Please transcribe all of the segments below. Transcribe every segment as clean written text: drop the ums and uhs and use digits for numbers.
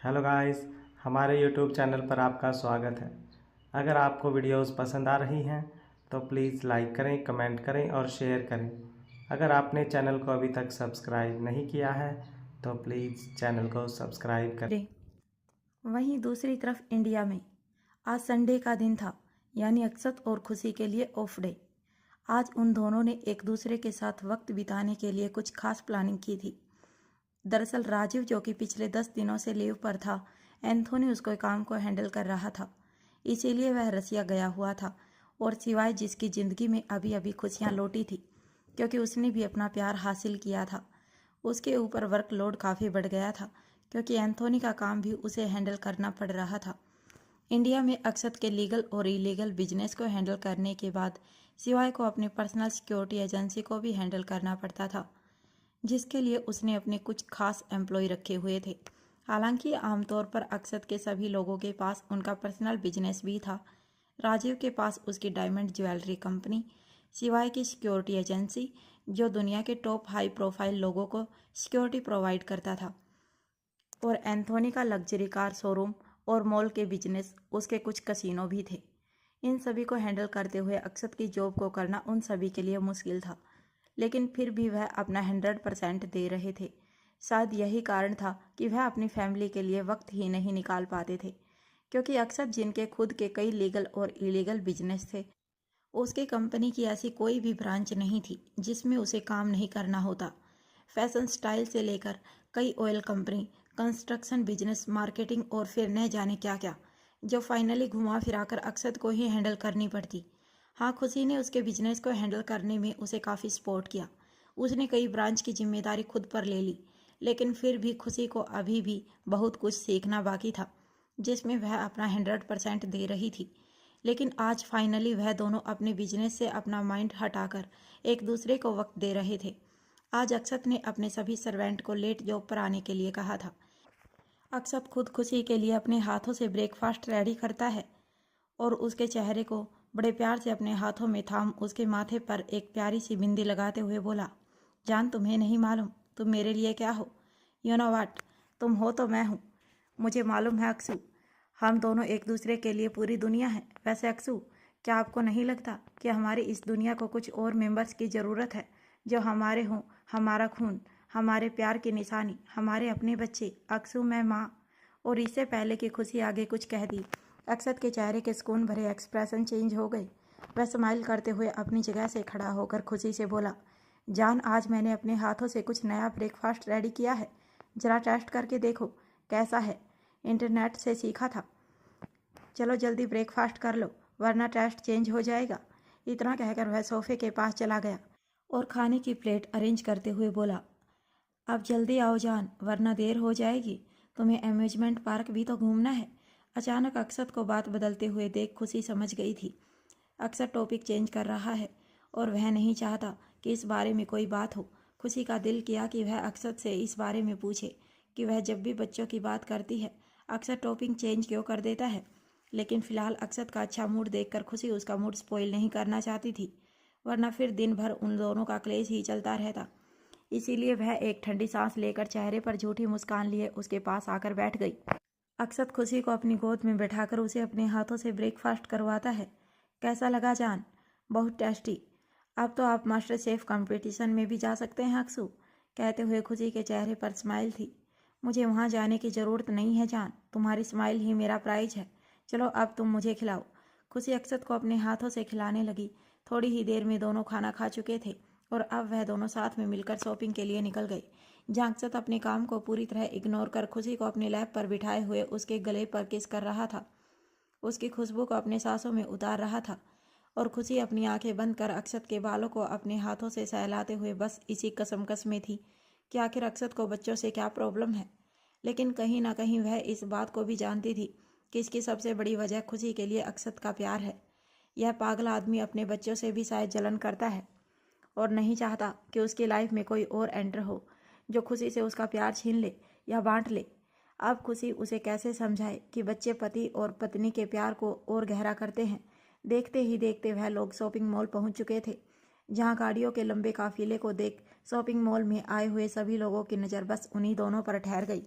Hello guys, हमारे YouTube channel पर आपका स्वागत है। अगर आपको वीडियोस पसंद आ रही हैं तो प्लीज़ लाइक करें, कमेंट करें और शेयर करें। अगर आपने चैनल को अभी तक सब्सक्राइब नहीं किया है तो प्लीज़ चैनल को सब्सक्राइब करें। वहीं दूसरी तरफ इंडिया में आज संडे का दिन था, यानी अक्षत और खुशी के लिए ऑफ डे। आज उन दोनों ने एक दूसरे के साथ वक्त बिताने के लिए कुछ खास प्लानिंग की थी। दरअसल राजीव, जो कि पिछले 10 दिनों से लीव पर था, एंथोनी उसको काम को हैंडल कर रहा था, इसीलिए वह रसिया गया हुआ था। और सिवाय जिसकी ज़िंदगी में अभी अभी खुशियाँ लौटी थी, क्योंकि उसने भी अपना प्यार हासिल किया था, उसके ऊपर वर्कलोड काफ़ी बढ़ गया था, क्योंकि एंथोनी का काम भी उसे हैंडल करना पड़ रहा था। इंडिया में अक्षत के लीगल और इलीगल बिजनेस को हैंडल करने के बाद सिवाय को अपनी पर्सनल सिक्योरिटी एजेंसी को भी हैंडल करना पड़ता था, जिसके लिए उसने अपने कुछ खास एम्प्लॉय रखे हुए थे। हालांकि आमतौर पर अक्षत के सभी लोगों के पास उनका पर्सनल बिजनेस भी था। राजीव के पास उसकी डायमंड ज्वेलरी कंपनी, सिवाय की सिक्योरिटी एजेंसी जो दुनिया के टॉप हाई प्रोफाइल लोगों को सिक्योरिटी प्रोवाइड करता था, और एंथोनी का लग्जरी कार शोरूम और मॉल के बिजनेस, उसके कुछ कसिनो भी थे। इन सभी को हैंडल करते हुए अक्षत की जॉब को करना उन सभी के लिए मुश्किल था, लेकिन फिर भी वह अपना 100% दे रहे थे। शायद यही कारण था कि वह अपनी फैमिली के लिए वक्त ही नहीं निकाल पाते थे, क्योंकि अक्षत, जिनके खुद के कई लीगल और इलीगल बिजनेस थे, उसकी कंपनी की ऐसी कोई भी ब्रांच नहीं थी जिसमें उसे काम नहीं करना होता। फैशन स्टाइल से लेकर कई oil company, construction business, marketing और फिर न जाने क्या क्या, जो फाइनली घुमा फिराकर अक्षत को ही हैंडल करनी पड़ती। हाँ, खुशी ने उसके बिजनेस को हैंडल करने में उसे काफ़ी सपोर्ट किया। उसने कई ब्रांच की जिम्मेदारी खुद पर ले ली, लेकिन फिर भी खुशी को अभी भी बहुत कुछ सीखना बाकी था, जिसमें वह अपना 100% दे रही थी। लेकिन आज फाइनली वह दोनों अपने बिजनेस से अपना माइंड हटाकर एक दूसरे को वक्त दे रहे थे। आज अक्षत ने अपने सभी सर्वेंट को लेट जॉब पर आने के लिए कहा था। अक्षत खुद खुशी के लिए अपने हाथों से ब्रेकफास्ट रेडी करता है और उसके चेहरे को बड़े प्यार से अपने हाथों में थाम उसके माथे पर एक प्यारी सी बिंदी लगाते हुए बोला, जान, तुम्हें नहीं मालूम तुम मेरे लिए क्या हो। यू नो वाट, तुम हो तो मैं हूँ। मुझे मालूम है अक्सू, हम दोनों एक दूसरे के लिए पूरी दुनिया है। वैसे अक्सू, क्या आपको नहीं लगता कि हमारी इस दुनिया को कुछ और मेंबर्स की ज़रूरत है, जो हमारे हों, हमारा खून, हमारे प्यार की निशानी, हमारे अपने बच्चे। अक्सू, मैं माँ। और इससे पहले कि खुशी आगे कुछ कह दी, अक्षत के चेहरे के सुकून भरे एक्सप्रेशन चेंज हो गए। वह स्माइल करते हुए अपनी जगह से खड़ा होकर खुशी से बोला, जान, आज मैंने अपने हाथों से कुछ नया ब्रेकफास्ट रेडी किया है, ज़रा टेस्ट करके देखो कैसा है। इंटरनेट से सीखा था। चलो जल्दी ब्रेकफास्ट कर लो, वरना टेस्ट चेंज हो जाएगा। इतना कहकर वह सोफे के पास चला गया और खाने की प्लेट अरेंज करते हुए बोला, अब जल्दी आओ जान, वरना देर हो जाएगी। तुम्हें अम्यूजमेंट पार्क भी तो घूमना है। अचानक अक्षत को बात बदलते हुए देख खुशी समझ गई थी अक्षत टॉपिक चेंज कर रहा है और वह नहीं चाहता कि इस बारे में कोई बात हो। खुशी का दिल किया कि वह अक्षत से इस बारे में पूछे कि वह जब भी बच्चों की बात करती है अक्षत टॉपिक चेंज क्यों कर देता है। लेकिन फिलहाल अक्षत का अच्छा मूड देखकर खुशी उसका मूड स्पॉइल नहीं करना चाहती थी, वरना फिर दिन भर उन दोनों का क्लेश ही चलता रहता। इसीलिए वह एक ठंडी सांस लेकर चेहरे पर झूठी मुस्कान लिए उसके पास आकर बैठ गई। अक्षत खुशी को अपनी गोद में बैठाकर उसे अपने हाथों से ब्रेकफास्ट करवाता है। कैसा लगा जान? बहुत टेस्टी। अब तो आप मास्टर शेफ कंपटीशन में भी जा सकते हैं अक्सू। कहते हुए खुशी के चेहरे पर स्माइल थी। मुझे वहाँ जाने की ज़रूरत नहीं है जान, तुम्हारी स्माइल ही मेरा प्राइज है। चलो अब तुम मुझे खिलाओ। खुशी अक्षत को अपने हाथों से खिलाने लगी। थोड़ी ही देर में दोनों खाना खा चुके थे और अब वह दोनों साथ में मिलकर शॉपिंग के लिए निकल गए, जहाँ अक्षत अपने काम को पूरी तरह इग्नोर कर खुशी को अपने लैप पर बिठाए हुए उसके गले पर किस कर रहा था, उसकी खुशबू को अपने सांसों में उतार रहा था। और खुशी अपनी आंखें बंद कर अक्षत के बालों को अपने हाथों से सहलाते हुए बस इसी कसमकस में थी कि आखिर अक्षत को बच्चों से क्या प्रॉब्लम है। लेकिन कहीं ना कहीं वह इस बात को भी जानती थी कि इसकी सबसे बड़ी वजह खुशी के लिए अक्षत का प्यार है। यह पागल आदमी अपने बच्चों से भी शायद जलन करता है और नहीं चाहता कि उसकी लाइफ में कोई और एंटर हो जो खुशी से उसका प्यार छीन ले या बांट ले। अब खुशी उसे कैसे समझाए कि बच्चे पति और पत्नी के प्यार को और गहरा करते हैं। देखते ही देखते वह लोग शॉपिंग मॉल पहुंच चुके थे, जहां गाड़ियों के लंबे काफिले को देख शॉपिंग मॉल में आए हुए सभी लोगों की नज़र बस उन्हीं दोनों पर ठहर गई।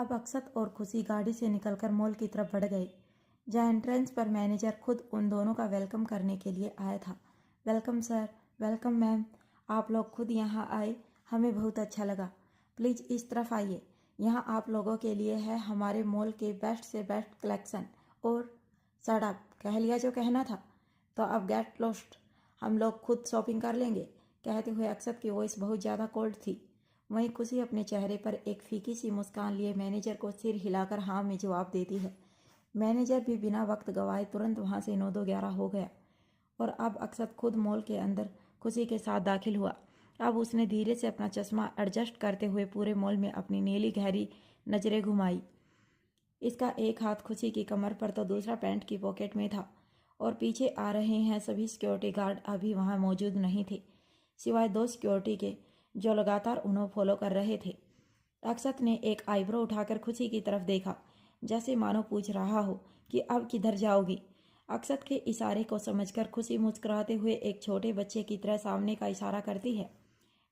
अब अक्षत और खुशी गाड़ी से निकलकर मॉल की तरफ बढ़ गए, जहाँ एंट्रेंस पर मैनेजर खुद उन दोनों का वेलकम करने के लिए आया था। वेलकम सर, वेलकम मैम, आप लोग खुद यहाँ आए, हमें बहुत अच्छा लगा। प्लीज़ इस तरफ आइए, यहाँ आप लोगों के लिए है हमारे मॉल के बेस्ट से बेस्ट कलेक्शन। और शट अप, कह लिया जो कहना था, तो अब गेट लॉस्ट, हम लोग खुद शॉपिंग कर लेंगे। कहते हुए अक्षत की वॉइस बहुत ज़्यादा कोल्ड थी। वहीं खुशी अपने चेहरे पर एक फीकी सी मुस्कान लिए मैनेजर को सिर हिलाकर हाँ में जवाब देती है। मैनेजर भी बिना वक्त गवाए तुरंत वहाँ से 9-2-11 हो गया और अब अक्षत खुद मॉल के अंदर खुशी के साथ दाखिल हुआ। अब उसने धीरे से अपना चश्मा एडजस्ट करते हुए पूरे मॉल में अपनी नीली गहरी नज़रें घुमाई। इसका एक हाथ खुशी की कमर पर तो दूसरा पैंट की पॉकेट में था और पीछे आ रहे हैं सभी सिक्योरिटी गार्ड अभी वहाँ मौजूद नहीं थे, सिवाय 2 सिक्योरिटी के जो लगातार उन्हें फॉलो कर रहे थे। अक्षत ने एक आईब्रो उठाकर खुशी की तरफ देखा, जैसे मानो पूछ रहा हो कि अब किधर जाओगी। अक्षत के इशारे को समझकर खुशी मुस्कुराते हुए एक छोटे बच्चे की तरह सामने का इशारा करती है,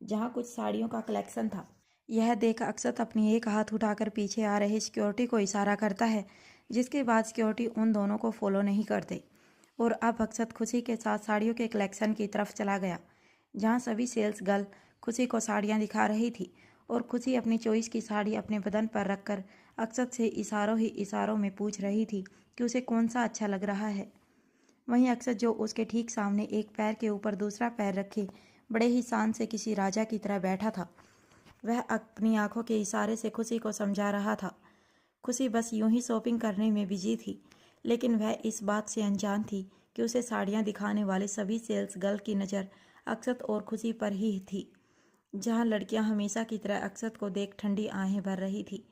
जहाँ कुछ साड़ियों का कलेक्शन था। यह देख अक्षत अपनी एक हाथ उठाकर पीछे आ रहे सिक्योरिटी को इशारा करता है, जिसके बाद सिक्योरिटी उन दोनों को फॉलो नहीं करते और अब अक्षत खुशी के साथ साड़ियों के कलेक्शन की तरफ चला गया, जहाँ सभी सेल्स गर्ल खुशी को साड़ियाँ दिखा रही थी और खुशी अपनी चॉइस की साड़ी अपने बदन पर रखकर अक्षत से इशारों ही इशारों में पूछ रही थी कि उसे कौन सा अच्छा लग रहा है। वहीं अक्षत जो उसके ठीक सामने एक पैर के ऊपर दूसरा पैर रखे बड़े ही शान से किसी राजा की तरह बैठा था, वह अपनी आंखों के इशारे से खुशी को समझा रहा था। खुशी बस यूं ही शॉपिंग करने में बिजी थी, लेकिन वह इस बात से अनजान थी कि उसे साड़ियाँ दिखाने वाले सभी सेल्स गर्ल की नज़र अक्षत और खुशी पर ही थी। जहाँ लड़कियाँ हमेशा की तरह अक्षत को देख ठंडी आहें भर रही थी,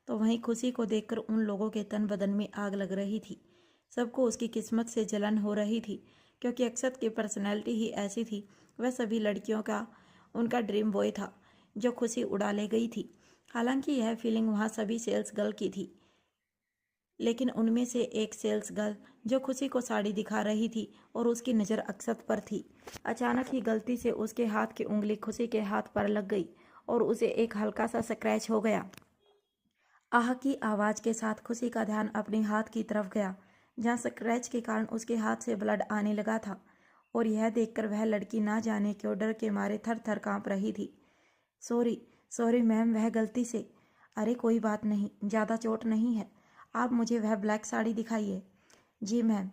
तो वहीं खुशी को देखकर उन लोगों के तन बदन में आग लग रही थी। सबको उसकी किस्मत से जलन हो रही थी, क्योंकि अक्षत की पर्सनैलिटी ही ऐसी थी। वह सभी लड़कियों का उनका ड्रीम बॉय था, जो खुशी उड़ा ले गई थी। हालांकि यह फीलिंग वहाँ सभी सेल्स गर्ल की थी, लेकिन उनमें से एक सेल्स गर्ल जो खुशी को साड़ी दिखा रही थी और उसकी नज़र अक्षत पर थी, अचानक ही गलती से उसके हाथ की उंगली खुशी के हाथ पर लग गई और उसे एक हल्का सा स्क्रैच हो गया। आह की आवाज़ के साथ खुशी का ध्यान अपने हाथ की तरफ गया, जहाँ स्क्रैच के कारण उसके हाथ से ब्लड आने लगा था और यह देखकर वह लड़की ना जाने क्यों डर के मारे थर थर काँप रही थी। सॉरी सॉरी मैम, वह गलती से। अरे कोई बात नहीं, ज़्यादा चोट नहीं है, आप मुझे वह ब्लैक साड़ी दिखाइए। जी मैम,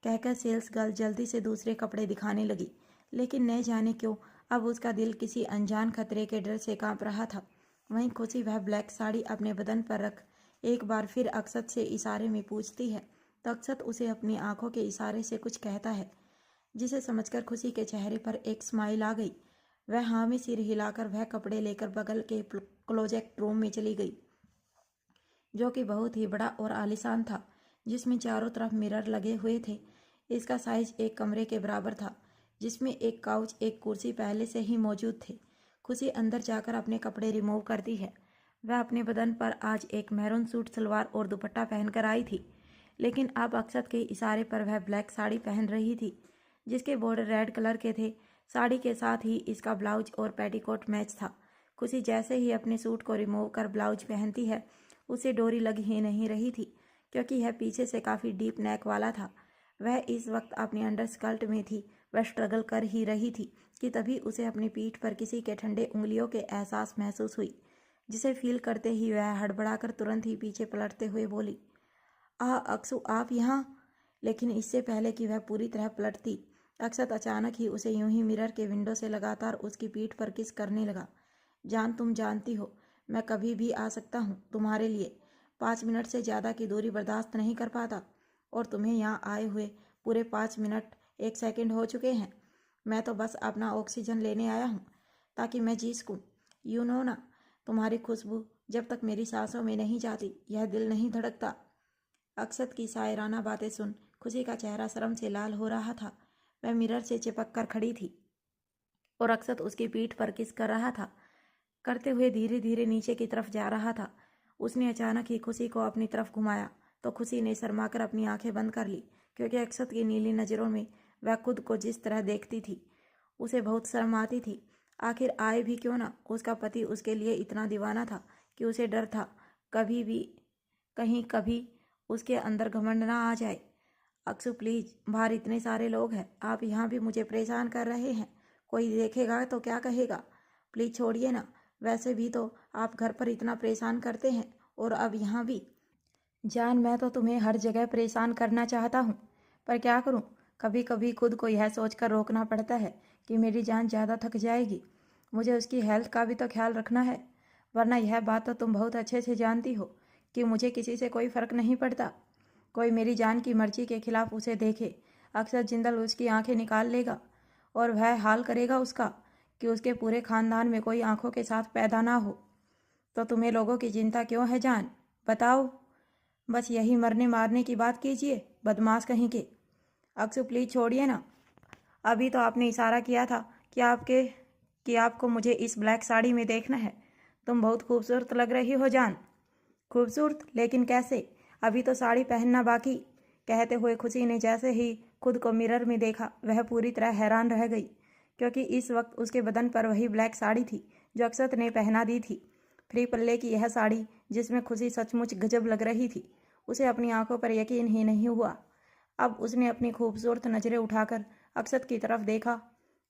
कहकर सेल्स गर्ल जल्दी से दूसरे कपड़े दिखाने लगी, लेकिन न जाने क्यों अब उसका दिल किसी अनजान खतरे के डर से कांप रहा था। वहीं खुशी वह ब्लैक साड़ी अपने बदन पर रख एक बार फिर अक्षत से इशारे में पूछती है, तो अक्षत उसे अपनी आंखों के इशारे से कुछ कहता है, जिसे समझकर खुशी के चेहरे पर एक स्माइल आ गई। वह हाँ में सिर हिलाकर वह कपड़े लेकर बगल के क्लोजेट रूम में चली गई, जो कि बहुत ही बड़ा और आलीशान था, जिसमें चारों तरफ मिरर लगे हुए थे। इसका साइज एक कमरे के बराबर था, जिसमें एक काउच एक कुर्सी पहले से ही मौजूद थे। खुशी अंदर जाकर अपने कपड़े रिमूव करती है। वह अपने बदन पर आज एक मैरून सूट सलवार और दुपट्टा पहनकर आई थी, लेकिन अब अक्षत के इशारे पर वह ब्लैक साड़ी पहन रही थी, जिसके बॉर्डर रेड कलर के थे। साड़ी के साथ ही इसका ब्लाउज और पेटीकोट मैच था। खुशी जैसे ही अपने सूट को रिमूव कर ब्लाउज पहनती है, उसे डोरी लग ही नहीं रही थी, क्योंकि यह पीछे से काफ़ी डीप नेक वाला था। वह इस वक्त अपनी अंडर स्कर्ट में थी। वह स्ट्रगल कर ही रही थी कि तभी उसे अपनी पीठ पर किसी के ठंडे उंगलियों के एहसास महसूस हुई, जिसे फील करते ही वह हड़बड़ाकर तुरंत ही पीछे पलटते हुए बोली, अक्सू आप यहाँ। लेकिन इससे पहले कि वह पूरी तरह पलटती, अक्षत अचानक ही उसे यूं ही मिरर के विंडो से लगातार उसकी पीठ पर किस करने लगा। जान, तुम जानती हो मैं कभी भी आ सकता हूँ तुम्हारे लिए। 5 मिनट से ज़्यादा की दूरी बर्दाश्त नहीं कर पाता, और तुम्हें यहाँ आए हुए पूरे 5 मिनट 1 सेकंड हो चुके हैं। मैं तो बस अपना ऑक्सीजन लेने आया हूँ, ताकि मैं जी सकूँ। यू नो ना, तुम्हारी खुशबू जब तक मेरी सांसों में नहीं जाती, यह दिल नहीं धड़कता। अक्षत की शायराना बातें सुन खुशी का चेहरा शर्म से लाल हो रहा था। वह मिरर से चिपक कर खड़ी थी और अक्षत उसकी पीठ पर किस कर रहा था, करते हुए धीरे धीरे नीचे की तरफ जा रहा था। उसने अचानक ही खुशी को अपनी तरफ घुमाया, तो खुशी ने शर्माकर अपनी आंखें बंद कर ली, क्योंकि अक्षत की नीली नज़रों में वह खुद को जिस तरह देखती थी, उसे बहुत शर्म आती थी। आखिर आए भी क्यों ना, उसका पति उसके लिए इतना दीवाना था कि उसे डर था कभी उसके अंदर घमंड ना आ जाए। अक्सू प्लीज, बाहर इतने सारे लोग हैं, आप यहाँ भी मुझे परेशान कर रहे हैं, कोई देखेगा तो क्या कहेगा? प्लीज छोड़िए ना, वैसे भी तो आप घर पर इतना परेशान करते हैं और अब यहाँ भी। जान, मैं तो तुम्हें हर जगह परेशान करना चाहता हूँ, पर क्या करूँ, कभी कभी खुद को यह सोचकर रोकना पड़ता है कि मेरी जान ज़्यादा थक जाएगी, मुझे उसकी हेल्थ का भी तो ख्याल रखना है। वरना यह बात तो तुम बहुत अच्छे से जानती हो कि मुझे किसी से कोई फ़र्क नहीं पड़ता। कोई मेरी जान की मर्जी के खिलाफ उसे देखे, अक्सर जिंदल उसकी आंखें निकाल लेगा और वह हाल करेगा उसका कि उसके पूरे खानदान में कोई आंखों के साथ पैदा ना हो। तो तुम्हें लोगों की चिंता क्यों है जान, बताओ? बस यही मरने मारने की बात कीजिए, बदमाश कहीं के। अक्सू प्लीज छोड़िए ना, अभी तो आपने इशारा किया था कि आपको मुझे इस ब्लैक साड़ी में देखना है। तुम बहुत खूबसूरत लग रही हो जान। खूबसूरत? लेकिन कैसे? अभी तो साड़ी पहनना बाकी। कहते हुए खुशी ने जैसे ही खुद को मिरर में देखा, वह पूरी तरह हैरान रह गई, क्योंकि इस वक्त उसके बदन पर वही ब्लैक साड़ी थी जो अक्षत ने पहना दी थी। फ्री पल्ले की यह साड़ी, जिसमें खुशी सचमुच गजब लग रही थी, उसे अपनी आंखों पर यकीन ही नहीं हुआ। अब उसने अपनी खूबसूरत नज़रें उठाकर अक्षत की तरफ देखा,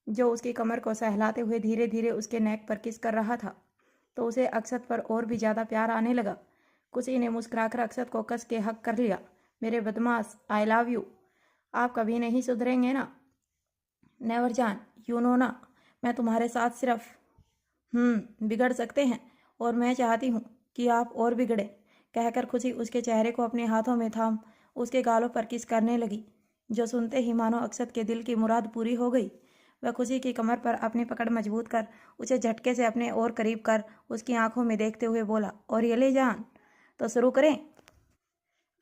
जो उसकी कमर को सहलाते हुए धीरे धीरे उसके नेक पर किस कर रहा था, तो उसे अक्षत पर और भी ज़्यादा प्यार आने लगा। खुशी ने मुस्कुराकर अक्षत को कस के हक कर लिया। मेरे बदमाश, आई लव यू। आप कभी नहीं सुधरेंगे ना? नेवर जान, यू नो ना, मैं तुम्हारे साथ सिर्फ बिगड़ सकते हैं और मैं चाहती हूँ कि आप और बिगड़े। कहकर खुशी उसके चेहरे को अपने हाथों में थाम उसके गालों पर किस करने लगी, जो सुनते ही मानो अक्षत के दिल की मुराद पूरी हो गई। वह खुशी की कमर पर अपनी पकड़ मजबूत कर उसे झटके से अपने और करीब कर उसकी आंखों में देखते हुए बोला, और ये ले जान, तो शुरू करें?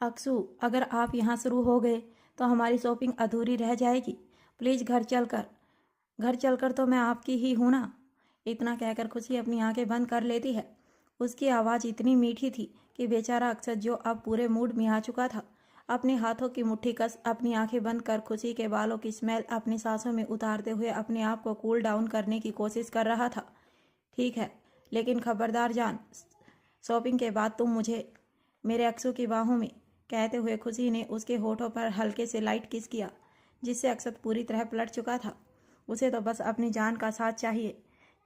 अक्सू, अगर आप यहाँ शुरू हो गए तो हमारी शॉपिंग अधूरी रह जाएगी। प्लीज़ घर चलकर तो मैं आपकी ही हूँ ना। इतना कहकर खुशी अपनी आंखें बंद कर लेती है। उसकी आवाज़ इतनी मीठी थी कि बेचारा अक्षत, जो अब पूरे मूड में आ चुका था, अपने हाथों की मुट्ठी कस अपनी आंखें बंद कर खुशी के बालों की स्मेल अपनी सांसों में उतारते हुए अपने आप को कूल डाउन करने की कोशिश कर रहा था। ठीक है, लेकिन खबरदार जान, शॉपिंग के बाद तुम मुझे मेरे अक्सू की बाहों में। कहते हुए खुशी ने उसके होठों पर हल्के से लाइट किस किया, जिससे अक्षत पूरी तरह पलट चुका था। उसे तो बस अपनी जान का साथ चाहिए,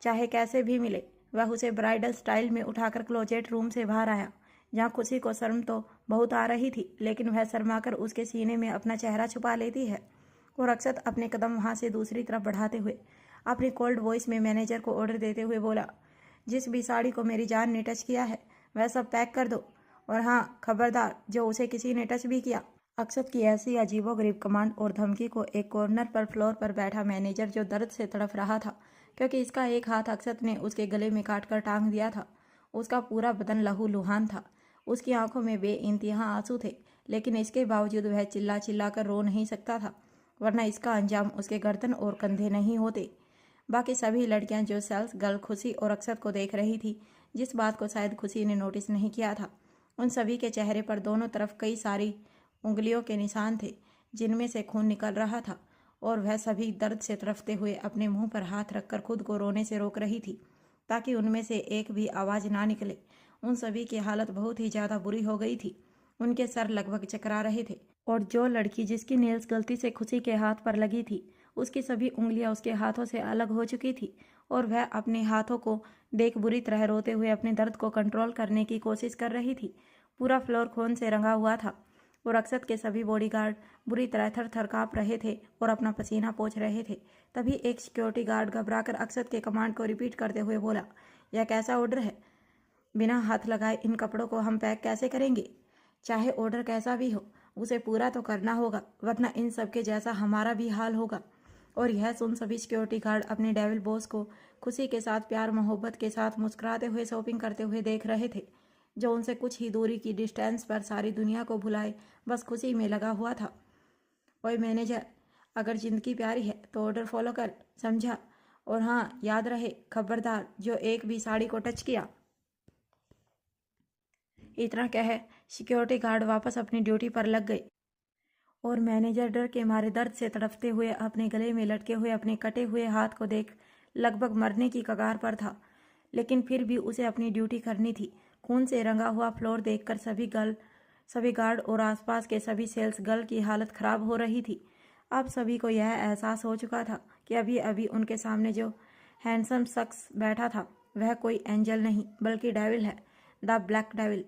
चाहे कैसे भी मिले। वह उसे ब्राइडल स्टाइल में उठाकर क्लोजेट रूम से बाहर आया, जहाँ खुशी को शर्म तो बहुत आ रही थी, लेकिन वह शर्माकर उसके सीने में अपना चेहरा छुपा लेती है। और अक्षत अपने कदम वहाँ से दूसरी तरफ बढ़ाते हुए अपनी कोल्ड वॉइस में मैनेजर को ऑर्डर देते हुए बोला, जिस भी साड़ी को मेरी जान ने टच किया है वह सब पैक कर दो, और हाँ खबरदार, जो उसे किसी ने टच भी किया। अक्षत की ऐसी अजीबोगरीब कमांड और धमकी को एक कॉर्नर पर फ्लोर पर बैठा मैनेजर, जो दर्द से तड़फ रहा था क्योंकि इसका एक हाथ अक्षत ने उसके गले में काटकर टांग दिया था, उसका पूरा बदन लहूलुहान था। उसकी आंखों में बेइंतहा आंसू थे, लेकिन इसके बावजूद वह चिल्ला चिल्ला कर रो नहीं सकता था, वरना इसका अंजाम उसके गर्दन और कंधे नहीं होते। बाकी सभी लड़कियां जो सेल्स गर्ल खुशी और अक्षत को देख रही थी, जिस बात को शायद खुशी ने नोटिस नहीं किया था, उन सभी के चेहरे पर दोनों तरफ कई सारी उंगलियों के निशान थे, जिनमें से खून निकल रहा था, और वह सभी दर्द से तड़फते हुए अपने मुंह पर हाथ रखकर खुद को रोने से रोक रही थी, ताकि उनमें से एक भी आवाज़ ना निकले। उन सभी की हालत बहुत ही ज़्यादा बुरी हो गई थी, उनके सर लगभग चकरा रहे थे, और जो लड़की जिसकी नेल्स गलती से खुशी के हाथ पर लगी थी, उसकी सभी उंगलियां उसके हाथों से अलग हो चुकी थी, और वह अपने हाथों को देख बुरी तरह रोते हुए अपने दर्द को कंट्रोल करने की कोशिश कर रही थी। पूरा फ्लोर खून से रंगा हुआ था, और अक्षत के सभी बॉडीगार्ड बुरी तरह थर थर काँप रहे थे और अपना पसीना पोंछ रहे थे। तभी एक सिक्योरिटी गार्ड घबराकर अक्षत के कमांड को रिपीट करते हुए बोला, यह कैसा ऑर्डर है? बिना हाथ लगाए इन कपड़ों को हम पैक कैसे करेंगे? चाहे ऑर्डर कैसा भी हो, उसे पूरा तो करना होगा, वरना इन सबके जैसा हमारा भी हाल होगा। और यह सुन सभी सिक्योरिटी गार्ड अपने डेविल बॉस को खुशी के साथ प्यार मोहब्बत के साथ मुस्कुराते हुए शॉपिंग करते हुए देख रहे थे, जो उनसे कुछ ही दूरी की डिस्टेंस पर सारी दुनिया को भुलाए बस खुशी में लगा हुआ था। ओए मैनेजर, अगर जिंदगी प्यारी है तो ऑर्डर फॉलो कर, समझा? और हाँ, याद रहे, खबरदार जो एक भी साड़ी को टच किया। इतना कह सिक्योरिटी गार्ड वापस अपनी ड्यूटी पर लग गए, और मैनेजर डर के मारे दर्द से तड़फते हुए अपने गले में लटके हुए अपने कटे हुए हाथ को देख लगभग मरने की कगार पर था, लेकिन फिर भी उसे अपनी ड्यूटी करनी थी। खून से रंगा हुआ फ्लोर देखकर सभी गार्ड और आसपास के सभी सेल्स गर्ल की हालत खराब हो रही थी। अब सभी को यह एहसास हो चुका था कि अभी अभी उनके सामने जो हैंडसम शख्स बैठा था वह कोई एंजल नहीं बल्कि डेविल है, द ब्लैक डेविल।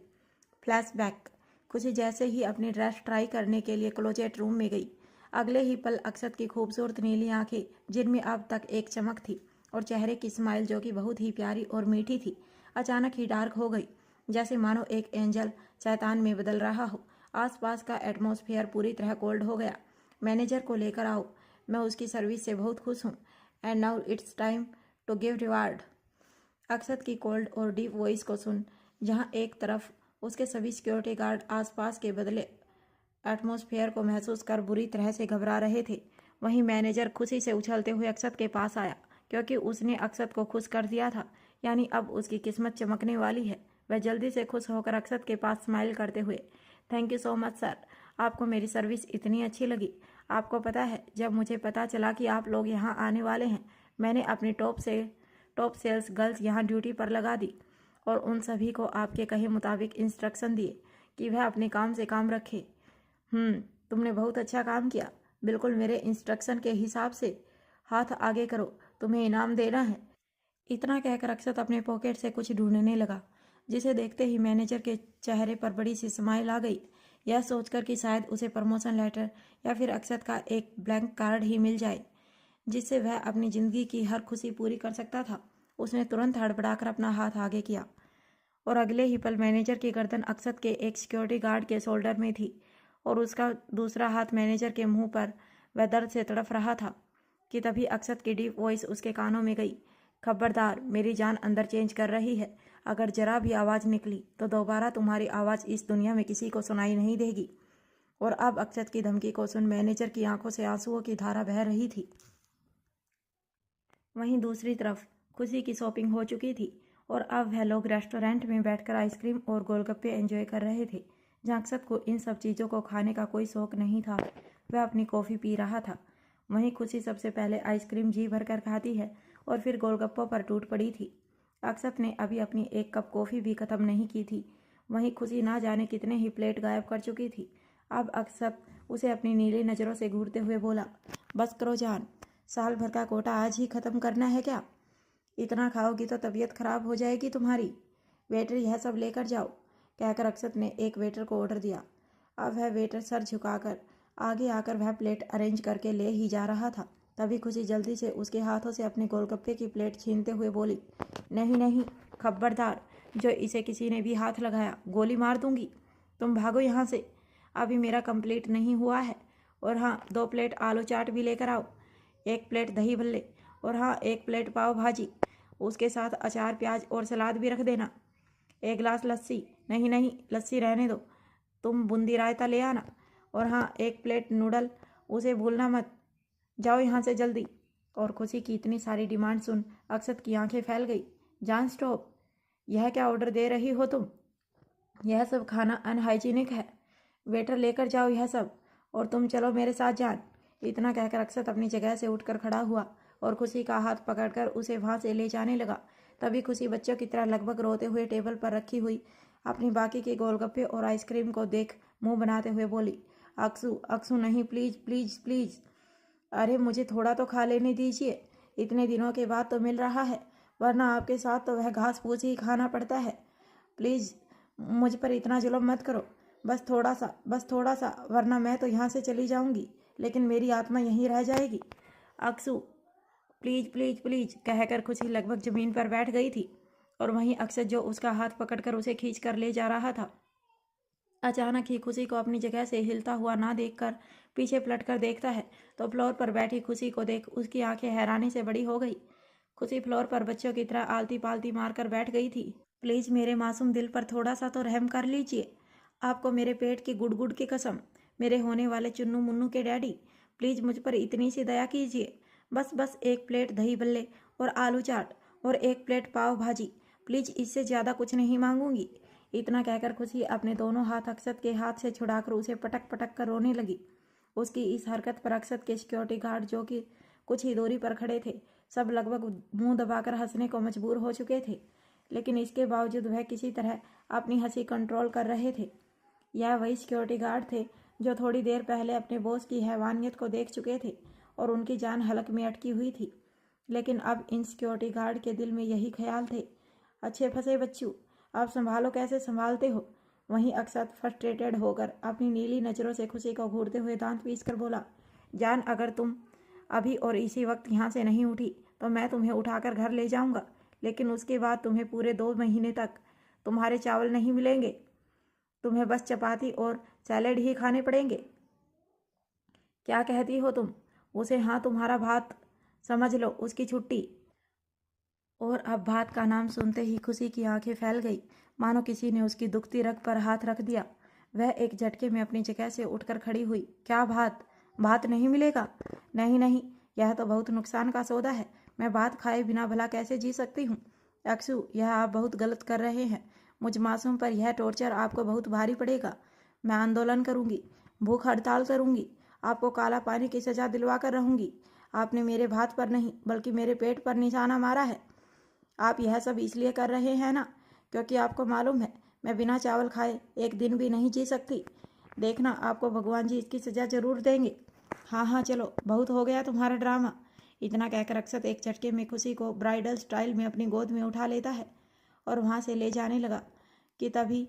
फ्लैशबैक। खुशी जैसे ही अपनी ड्रेस ट्राई करने के लिए क्लोजेट रूम में गई, अगले ही पल अक्षत की खूबसूरत नीली आंखें, जिनमें अब तक एक चमक थी, और चेहरे की स्माइल जो कि बहुत ही प्यारी और मीठी थी, अचानक ही डार्क हो गई, जैसे मानो एक एंजल शैतान में बदल रहा हो। आसपास का एटमॉस्फेयर पूरी तरह कोल्ड हो गया। मैनेजर को लेकर आओ, मैं उसकी सर्विस से बहुत खुश हूँ। And now it's time to give reward. Akshat की कोल्ड और डीप वॉइस को सुन, जहाँ एक तरफ उसके सभी सिक्योरिटी गार्ड आसपास के बदले एटमॉस्फेयर को महसूस कर बुरी तरह से घबरा रहे थे, वहीं मैनेजर खुशी से उछलते हुए अक्षत के पास आया, क्योंकि उसने अक्षत को खुश कर दिया था। यानी अब उसकी किस्मत चमकने वाली है। वह जल्दी से खुश होकर अक्षत के पास स्माइल करते हुए, thank you so much sir, आपको मेरी सर्विस इतनी अच्छी लगी। आपको पता है, जब मुझे पता चला कि आप लोग यहाँ आने वाले हैं, मैंने अपनी टॉप सेल्स गर्ल्स यहाँ ड्यूटी पर लगा दी और उन सभी को आपके कहे मुताबिक इंस्ट्रक्शन दिए कि वह अपने काम से काम रखे। तुमने बहुत अच्छा काम किया, बिल्कुल मेरे इंस्ट्रक्शन के हिसाब से। हाथ आगे करो, तुम्हें इनाम देना है। इतना कहकर अक्षत अपने पॉकेट से कुछ ढूंढने लगा, जिसे देखते ही मैनेजर के चेहरे पर बड़ी सी स्माइल आ गई, यह सोचकर कि शायद उसे प्रमोशन लेटर या फिर अक्षत का एक ब्लैंक कार्ड ही मिल जाए, जिससे वह अपनी जिंदगी की हर खुशी पूरी कर सकता था। उसने तुरंत हड़बड़ाकर अपना हाथ आगे किया और अगले ही पल मैनेजर की गर्दन अक्षत के एक सिक्योरिटी गार्ड के शोल्डर में थी और उसका दूसरा हाथ मैनेजर के मुंह पर। वह दर्द से तड़प रहा था कि तभी अक्षत की डीप वॉइस उसके कानों में गई, खबरदार, मेरी जान अंदर चेंज कर रही है। अगर जरा भी आवाज़ निकली तो दोबारा तुम्हारी आवाज़ इस दुनिया में किसी को सुनाई नहीं देगी। और अब अक्षत की धमकी को सुन मैनेजर की आंखों से आंसुओं की धारा बह रही थी। वहीं दूसरी तरफ खुशी की शॉपिंग हो चुकी थी और अब वह लोग रेस्टोरेंट में बैठकर आइसक्रीम और गोलगप्पे एंजॉय कर रहे थे। जहाँ अक्षत को इन सब चीज़ों को खाने का कोई शौक नहीं था, वह अपनी कॉफ़ी पी रहा था। वहीं खुशी सबसे पहले आइसक्रीम जी भरकर खाती है और फिर गोलगप्पों पर टूट पड़ी थी। अक्षत ने अभी अपनी एक कप कॉफ़ी भी ख़त्म नहीं की थी। वहीं खुशी ना जाने कितने ही प्लेट गायब कर चुकी थी। अब अक्षत उसे अपनी नीली नज़रों से घूरते हुए बोला, बस करो जान, साल भर का कोटा आज ही ख़त्म करना है क्या? इतना खाओगी तो तबीयत खराब हो जाएगी तुम्हारी। वेटर यह सब लेकर जाओ, कहकर अक्षत ने एक वेटर को ऑर्डर दिया। अब वह वेटर सर झुकाकर आगे आकर वह प्लेट अरेंज करके ले ही जा रहा था। तभी खुशी जल्दी से उसके हाथों से अपने गोलगप्पे की प्लेट छीनते हुए बोली, नहीं नहीं, खबरदार, जो इसे किसी ने भी हाथ लगाया गोली मार दूंगी। तुम भागो यहाँ से, अभी मेरा कंप्लीट नहीं हुआ है। और हाँ, 2 प्लेट आलू चाट भी लेकर आओ, 1 प्लेट दही भल्ले, और हाँ 1 प्लेट पाव भाजी, उसके साथ अचार प्याज और सलाद भी रख देना। 1 गिलास लस्सी, नहीं नहीं, लस्सी रहने दो, तुम बूंदी रायता ले आना। और हाँ 1 प्लेट नूडल, उसे भूलना मत। जाओ यहाँ से जल्दी। और खुशी की इतनी सारी डिमांड सुन अक्षत की आंखें फैल गई। जान स्टॉप, यह क्या ऑर्डर दे रही हो तुम? यह सब खाना अनहाइजीनिक है। वेटर लेकर जाओ यह सब, और तुम चलो मेरे साथ जान। इतना कहकर अक्षत अपनी जगह से उठकर खड़ा हुआ और खुशी का हाथ पकड़कर उसे वहाँ से ले जाने लगा। तभी खुशी बच्चों की तरह लगभग रोते हुए टेबल पर रखी हुई अपनी बाकी के गोलगप्पे और आइसक्रीम को देख मुंह बनाते हुए बोली, अक्सू अक्सू नहीं, प्लीज़ प्लीज़ प्लीज़, अरे मुझे थोड़ा तो खा लेने दीजिए, इतने दिनों के बाद तो मिल रहा है, वरना आपके साथ तो वह घास फूस ही खाना पड़ता है। प्लीज़ मुझ पर इतना जुल्म मत करो, बस थोड़ा सा, वरना मैं तो यहाँ से चली जाऊँगी, लेकिन मेरी आत्मा यहीं रह जाएगी। अक्सू प्लीज़ प्लीज़ प्लीज़, कहकर खुशी लगभग ज़मीन पर बैठ गई थी। और वहीं अक्षत जो उसका हाथ पकड़कर उसे खींच कर ले जा रहा था, अचानक ही खुशी को अपनी जगह से हिलता हुआ ना देखकर पीछे पलटकर देखता है तो फ्लोर पर बैठी खुशी को देख उसकी आंखें हैरानी से बड़ी हो गई। खुशी फ्लोर पर बच्चों की तरह आलती पालती मारकर बैठ गई थी। प्लीज़ मेरे मासूम दिल पर थोड़ा सा तो रहम कर लीजिए, आपको मेरे पेट की गुड़गुड़ की कसम, मेरे होने वाले चुन्नू मुन्नू के डैडी, प्लीज़ मुझ पर इतनी सी दया कीजिए। बस 1 प्लेट दही भल्ले और आलू चाट और 1 प्लेट पाव भाजी, प्लीज़, इससे ज़्यादा कुछ नहीं मांगूंगी। इतना कहकर खुशी अपने दोनों हाथ अक्षत के हाथ से छुड़ाकर उसे पटक पटक कर रोने लगी। उसकी इस हरकत पर अक्षत के सिक्योरिटी गार्ड, जो कि कुछ ही दूरी पर खड़े थे, सब लगभग मुंह दबाकर हंसने को मजबूर हो चुके थे, लेकिन इसके बावजूद वह किसी तरह अपनी हंसी कंट्रोल कर रहे थे। यह वही सिक्योरिटी गार्ड थे जो थोड़ी देर पहले अपने बॉस की हैवानियत को देख चुके थे और उनकी जान हलक में अटकी हुई थी। लेकिन अब इन सिक्योरिटी गार्ड के दिल में यही ख्याल थे, अच्छे फंसे बच्चू, अब संभालो कैसे संभालते हो। वहीं अक्षत फ्रस्ट्रेटेड होकर अपनी नीली नज़रों से खुशी को घूरते हुए दांत पीस कर बोला, जान, अगर तुम अभी और इसी वक्त यहाँ से नहीं उठी तो मैं तुम्हें उठाकर घर ले जाऊँगा, लेकिन उसके बाद तुम्हें पूरे 2 महीने तक तुम्हारे चावल नहीं मिलेंगे। तुम्हें बस चपाती और सैलेड ही खाने पड़ेंगे। क्या कहती हो तुम? उसे हाँ, तुम्हारा भात समझ लो, उसकी छुट्टी। और अब भात का नाम सुनते ही खुशी की आंखें फैल गई, मानो किसी ने उसकी दुखती रग पर हाथ रख दिया। वह एक झटके में अपनी जगह से उठकर खड़ी हुई। क्या भात? भात नहीं मिलेगा? नहीं नहीं, यह तो बहुत नुकसान का सौदा है। मैं भात खाए बिना भला कैसे जी सकती हूँ? अक्षु, यह आप बहुत गलत कर रहे हैं। मुझ मासूम पर यह टॉर्चर आपको बहुत भारी पड़ेगा। मैं आंदोलन करूँगी, भूख हड़ताल करूँगी, आपको काला पानी की सज़ा दिलवा कर रहूँगी। आपने मेरे भात पर नहीं बल्कि मेरे पेट पर निशाना मारा है। आप यह सब इसलिए कर रहे हैं ना क्योंकि आपको मालूम है मैं बिना चावल खाए एक दिन भी नहीं जी सकती। देखना, आपको भगवान जी इसकी सज़ा जरूर देंगे। हाँ हाँ, चलो, बहुत हो गया तुम्हारा ड्रामा। इतना कहकर अक्षत एक झटके में खुशी को ब्राइडल स्टाइल में अपनी गोद में उठा लेता है और वहाँ से ले जाने लगा कि तभी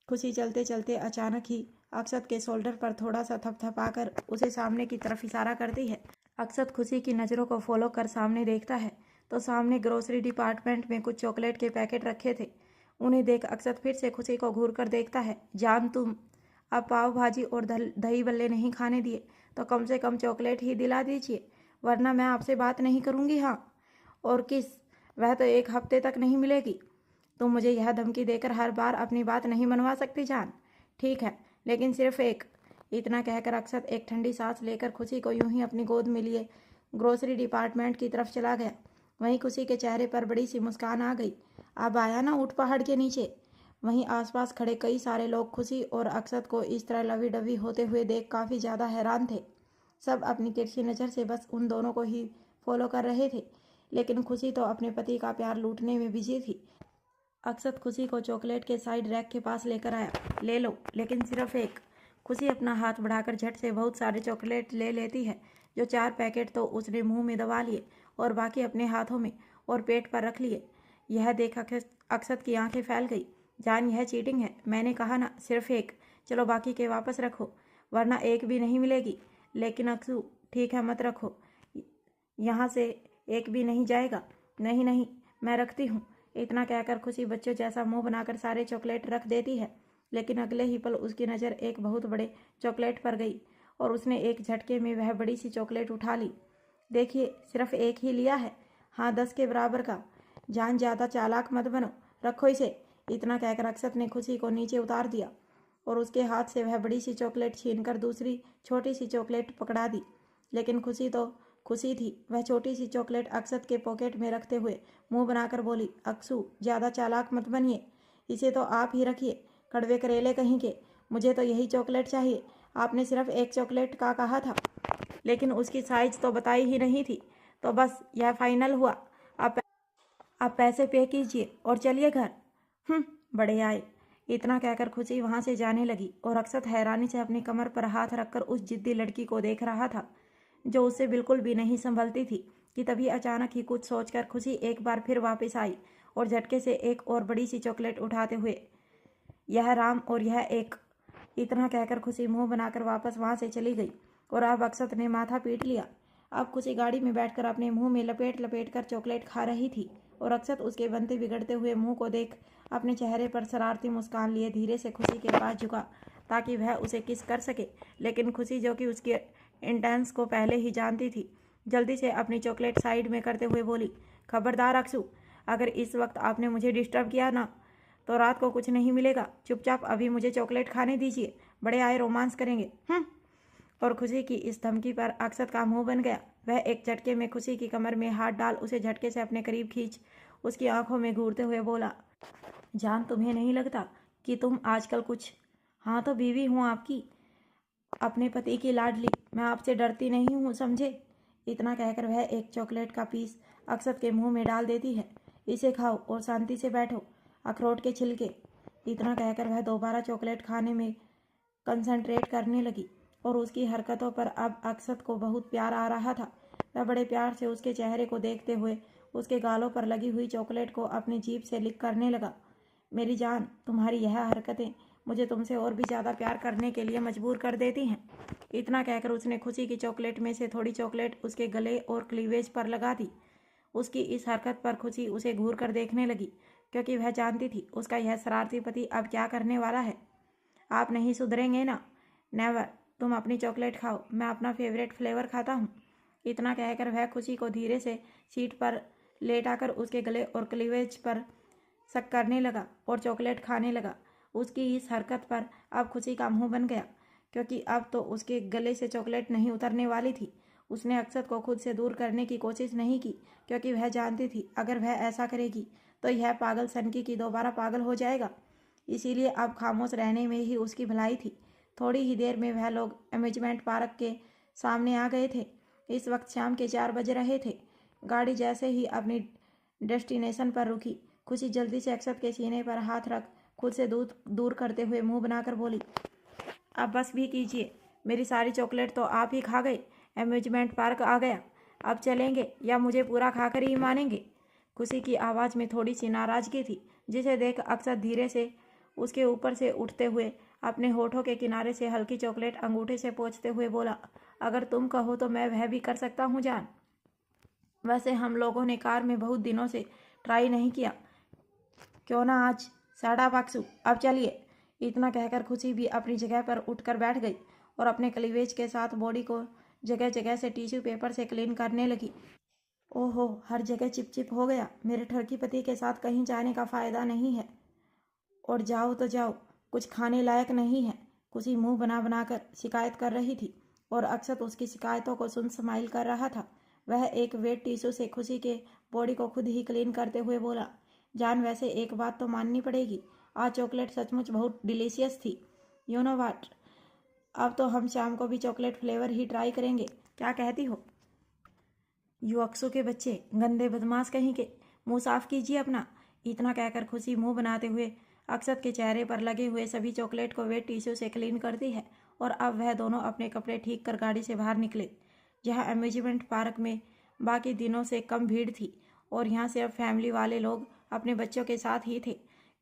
खुशी चलते चलते अचानक ही अक्षत के शोल्डर पर थोड़ा सा थपथपाकर उसे सामने की तरफ इशारा करती है। अक्षत खुशी की नज़रों को फॉलो कर सामने देखता है तो सामने ग्रोसरी डिपार्टमेंट में कुछ चॉकलेट के पैकेट रखे थे। उन्हें देख अक्षत फिर से खुशी को घूर कर देखता है। जान, तुम अब पाव भाजी और दही बल्ले नहीं खाने दिए तो कम से कम चॉकलेट ही दिला दीजिए, वरना मैं आपसे बात नहीं करूँगी। हाँ, और किस? वह तो 1 हफ्ते तक नहीं मिलेगी। तुम मुझे यह धमकी देकर हर बार अपनी बात नहीं मनवा सकती जान। ठीक है, लेकिन सिर्फ एक। इतना कहकर अक्षत एक ठंडी सांस लेकर खुशी को यूं ही अपनी गोद में लिए ग्रोसरी डिपार्टमेंट की तरफ चला गया। वहीं खुशी के चेहरे पर बड़ी सी मुस्कान आ गई। अब आया ना ऊँट पहाड़ के नीचे। वहीं आसपास खड़े कई सारे लोग खुशी और अक्षत को इस तरह लवी डवी होते हुए देख काफ़ी ज़्यादा हैरान थे। सब अपनी तिरछी नज़र से बस उन दोनों को ही फॉलो कर रहे थे, लेकिन खुशी तो अपने पति का प्यार लूटने में बिजी थी। अक्षत खुशी को चॉकलेट के साइड रैक के पास लेकर आया। ले लो, लेकिन सिर्फ एक। खुशी अपना हाथ बढ़ाकर झट से बहुत सारे चॉकलेट ले लेती है। जो 4 पैकेट तो उसने मुंह में दबा लिए और बाकी अपने हाथों में और पेट पर रख लिए। यह देख अक्षत की आंखें फैल गई। जान, यह चीटिंग है। मैंने कहा ना, सिर्फ एक। चलो, बाकी के वापस रखो, वरना एक भी नहीं मिलेगी। लेकिन अक्षु, ठीक है, मत रखो, यहाँ से एक भी नहीं जाएगा। नहीं नहीं, मैं रखती हूँ। इतना कहकर खुशी बच्चों जैसा मुंह बनाकर सारे चॉकलेट रख देती है, लेकिन अगले ही पल उसकी नज़र एक बहुत बड़े चॉकलेट पर गई और उसने एक झटके में वह बड़ी सी चॉकलेट उठा ली। देखिए, सिर्फ एक ही लिया है। हाँ, 10 के बराबर का। जान, ज़्यादा चालाक मत बनो, रखो इसे। इतना कहकर अक्षत ने खुशी को नीचे उतार दिया और उसके हाथ से वह बड़ी सी चॉकलेट छीनकर दूसरी छोटी सी चॉकलेट पकड़ा दी। लेकिन खुशी तो खुशी थी। वह छोटी सी चॉकलेट अक्षत के पॉकेट में रखते हुए मुंह बनाकर बोली, अक्षु, ज़्यादा चालाक मत बनिए, इसे तो आप ही रखिए, कड़वे करेले कहीं के। मुझे तो यही चॉकलेट चाहिए। आपने सिर्फ एक चॉकलेट का कहा था, लेकिन उसकी साइज तो बताई ही नहीं थी। तो बस यह फाइनल हुआ। आप पैसे पे कीजिए और चलिए घर। बड़े आए। इतना कहकर खुशी वहाँ से जाने लगी और अक्षत हैरानी से अपनी कमर पर हाथ रखकर उस जिद्दी लड़की को देख रहा था जो उससे बिल्कुल भी नहीं संभलती थी कि तभी अचानक ही कुछ सोचकर खुशी एक बार फिर वापस आई और झटके से एक और बड़ी सी चॉकलेट उठाते हुए, यह राम और यह एक। इतना कहकर खुशी मुंह बनाकर वापस वहाँ से चली गई और अब अक्षत ने माथा पीट लिया। अब खुशी गाड़ी में बैठकर अपने मुंह में लपेट लपेट कर चॉकलेट खा रही थी और अक्षत उसके बनते बिगड़ते हुए मुंह को देख अपने चेहरे पर शरारती मुस्कान लिए धीरे से खुशी के पास झुका ताकि वह उसे किस कर सके। लेकिन खुशी, जो कि उसके इंटेंस को पहले ही जानती थी, जल्दी से अपनी चॉकलेट साइड में करते हुए बोली, खबरदार अक्षु, अगर इस वक्त आपने मुझे डिस्टर्ब किया ना तो रात को कुछ नहीं मिलेगा। चुपचाप अभी मुझे चॉकलेट खाने दीजिए, बड़े आए रोमांस करेंगे। और खुशी की इस धमकी पर अक्षत का मुंह बन गया। वह एक झटके में खुशी की कमर में हाथ डाल उसे झटके से अपने करीब खींच उसकी आंखों में घूरते हुए बोला, जान, तुम्हें नहीं लगता कि तुम आजकल कुछ? हाँ, तो बीवी हूँ आपकी, अपने पति की लाडली। मैं आपसे डरती नहीं हूँ, समझे? इतना कहकर वह एक चॉकलेट का पीस अक्षत के मुंह में डाल देती है। इसे खाओ और शांति से बैठो, अखरोट के छिलके। इतना कहकर वह दोबारा चॉकलेट खाने में कंसंट्रेट करने लगी और उसकी हरकतों पर अब अक्षत को बहुत प्यार आ रहा था। वह बड़े प्यार से उसके चेहरे को देखते हुए उसके गालों पर लगी हुई चॉकलेट को अपनी जीभ से लिक करने लगा। मेरी जान, तुम्हारी यह हरकतें मुझे तुमसे और भी ज़्यादा प्यार करने के लिए मजबूर कर देती हैं। इतना कहकर उसने खुशी की चॉकलेट में से थोड़ी चॉकलेट उसके गले और क्लीवेज पर लगा दी। उसकी इस हरकत पर खुशी उसे घूर कर देखने लगी, क्योंकि वह जानती थी उसका यह शरारती पति अब क्या करने वाला है। आप नहीं सुधरेंगे ना? नेवर। तुम अपनी चॉकलेट खाओ, मैं अपना फेवरेट फ्लेवर खाता हूँ। इतना कहकर वह खुशी को धीरे से सीट पर लेटाकर उसके गले और क्लीवेज पर शक करने लगा और चॉकलेट खाने लगा। उसकी इस हरकत पर अब खुशी का मुंह बन गया, क्योंकि अब तो उसके गले से चॉकलेट नहीं उतरने वाली थी। उसने अक्षत को खुद से दूर करने की कोशिश नहीं की, क्योंकि वह जानती थी अगर वह ऐसा करेगी तो यह पागल सनकी की दोबारा पागल हो जाएगा। इसीलिए अब खामोश रहने में ही उसकी भलाई थी। थोड़ी ही देर में वह लोग अम्यूजमेंट पार्क के सामने आ गए थे। इस वक्त शाम के 4 बज रहे थे। गाड़ी जैसे ही अपनी डेस्टिनेशन पर रुकी, खुशी जल्दी से अक्षत के सीने पर हाथ रख खुद से दूर करते हुए मुंह बनाकर बोली, अब बस भी कीजिए, मेरी सारी चॉकलेट तो आप ही खा गए। अम्यूजमेंट पार्क आ गया, अब चलेंगे या मुझे पूरा खाकर ही मानेंगे? खुशी की आवाज़ में थोड़ी सी नाराज़गी थी, जिसे देख अक्षत धीरे से उसके ऊपर से उठते हुए अपने होठों के किनारे से हल्की चॉकलेट अंगूठे से पोंछते हुए बोला, अगर तुम कहो तो मैं वह भी कर सकता हूँ जान। वैसे हम लोगों ने कार में बहुत दिनों से ट्राई नहीं किया, क्यों ना आज? साड़ा बक्सू, अब चलिए। इतना कहकर खुशी भी अपनी जगह पर उठकर बैठ गई और अपने क्लीवेज के साथ बॉडी को जगह जगह से टिश्यू पेपर से क्लीन करने लगी। ओहो, हर जगह चिपचिप हो गया। मेरे ठरकी पति के साथ कहीं जाने का फ़ायदा नहीं है, और जाओ तो जाओ, कुछ खाने लायक नहीं है। खुशी मुंह बना कर शिकायत कर रही थी और अक्षत उसकी शिकायतों को सुन स्माइल कर रहा था। वह एक वेट टिश्यू से खुशी के बॉडी को खुद ही क्लीन करते हुए बोला, जान, वैसे एक बात तो माननी पड़ेगी, आज चॉकलेट सचमुच बहुत डिलीशियस थी। यू नो व्हाट, अब तो हम शाम को भी चॉकलेट फ्लेवर ही ट्राई करेंगे, क्या कहती हो? यू अक्सू के बच्चे, गंदे बदमाश कहीं के, मुंह साफ कीजिए अपना। इतना कहकर खुशी मुंह बनाते हुए अक्षत के चेहरे पर लगे हुए सभी चॉकलेट को वेट टिश्यू से क्लीन करती है और अब वह दोनों अपने कपड़े ठीक कर गाड़ी से बाहर निकले। जहाँ अम्यूजमेंट पार्क में बाकी दिनों से कम भीड़ थी और यहाँ सिर्फ फैमिली वाले लोग अपने बच्चों के साथ ही थे,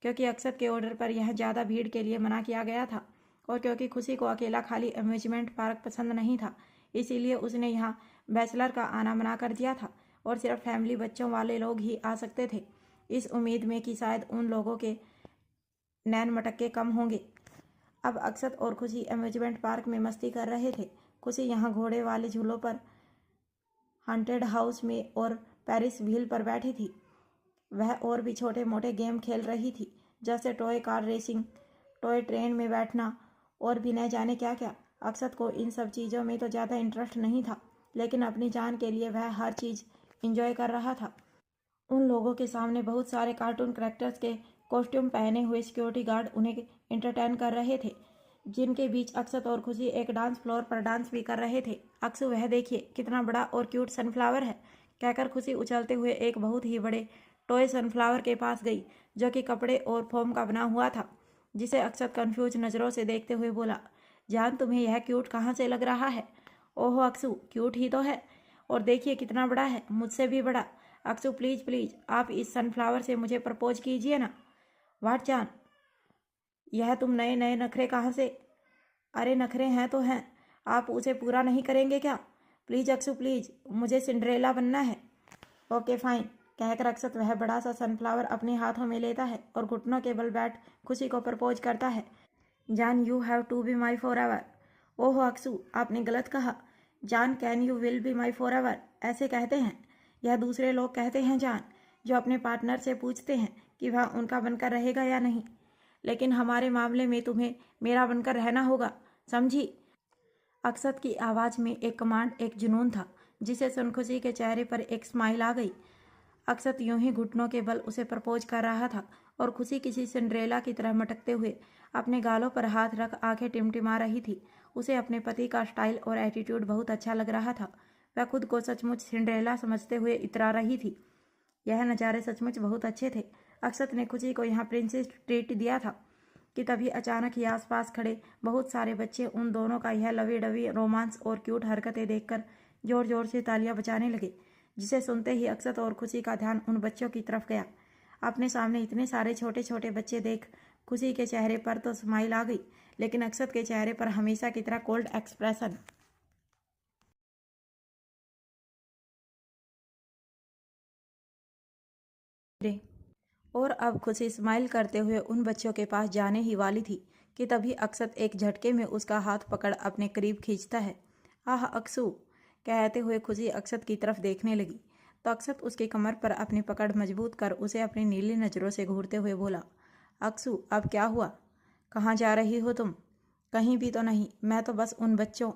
क्योंकि अक्षत के ऑर्डर पर यह ज़्यादा भीड़ के लिए मना किया गया था और क्योंकि खुशी को अकेला खाली अम्यूजमेंट पार्क पसंद नहीं था, इसीलिए उसने यहाँ बैचलर का आना मना कर दिया था और सिर्फ फैमिली बच्चों वाले लोग ही आ सकते थे, इस उम्मीद में कि शायद उन लोगों के नैन मटक्के कम होंगे। अब अक्षत और खुशी अम्यूजमेंट पार्क में मस्ती कर रहे थे। खुशी यहाँ घोड़े वाले झूलों पर, हॉन्टेड हाउस में और पेरिस व्हील पर बैठी थी। वह और भी छोटे मोटे गेम खेल रही थी, जैसे toy car racing, toy train में बैठना और भी न जाने क्या क्या। अक्षत को इन सब चीज़ों में तो ज़्यादा इंटरेस्ट नहीं था, लेकिन अपनी जान के लिए वह हर चीज़ इंजॉय कर रहा था। उन लोगों के सामने बहुत सारे कार्टून कैरेक्टर्स के कॉस्ट्यूम पहने हुए सिक्योरिटी गार्ड उन्हें एंटरटेन कर रहे थे, जिनके बीच अक्षत और खुशी एक डांस फ्लोर पर डांस भी कर रहे थे। अक्षु, वह देखिए कितना बड़ा और क्यूट सनफ्लावर है, कहकर खुशी उछलते हुए एक बहुत ही बड़े टॉय सनफ्लावर के पास गई, जो कि कपड़े और फोम का बना हुआ था, जिसे अक्षत कंफ्यूज नज़रों से देखते हुए बोला, जान, तुम्हें यह क्यूट कहाँ से लग रहा है? ओहो अक्षु, क्यूट ही तो है, और देखिए कितना बड़ा है, मुझसे भी बड़ा। अक्षु, प्लीज़ प्लीज़ आप इस सनफ्लावर से मुझे प्रपोज कीजिए ना। वाट जान, यह तुम नए नए नखरे कहाँ से? अरे नखरे हैं तो हैं, आप उसे पूरा नहीं करेंगे क्या? प्लीज़ अक्षु प्लीज़, मुझे सिंड्रेला बनना है। ओके फाइन, कहकर अक्षत वह बड़ा सा सनफ्लावर अपने हाथों में लेता है और घुटनों के बल बैठ खुशी को प्रपोज करता है। जान, you have to be my forever. ओहो अक्षु, आपने गलत कहा। जान, can you will be my forever ऐसे कहते हैं, यह दूसरे लोग कहते हैं जान, जो अपने पार्टनर से पूछते हैं कि वह उनका बनकर रहेगा या नहीं, लेकिन हमारे मामले में तुम्हें मेरा बनकर रहना होगा, समझी? अक्षत की आवाज़ में एक कमांड, एक जुनून था, जिसे सुन खुशी के चेहरे पर एक स्माइल आ गई। अक्षत यूं ही घुटनों के बल उसे प्रपोज कर रहा था और खुशी किसी सिंड्रेला की तरह मटकते हुए अपने गालों पर हाथ रख आंखें टिमटिमा रही थी। उसे अपने पति का स्टाइल और एटीट्यूड बहुत अच्छा लग रहा था। वह खुद को सचमुच सिंड्रेला समझते हुए इतरा रही थी। यह नज़ारे सचमुच बहुत अच्छे थे। अक्षत ने खुशी को यहाँ प्रिंसेस ट्रीट दिया था। कि तभी अचानक ही आसपास खड़े बहुत सारे बच्चे उन दोनों का यह लवी डवी रोमांस और क्यूट हरकतें देखकर जोर जोर से तालियां बजाने लगे, जिसे सुनते ही अक्षत और खुशी का ध्यान उन बच्चों की तरफ गया। अपने सामने इतने सारे छोटे छोटे बच्चे देख खुशी के चेहरे पर तो स्माइल आ गई, लेकिन अक्षत के चेहरे पर हमेशा की तरह कोल्ड एक्सप्रेशन। और अब खुशी स्माइल करते हुए उन बच्चों के पास जाने ही वाली थी कि तभी अक्षत एक झटके में उसका हाथ पकड़ अपने करीब खींचता है। आह अक्सू, कहते हुए खुशी अक्षत की तरफ देखने लगी तो अक्षत उसकी कमर पर अपनी पकड़ मजबूत कर उसे अपनी नीली नज़रों से घूरते हुए बोला, अक्सू अब क्या हुआ? कहाँ जा रही हो तुम? कहीं भी तो नहीं, मैं तो बस उन बच्चों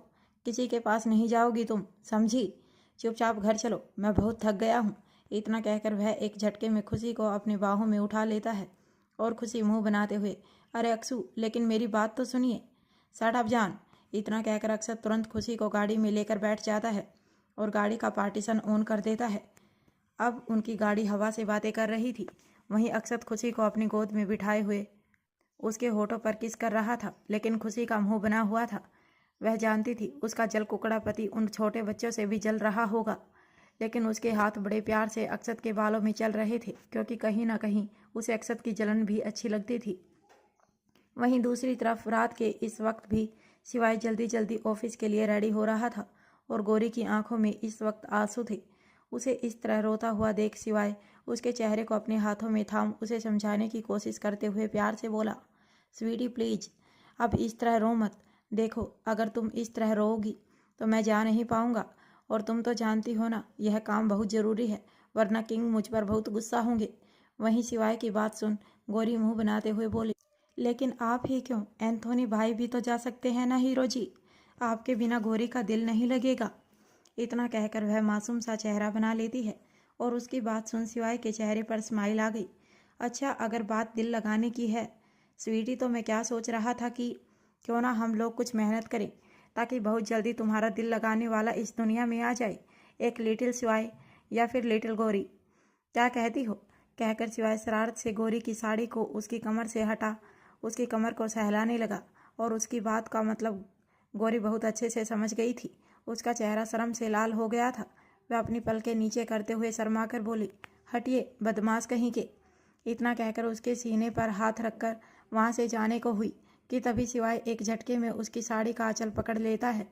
किसी के पास नहीं जाओगी तुम, समझी? चुपचाप घर चलो, मैं बहुत थक गया हूँ। इतना कहकर वह एक झटके में खुशी को अपनी बाहों में उठा लेता है और खुशी मुंह बनाते हुए, अरे अक्सू लेकिन मेरी बात तो सुनिए। शट अप जान। इतना कहकर अक्षत तुरंत खुशी को गाड़ी में लेकर बैठ जाता है और गाड़ी का पार्टीशन ऑन कर देता है। अब उनकी गाड़ी हवा से बातें कर रही थी। वहीं अक्षत खुशी को अपनी गोद में बिठाए हुए उसके होठों पर किस कर रहा था, लेकिन खुशी का मुंह बना हुआ था। वह जानती थी उसका जल कुकड़ा पति उन छोटे बच्चों से भी जल रहा होगा, लेकिन उसके हाथ बड़े प्यार से अक्षत के बालों में चल रहे थे, क्योंकि कहीं ना कहीं उसे अक्षत की जलन भी अच्छी लगती थी। वहीं दूसरी तरफ रात के इस वक्त भी सिवाय जल्दी जल्दी ऑफिस के लिए रेडी हो रहा था और गौरी की आंखों में इस वक्त आंसू थे। उसे इस तरह रोता हुआ देख सिवाय उसके चेहरे को अपने हाथों में थाम उसे समझाने की कोशिश करते हुए प्यार से बोला, स्वीटी प्लीज अब इस तरह रो मत। देखो अगर तुम इस तरह रोओगी तो मैं जा नहीं पाऊंगा, और तुम तो जानती हो ना यह काम बहुत ज़रूरी है, वरना किंग मुझ पर बहुत गुस्सा होंगे। वहीं सिवाय की बात सुन गौरी मुंह बनाते हुए बोली, लेकिन आप ही क्यों, एंथोनी भाई भी तो जा सकते हैं ना हीरो जी, आपके बिना गौरी का दिल नहीं लगेगा। इतना कहकर वह मासूम सा चेहरा बना लेती है और उसकी बात सुन सिवाय के चेहरे पर स्माइल आ गई। अच्छा अगर बात दिल लगाने की है स्वीटी, तो मैं क्या सोच रहा था कि क्यों ना हम लोग कुछ मेहनत करें ताकि बहुत जल्दी तुम्हारा दिल लगाने वाला इस दुनिया में आ जाए, एक लिटिल सिवाय या फिर लिटिल गौरी, क्या कहती हो? कहकर सिवाय शरारत से गौरी की साड़ी को उसकी कमर से हटा उसकी कमर को सहलाने लगा, और उसकी बात का मतलब गौरी बहुत अच्छे से समझ गई थी। उसका चेहरा शर्म से लाल हो गया था। वह अपनी पलकें नीचे करते हुए शर्माकर बोली, हटिए बदमाश कहीं के। इतना कहकर उसके सीने पर हाथ रखकर वहाँ से जाने को हुई कि तभी सिवाय एक झटके में उसकी साड़ी का आंचल पकड़ लेता है,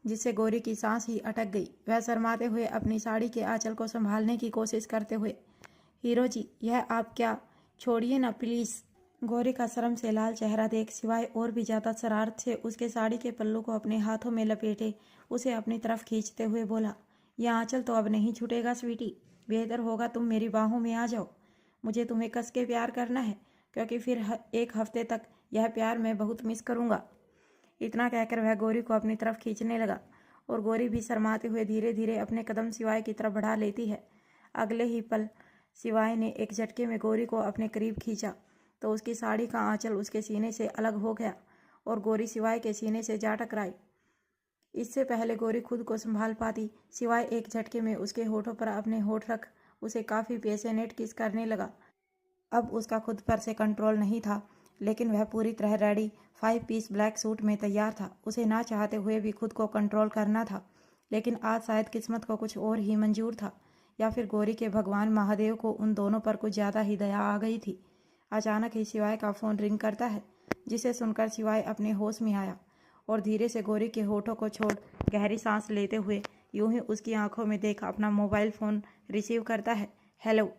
जिससे गौरी की सांस ही अटक गई। वह शर्माते हुए अपनी साड़ी के आंचल को संभालने की कोशिश करते हुए, हीरो जी यह आप क्या, छोड़िए ना प्लीज़। गौरी का शर्म से लाल चेहरा देख सिवाय और भी ज़्यादा शरारत से उसके साड़ी के पल्लू को अपने हाथों में लपेटे उसे अपनी तरफ खींचते हुए बोला, यह आंचल तो अब नहीं छूटेगा स्वीटी, बेहतर होगा तुम मेरी बाहों में आ जाओ। मुझे तुम्हें कस के प्यार करना है, क्योंकि फिर एक हफ्ते तक यह प्यार मैं बहुत मिस करूँगा। इतना कहकर वह गौरी को अपनी तरफ खींचने लगा और गौरी भी शर्माते हुए धीरे धीरे अपने कदम सिवाय की तरफ बढ़ा लेती है। अगले ही पल सिवाय ने एक झटके में गौरी को अपने करीब खींचा तो उसकी साड़ी का आंचल उसके सीने से अलग हो गया और गौरी सिवाय के सीने से जा टकराई। इससे पहले गौरी खुद को संभाल पाती, सिवाय एक झटके में उसके होठों पर अपने होठ रख उसे काफ़ी पैशनेट किस करने लगा। अब उसका खुद पर से कंट्रोल नहीं था, लेकिन वह पूरी तरह रेडी 5 पीस ब्लैक सूट में तैयार था। उसे ना चाहते हुए भी खुद को कंट्रोल करना था, लेकिन आज शायद किस्मत को कुछ और ही मंजूर था, या फिर गौरी के भगवान महादेव को उन दोनों पर कुछ ज़्यादा ही दया आ गई थी। अचानक ही सिवाय का फ़ोन रिंग करता है, जिसे सुनकर सिवाय अपने होश में आया और धीरे से गौरी के होठों को छोड़ गहरी सांस लेते हुए यूं ही उसकी आंखों में देखा अपना मोबाइल फ़ोन रिसीव करता है। हेलो।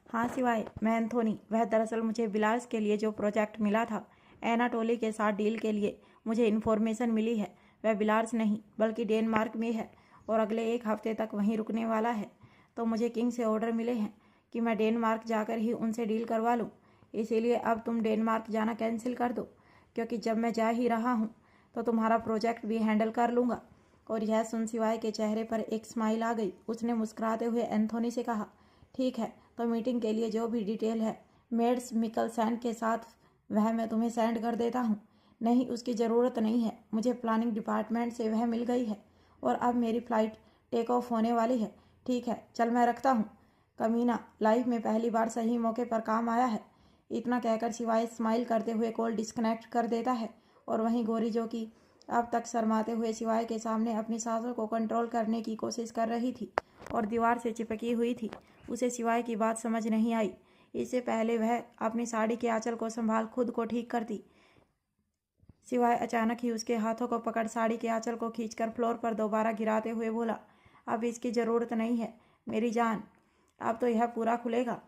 हाँ सिवाय, मैं एंथोनी। वह दरअसल मुझे बिलार्स के लिए जो प्रोजेक्ट मिला था एनाटोली के साथ डील के लिए मुझे इन्फॉर्मेशन मिली है, वह बिलार्स नहीं बल्कि डेनमार्क में है और अगले एक हफ्ते तक वहीं रुकने वाला है। तो मुझे किंग से ऑर्डर मिले हैं कि मैं डेनमार्क जाकर ही उनसे डील करवा लूँ, इसीलिए अब तुम डेनमार्क जाना कैंसिल कर दो, क्योंकि जब मैं जा ही रहा हूँ तो तुम्हारा प्रोजेक्ट भी हैंडल कर लूँगा। और यह सुन सिवाय के चेहरे पर एक स्माइल आ गई। उसने मुस्कुराते हुए एंथोनी से कहा, ठीक है, तो मीटिंग के लिए जो भी डिटेल है मेड्स मिकल सैंड के साथ वह मैं तुम्हें सेंड कर देता हूँ। नहीं, उसकी ज़रूरत नहीं है, मुझे प्लानिंग डिपार्टमेंट से वह मिल गई है और अब मेरी फ़्लाइट टेक ऑफ होने वाली है। ठीक है, चल मैं रखता हूँ। कमीना, लाइफ में पहली बार सही मौके पर काम आया है। इतना कहकर शिवाय स्माइल करते हुए कॉल डिस्कनेक्ट कर देता है और वहीं गौरी, जो कि अब तक शर्माते हुए शिवाय के सामने अपनी सांसों को कंट्रोल करने की कोशिश कर रही थी और दीवार से चिपकी हुई थी, उसे शिवाय की बात समझ नहीं आई। इससे पहले वह अपनी साड़ी के आंचल को संभाल खुद को ठीक करती, शिवाय अचानक ही उसके हाथों को पकड़ साड़ी के आंचल को खींचकर फ्लोर पर दोबारा गिराते हुए बोला, अब इसकी ज़रूरत नहीं है मेरी जान, अब तो यह पूरा खुलेगा।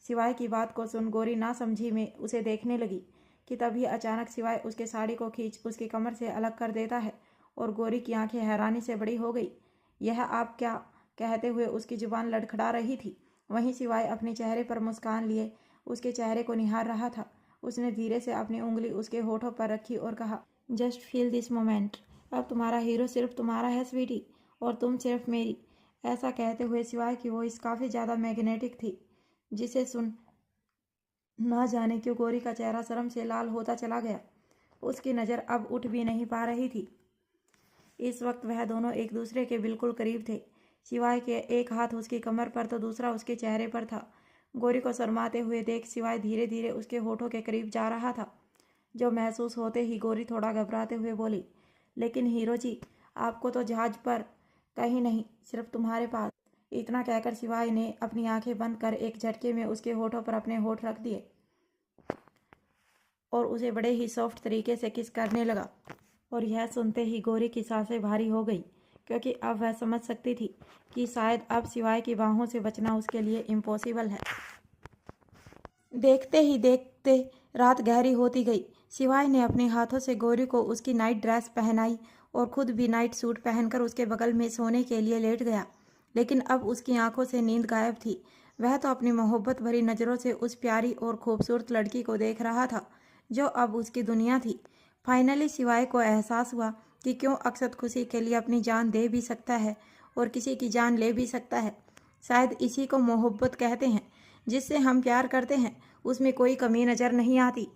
शिवाय की बात को सुन गौरी ना समझी में उसे देखने लगी कि तभी अचानक शिवाय उसके साड़ी को खींच उसकी कमर से अलग कर देता है और गौरी की आंखें हैरानी से बड़ी हो गई। यह आप क्या कहते हुए उसकी जुबान लड़खड़ा रही थी। वहीं शिवाय अपने चेहरे पर मुस्कान लिए उसके चेहरे को निहार रहा था। उसने धीरे से अपनी उंगली उसके होठों पर रखी और कहा, जस्ट फील दिस मोमेंट, अब तुम्हारा हीरो सिर्फ तुम्हारा है स्वीटी और तुम सिर्फ मेरी। ऐसा कहते हुए शिवाय की वॉइस काफ़ी ज़्यादा मैग्नेटिक थी, जिसे सुन ना जाने क्यों गौरी का चेहरा शर्म से लाल होता चला गया। उसकी नज़र अब उठ भी नहीं पा रही थी। इस वक्त वह दोनों एक दूसरे के बिल्कुल करीब थे। शिवाय के एक हाथ उसकी कमर पर तो दूसरा उसके चेहरे पर था। गौरी को शर्माते हुए देख शिवाय धीरे धीरे उसके होठों के करीब जा रहा था, जो महसूस होते ही गौरी थोड़ा घबराते हुए बोली, लेकिन हीरो जी, आपको तो जहाज पर कहीं नहीं, सिर्फ तुम्हारे पास। इतना कहकर शिवाय ने अपनी आंखें बंद कर एक झटके में उसके होठों पर अपने होठ रख दिए और उसे बड़े ही सॉफ्ट तरीके से किस करने लगा। और यह सुनते ही गौरी की सांसें भारी हो गई, क्योंकि अब वह समझ सकती थी कि शायद अब शिवाय की बाहों से बचना उसके लिए इम्पॉसिबल है। देखते ही देखते रात गहरी होती गई। शिवाय ने अपने हाथों से गौरी को उसकी नाइट ड्रेस पहनाई और खुद भी नाइट सूट पहनकर उसके बगल में सोने के लिए लेट गया। लेकिन अब उसकी आंखों से नींद गायब थी। वह तो अपनी मोहब्बत भरी नज़रों से उस प्यारी और खूबसूरत लड़की को देख रहा था, जो अब उसकी दुनिया थी। फाइनली शिवाय को एहसास हुआ कि क्यों अक्षत खुशी के लिए अपनी जान दे भी सकता है और किसी की जान ले भी सकता है। शायद इसी को मोहब्बत कहते हैं। जिससे हम प्यार करते हैं उसमें कोई कमी नज़र नहीं आती।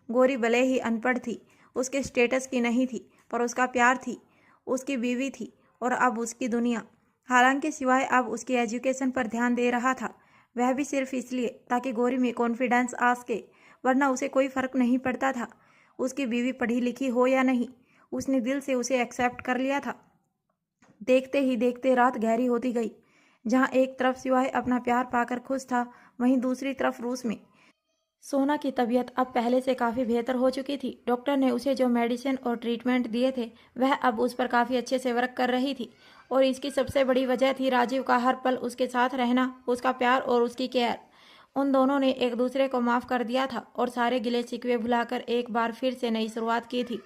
गौरी भले ही अनपढ़ थी, उसके स्टेटस की नहीं थी, पर उसका प्यार थी, उसकी बीवी थी और अब उसकी दुनिया। हालांकि शिवाय अब उसकी एजुकेशन पर ध्यान दे रहा था, वह भी सिर्फ इसलिए ताकि गौरी में कॉन्फिडेंस आ सके, वरना उसे कोई फ़र्क नहीं पड़ता था उसकी बीवी पढ़ी लिखी हो या नहीं। उसने दिल से उसे एक्सेप्ट कर लिया था। देखते ही देखते रात गहरी होती गई। जहां एक तरफ शिवाय अपना प्यार पाकर खुश था, वहीं दूसरी तरफ रूस में सोना की तबीयत अब पहले से काफ़ी बेहतर हो चुकी थी। डॉक्टर ने उसे जो मेडिसिन और ट्रीटमेंट दिए थे वह अब उस पर काफ़ी अच्छे से वर्क कर रही थी। और इसकी सबसे बड़ी वजह थी राजीव का हर पल उसके साथ रहना, उसका प्यार और उसकी केयर। उन दोनों ने एक दूसरे को माफ़ कर दिया था और सारे गिले शिकवे भुलाकर एक बार फिर से नई शुरुआत की थी।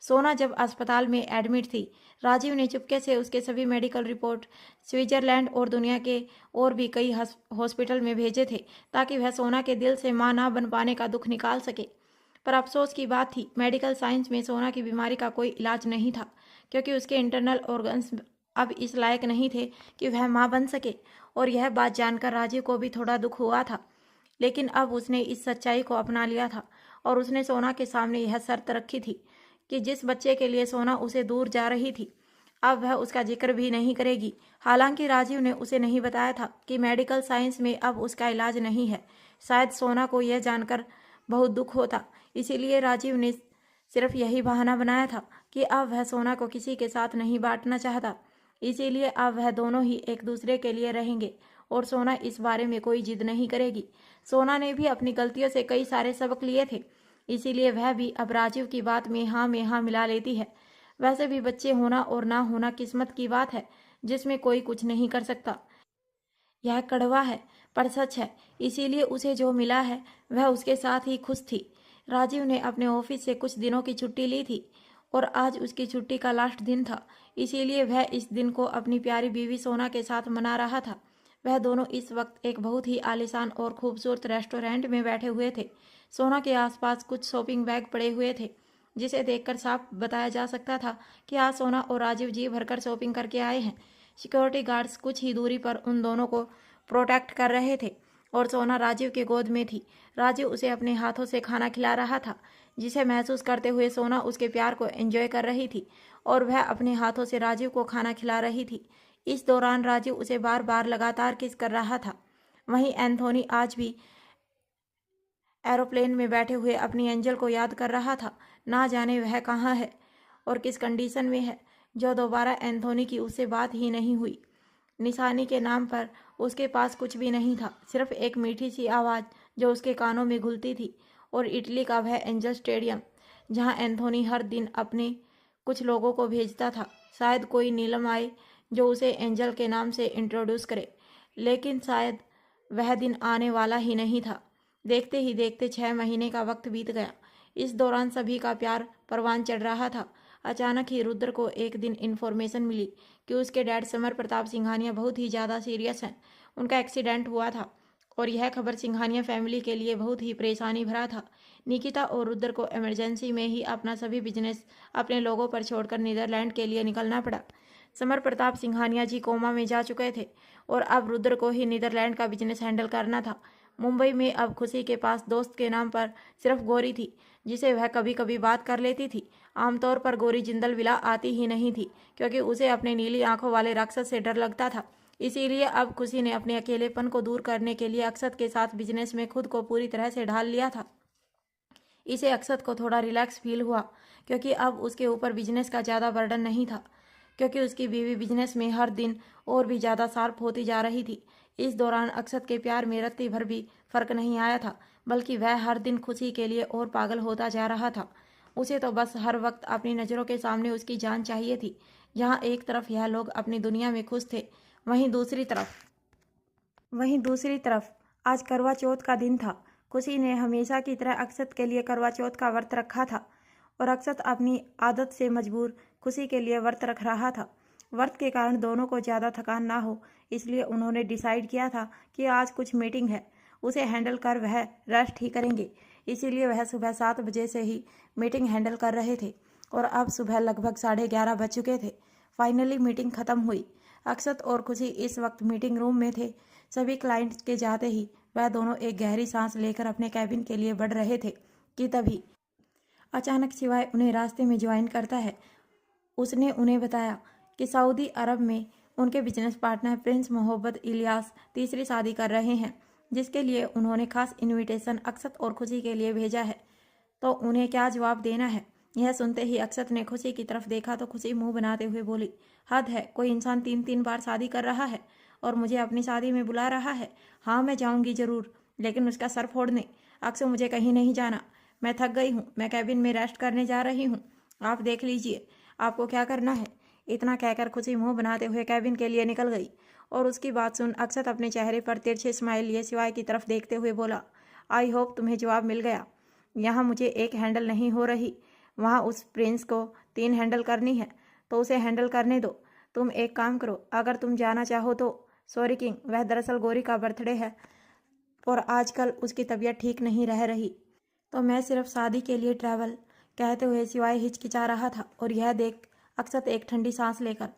सोना जब अस्पताल में एडमिट थी, राजीव ने चुपके से उसके सभी मेडिकल रिपोर्ट स्विट्जरलैंड और दुनिया के और भी कई हॉस्पिटल में भेजे थे, ताकि वह सोना के दिल से मां ना बन पाने का दुख निकाल सके। पर अफसोस की बात थी, मेडिकल साइंस में सोना की बीमारी का कोई इलाज नहीं था, क्योंकि उसके इंटरनल ऑर्गन्स अब इस लायक नहीं थे कि वह माँ बन सके। और यह बात जानकर राजीव को भी थोड़ा दुख हुआ था, लेकिन अब उसने इस सच्चाई को अपना लिया था और उसने सोना के सामने यह शर्त रखी थी कि जिस बच्चे के लिए सोना उसे दूर जा रही थी, अब वह उसका जिक्र भी नहीं करेगी। हालांकि राजीव ने उसे नहीं बताया था कि मेडिकल साइंस में अब उसका इलाज नहीं है। शायद सोना को यह जानकर बहुत दुख होता, इसीलिए राजीव ने सिर्फ यही बहाना बनाया था कि अब वह सोना को किसी के साथ नहीं बांटना चाहता। इसीलिए अब वह दोनों ही एक दूसरे के लिए रहेंगे और सोना इस बारे में कोई जिद नहीं करेगी। सोना ने भी अपनी गलतियों से कई सारे सबक लिए थे, इसीलिए वह भी अब राजीव की बात में हाँ मिला लेती है। वैसे भी बच्चे होना और ना होना किस्मत की बात है, जिसमें कोई कुछ नहीं कर सकता। यह कड़वा है पर सच है, इसीलिए उसे जो मिला है वह उसके साथ ही खुश थी। राजीव ने अपने ऑफिस से कुछ दिनों की छुट्टी ली थी और आज उसकी छुट्टी का लास्ट दिन था, इसीलिए वह इस दिन को अपनी प्यारी बीवी सोना के साथ मना रहा था। वह दोनों इस वक्त एक बहुत ही आलीशान और खूबसूरत रेस्टोरेंट में बैठे हुए थे। सोना के आसपास कुछ शॉपिंग बैग पड़े हुए थे, जिसे देखकर साफ बताया जा सकता था कि आज सोना और राजीव जी भरकर शॉपिंग करके आए हैं। सिक्योरिटी गार्ड्स कुछ ही दूरी पर उन दोनों को प्रोटेक्ट कर रहे थे और सोना राजीव की गोद में थी। राजीव उसे अपने हाथों से खाना खिला रहा था, जिसे महसूस करते हुए सोना उसके प्यार को एंजॉय कर रही थी और वह अपने हाथों से राजीव को खाना खिला रही थी। इस दौरान राजीव उसे बार बार लगातार किस कर रहा था। वहीं एंथोनी आज भी एरोप्लेन में बैठे हुए अपनी एंजल को याद कर रहा था। ना जाने वह कहाँ है और किस कंडीशन में है, जो दोबारा एंथोनी की उससे बात ही नहीं हुई। निशानी के नाम पर उसके पास कुछ भी नहीं था, सिर्फ एक मीठी सी आवाज़ जो उसके कानों में घुलती थी, और इटली का वह एंजल स्टेडियम जहां एंथोनी हर दिन अपने कुछ लोगों को भेजता था। शायद कोई नीलम आए जो उसे एंजल के नाम से इंट्रोड्यूस करे, लेकिन शायद वह दिन आने वाला ही नहीं था। देखते ही देखते 6 महीने का वक्त बीत गया। इस दौरान सभी का प्यार परवान चढ़ रहा था। अचानक ही रुद्र को एक दिन इन्फॉर्मेशन मिली कि उसके डैड समर प्रताप सिंघानिया बहुत ही ज़्यादा सीरियस हैं। उनका एक्सीडेंट हुआ था और यह खबर सिंघानिया फैमिली के लिए बहुत ही परेशानी भरा था। निकिता और रुद्र को इमरजेंसी में ही अपना सभी बिजनेस अपने लोगों पर छोड़कर नीदरलैंड के लिए निकलना पड़ा। समर प्रताप सिंघानिया जी कोमा में जा चुके थे और अब रुद्र को ही नीदरलैंड का बिजनेस हैंडल करना था। मुंबई में अब खुशी के पास दोस्त के नाम पर सिर्फ गौरी थी, जिसे वह कभी कभी बात कर लेती थी। आमतौर पर गौरी जिंदल विला आती ही नहीं थी, क्योंकि उसे अपने नीली आंखों वाले राक्षस से डर लगता था। इसीलिए अब खुशी ने अपने अकेलेपन को दूर करने के लिए अक्षत के साथ बिजनेस में खुद को पूरी तरह से ढाल लिया था। इसे अक्षत को थोड़ा रिलैक्स फील हुआ, क्योंकि अब उसके ऊपर बिजनेस का ज़्यादा बर्डन नहीं था, क्योंकि उसकी बीवी बिजनेस में हर दिन और भी ज़्यादा शार्प होती जा रही थी। इस दौरान अक्षत के प्यार में रत्ती भर भी फर्क नहीं आया था, बल्कि वह हर दिन खुशी के लिए और पागल होता जा रहा था। उसे तो बस हर वक्त अपनी नज़रों के सामने उसकी जान चाहिए थी। जहाँ एक तरफ यह लोग अपनी दुनिया में खुश थे, वहीं दूसरी तरफ आज करवा चौथ का दिन था। खुशी ने हमेशा की तरह अक्षत के लिए करवा चौथ का व्रत रखा था और अक्षत अपनी आदत से मजबूर खुशी के लिए व्रत रख रहा था। व्रत के कारण दोनों को ज़्यादा थकान ना हो, इसलिए उन्होंने डिसाइड किया था कि आज कुछ मीटिंग है, उसे हैंडल कर वह रेस्ट ही करेंगे। इसीलिए वह सुबह 7 बजे से ही मीटिंग हैंडल कर रहे थे और अब सुबह लगभग 11:30 बज चुके थे। फाइनली मीटिंग खत्म हुई। अक्षत और खुशी इस वक्त मीटिंग रूम में थे। सभी क्लाइंट्स के जाते ही वह दोनों एक गहरी सांस लेकर अपने कैबिन के लिए बढ़ रहे थे कि तभी अचानक शिवाय उन्हें रास्ते में ज्वाइन करता है। उसने उन्हें बताया कि सऊदी अरब में उनके बिजनेस पार्टनर प्रिंस मोहब्बत इलियास तीसरी शादी कर रहे हैं, जिसके लिए उन्होंने खास इनविटेशन अक्षत और खुशी के लिए भेजा है। तो उन्हें क्या जवाब देना है। यह सुनते ही अक्षत ने खुशी की तरफ देखा तो खुशी मुंह बनाते हुए बोली, हद है, कोई इंसान 3-3 बार शादी कर रहा है और मुझे अपनी शादी में बुला रहा है। हाँ, मैं जाऊंगी ज़रूर, लेकिन उसका सर फोड़ने। अक्सर मुझे कहीं नहीं जाना, मैं थक गई हूँ, मैं कैबिन में रेस्ट करने जा रही हूँ, आप देख लीजिए आपको क्या करना है। इतना कहकर खुशी मुंह बनाते हुए कैबिन के लिए निकल गई और उसकी बात सुन अक्षत अपने चेहरे पर तिरछे स्माइल लिए शिवाय की तरफ देखते हुए बोला, आई होप तुम्हें जवाब मिल गया। यहाँ मुझे एक हैंडल नहीं हो रही, वहाँ उस प्रिंस को 3 हैंडल करनी है, तो उसे हैंडल करने दो। तुम एक काम करो, अगर तुम जाना चाहो तो। सॉरी किंग, वह दरअसल गौरी का बर्थडे है और आजकल उसकी तबीयत ठीक नहीं रह रही, तो मैं सिर्फ शादी के लिए ट्रैवल। कहते हुए शिवाय हिचकिचा रहा था और यह देख अक्षत एक ठंडी सांस लेकर,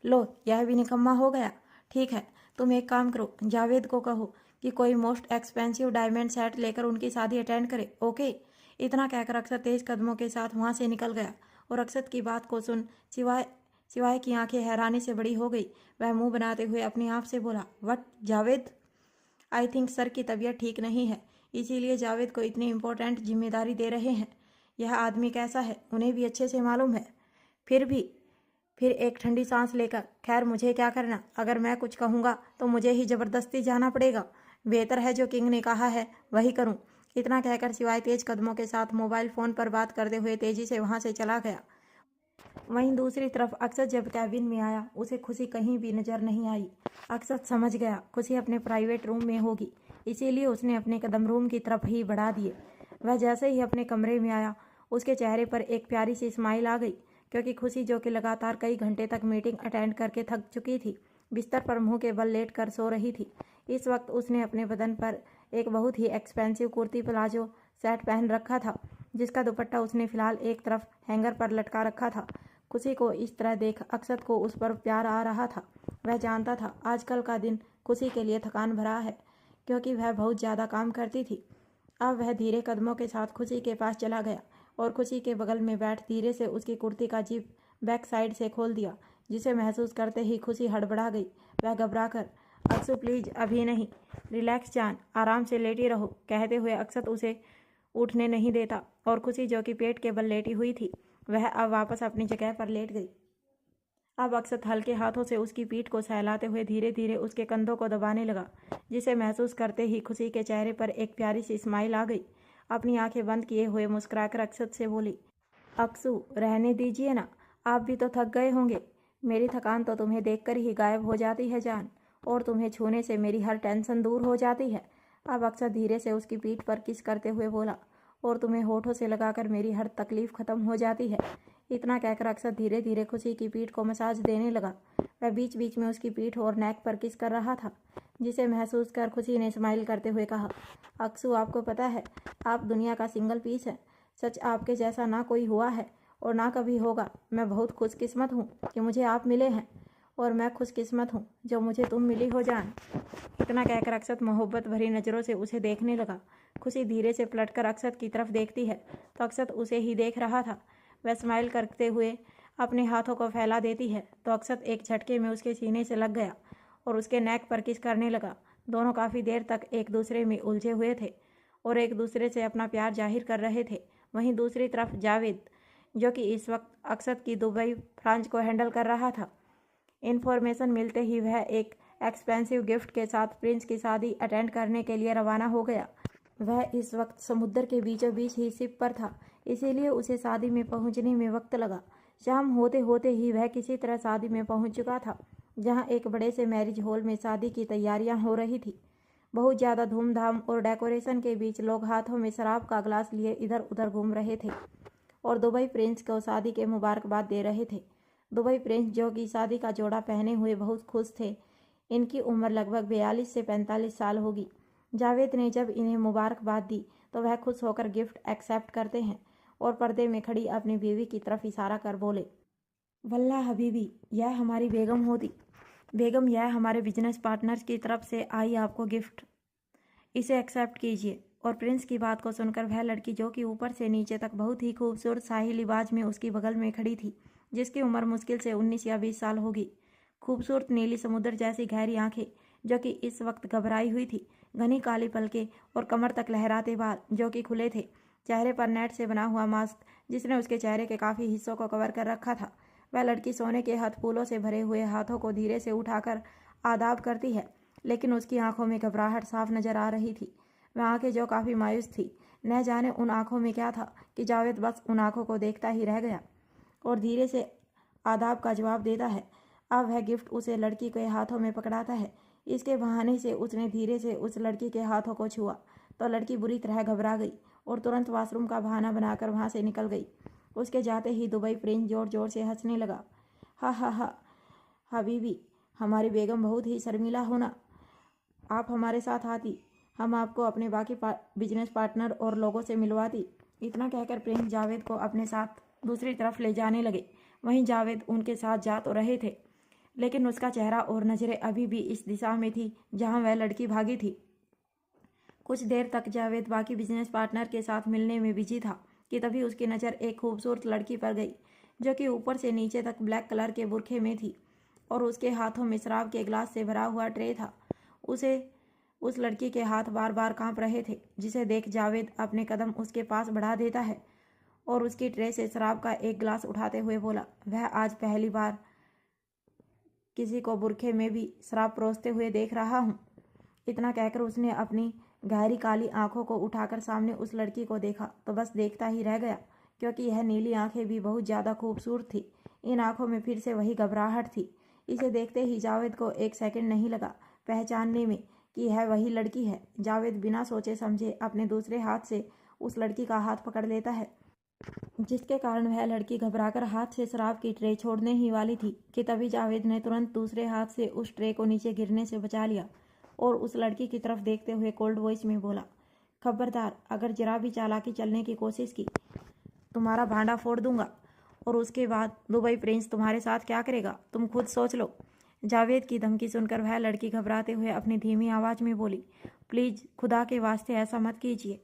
लो, यह भी निकम्मा हो गया। ठीक है, तुम एक काम करो, जावेद को कहो कि कोई मोस्ट एक्सपेंसिव डायमंड सेट लेकर उनकी शादी अटेंड करे, ओके। इतना कहकर अक्षत तेज कदमों के साथ वहाँ से निकल गया और अक्षत की बात को सुन शिवाय की आंखें हैरानी से बड़ी हो गई। वह मुंह बनाते हुए अपने आप से बोला, what Javed? I think sir की तबीयत ठीक नहीं है, इसीलिए जावेद को इतनी इम्पोर्टेंट जिम्मेदारी दे रहे हैं। यह आदमी कैसा है उन्हें भी अच्छे से मालूम है। फिर एक ठंडी सांस लेकर, खैर मुझे क्या करना, अगर मैं कुछ कहूँगा तो मुझे ही ज़बरदस्ती जाना पड़ेगा। बेहतर है जो किंग ने कहा है वही करूँ। इतना कहकर शिवाय तेज कदमों के साथ मोबाइल फ़ोन पर बात करते हुए तेज़ी से वहाँ से चला गया। वहीं दूसरी तरफ अक्षत जब कैबिन में आया, उसे खुशी कहीं भी नजर नहीं आई। अक्षत समझ गया खुशी अपने प्राइवेट रूम में होगी, इसीलिए उसने अपने कदम रूम की तरफ ही बढ़ा दिए। वह जैसे ही अपने कमरे में आया, उसके चेहरे पर एक प्यारी सी स्माइल आ गई, क्योंकि खुशी जो कि लगातार कई घंटे तक मीटिंग अटेंड करके थक चुकी थी, बिस्तर पर मुंह के बल लेट कर सो रही थी। इस वक्त उसने अपने बदन पर एक बहुत ही एक्सपेंसिव कुर्ती प्लाजो सेट पहन रखा था, जिसका दुपट्टा उसने फिलहाल एक तरफ हैंगर पर लटका रखा था। खुशी को इस तरह देख अक्षत को उस पर प्यार आ रहा था। वह जानता था आजकल का दिन खुशी के लिए थकान भरा है, क्योंकि वह बहुत ज़्यादा काम करती थी। अब वह धीरे कदमों के साथ खुशी के पास चला गया और खुशी के बगल में बैठ धीरे से उसकी कुर्ती का जिप बैक साइड से खोल दिया, जिसे महसूस करते ही खुशी हड़बड़ा गई। वह घबराकर अक्सू प्लीज अभी नहीं, रिलैक्स जान, आराम से लेटी रहो, कहते हुए अक्षत उसे उठने नहीं देता और खुशी जो कि पेट के बल लेटी हुई थी वह अब वापस अपनी जगह पर लेट गई। अब अक्षत हल्के हाथों से उसकी पीठ को सहलाते हुए धीरे धीरे उसके कंधों को दबाने लगा, जिसे महसूस करते ही खुशी के चेहरे पर एक प्यारी सी स्माइल आ गई। अपनी आंखें बंद किए हुए मुस्कुराकर अक्षत से बोली, अक्सू रहने दीजिए ना, आप भी तो थक गए होंगे। मेरी थकान तो तुम्हें देखकर ही गायब हो जाती है जान, और तुम्हें छूने से मेरी हर टेंशन दूर हो जाती है। अब अक्षत धीरे से उसकी पीठ पर किस करते हुए बोला, और तुम्हें होठों से लगाकर मेरी हर तकलीफ खत्म हो जाती है। इतना कहकर अक्षत धीरे धीरे खुशी की पीठ को मसाज देने लगा। वह बीच बीच में उसकी पीठ और नेक पर किस कर रहा था, जिसे महसूस कर खुशी ने स्माइल करते हुए कहा, अक्सू आपको पता है आप दुनिया का सिंगल पीस है। सच आपके जैसा ना कोई हुआ है और ना कभी होगा। मैं बहुत खुशकिस्मत हूँ कि मुझे आप मिले हैं, और मैं खुशकिस्मत हूँ जो मुझे तुम मिली हो जान। इतना कहकर अक्षत मोहब्बत भरी नज़रों से उसे देखने लगा। खुशी धीरे से पलटकर अक्षत की तरफ देखती है तो अक्षत उसे ही देख रहा था। वह स्माइल करते हुए अपने हाथों को फैला देती है तो अक्षत एक झटके में उसके सीने से लग गया और उसके नेक पर किस करने लगा। दोनों काफ़ी देर तक एक दूसरे में उलझे हुए थे और एक दूसरे से अपना प्यार जाहिर कर रहे थे। वहीं दूसरी तरफ जावेद, जो कि इस वक्त अक्षत की दुबई ब्रांच को हैंडल कर रहा था, इन्फॉर्मेशन मिलते ही वह एक एक्सपेंसिव गिफ्ट के साथ प्रिंस की शादी अटेंड करने के लिए रवाना हो गया। वह इस वक्त समुद्र के बीचों बीच ही शिप पर था, इसीलिए उसे शादी में पहुंचने में वक्त लगा। शाम होते होते ही वह किसी तरह शादी में पहुंच चुका था, जहां एक बड़े से मैरिज हॉल में शादी की तैयारियां हो रही थी। बहुत ज़्यादा धूमधाम और डेकोरेशन के बीच लोग हाथों में शराब का ग्लास लिए इधर उधर घूम रहे थे और दुबई प्रिंस को शादी के मुबारकबाद दे रहे थे। दुबई प्रिंस, जो कि शादी का जोड़ा पहने हुए बहुत खुश थे। इनकी उम्र लगभग 42 से 45 साल होगी। जावेद ने जब इन्हें मुबारकबाद दी तो वह खुश होकर गिफ्ट एक्सेप्ट करते हैं और पर्दे में खड़ी अपनी बीवी की तरफ इशारा कर बोले, वल्ला हबीबी, यह हमारी बेगम होती। बेगम, यह हमारे बिजनेस पार्टनर्स की तरफ से आई आपको गिफ्ट, इसे एक्सेप्ट कीजिए। और प्रिंस की बात को सुनकर वह लड़की, जो कि ऊपर से नीचे तक बहुत ही खूबसूरत शाही लिबाज में उसकी बगल में खड़ी थी, जिसकी उम्र मुश्किल से 19 या 20 साल होगी, खूबसूरत नीली समुद्र जैसी गहरी आंखें, जो कि इस वक्त घबराई हुई थी, घनी काली पलकें और कमर तक लहराते बाल जो कि खुले थे, चेहरे पर नेट से बना हुआ मास्क जिसने उसके चेहरे के काफ़ी हिस्सों को कवर कर रखा था। वह लड़की सोने के हथ फूलों से भरे हुए हाथों को धीरे से उठाकर आदाब करती है, लेकिन उसकी आंखों में घबराहट साफ नजर आ रही थी। वह आंखें जो काफ़ी मायूस थी, न जाने उन आंखों में क्या था कि जावेद बस उन आंखों को देखता ही रह गया और धीरे से आदाब का जवाब देता है। अब वह गिफ्ट उसे लड़की के हाथों में पकड़ाता है। इसके बहाने से उसने धीरे से उस लड़की के हाथों को छुआ तो लड़की बुरी तरह घबरा गई और तुरंत वॉशरूम का बहाना बनाकर वहाँ से निकल गई। उसके जाते ही दुबई प्रिंस जोर जोर से हंसने लगा। हा हा हा, हबीबी, हमारी बेगम बहुत ही शर्मिला होना, आप हमारे साथ आती, हम आपको अपने बाकी बिजनेस पार्टनर और लोगों से मिलवाती। इतना कहकर प्रिंस जावेद को अपने साथ दूसरी तरफ ले जाने लगे। वहीं जावेद उनके साथ जा तो रहे थे, लेकिन उसका चेहरा और नज़रें अभी भी इस दिशा में थी जहां वह लड़की भागी थी। कुछ देर तक जावेद बाकी बिजनेस पार्टनर के साथ मिलने में बिजी था कि तभी उसकी नज़र एक खूबसूरत लड़की पर गई, जो कि ऊपर से नीचे तक ब्लैक कलर के बुरखे में थी और उसके हाथों में शराब के गिलास से भरा हुआ ट्रे था। उस लड़की के हाथ बार बार कांप रहे थे, जिसे देख जावेद अपने कदम उसके पास बढ़ा देता है और उसकी ट्रे से शराब का एक गिलास उठाते हुए बोला, वह आज पहली बार किसी को बुरखे में भी शराब परोसते हुए देख रहा हूँ। इतना कहकर उसने अपनी गहरी काली आंखों को उठाकर सामने उस लड़की को देखा तो बस देखता ही रह गया, क्योंकि यह नीली आंखें भी बहुत ज़्यादा खूबसूरत थी। इन आंखों में फिर से वही घबराहट थी। इसे देखते ही जावेद को एक सेकंड नहीं लगा पहचानने में कि यह वही लड़की है। जावेद बिना सोचे समझे अपने दूसरे हाथ से उस लड़की का हाथ पकड़ लेता है, जिसके कारण वह लड़की घबराकर हाथ से शराब की ट्रे छोड़ने ही वाली थी कि तभी जावेद ने तुरंत दूसरे हाथ से उस ट्रे को नीचे गिरने से बचा लिया और उस लड़की की तरफ देखते हुए कोल्ड वॉइस में बोला, खबरदार, अगर जरा भी चालाकी चलने की कोशिश की तुम्हारा भांडा फोड़ दूंगा और उसके बाद दुबई प्रिंस तुम्हारे साथ क्या करेगा तुम खुद सोच लो। जावेद की धमकी सुनकर वह लड़की घबराते हुए अपनी धीमी आवाज़ में बोली, प्लीज़ खुदा के वास्ते ऐसा मत कीजिए,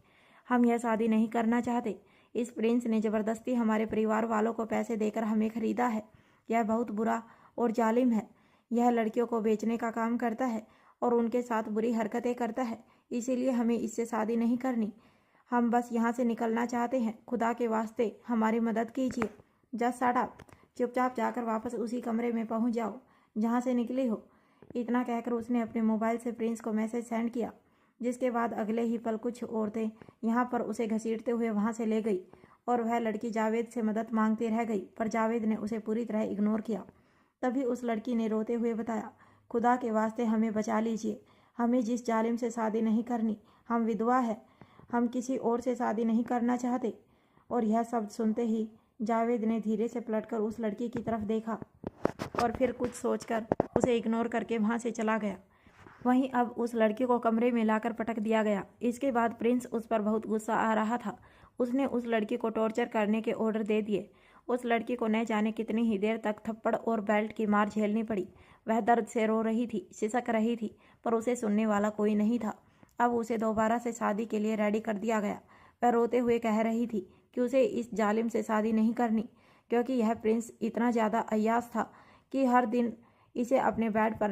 हम यह शादी नहीं करना चाहते। इस प्रिंस ने ज़बरदस्ती हमारे परिवार वालों को पैसे देकर हमें ख़रीदा है। यह बहुत बुरा और जालिम है। यह लड़कियों को बेचने का काम करता है और उनके साथ बुरी हरकतें करता है, इसीलिए हमें इससे शादी नहीं करनी। हम बस यहाँ से निकलना चाहते हैं। खुदा के वास्ते हमारी मदद कीजिए। Just shut up. चुपचाप जाकर वापस उसी कमरे में पहुँच जाओ जहाँ से निकली हो। इतना कहकर उसने अपने मोबाइल से प्रिंस को मैसेज सेंड किया, जिसके बाद अगले ही पल कुछ औरतें यहाँ पर उसे घसीटते हुए वहाँ से ले गई और वह लड़की जावेद से मदद मांगती रह गई, पर जावेद ने उसे पूरी तरह इग्नोर किया। तभी उस लड़की ने रोते हुए बताया, खुदा के वास्ते हमें बचा लीजिए। हमें जिस जालिम से शादी नहीं करनी। हम विधवा है। हम किसी और से शादी नहीं करना चाहते। और यह शब्द सुनते ही जावेद ने धीरे से पलटकर उस लड़की की तरफ देखा और फिर कुछ सोचकर उसे इग्नोर करके वहाँ से चला गया। वहीं अब उस लड़की को कमरे में लाकर पटक दिया गया। इसके बाद प्रिंस उस पर बहुत गुस्सा आ रहा था। उसने उस लड़की को टॉर्चर करने के ऑर्डर दे दिए। उस लड़की को न जाने कितनी ही देर तक थप्पड़ और बेल्ट की मार झेलनी पड़ी। वह दर्द से रो रही थी, सिसक रही थी, पर उसे सुनने वाला कोई नहीं था। अब उसे दोबारा से शादी के लिए रेडी कर दिया गया। वह रोते हुए कह रही थी कि उसे इस जालिम से शादी नहीं करनी, क्योंकि यह प्रिंस इतना ज़्यादा अय्याश था कि हर दिन इसे अपने बेड पर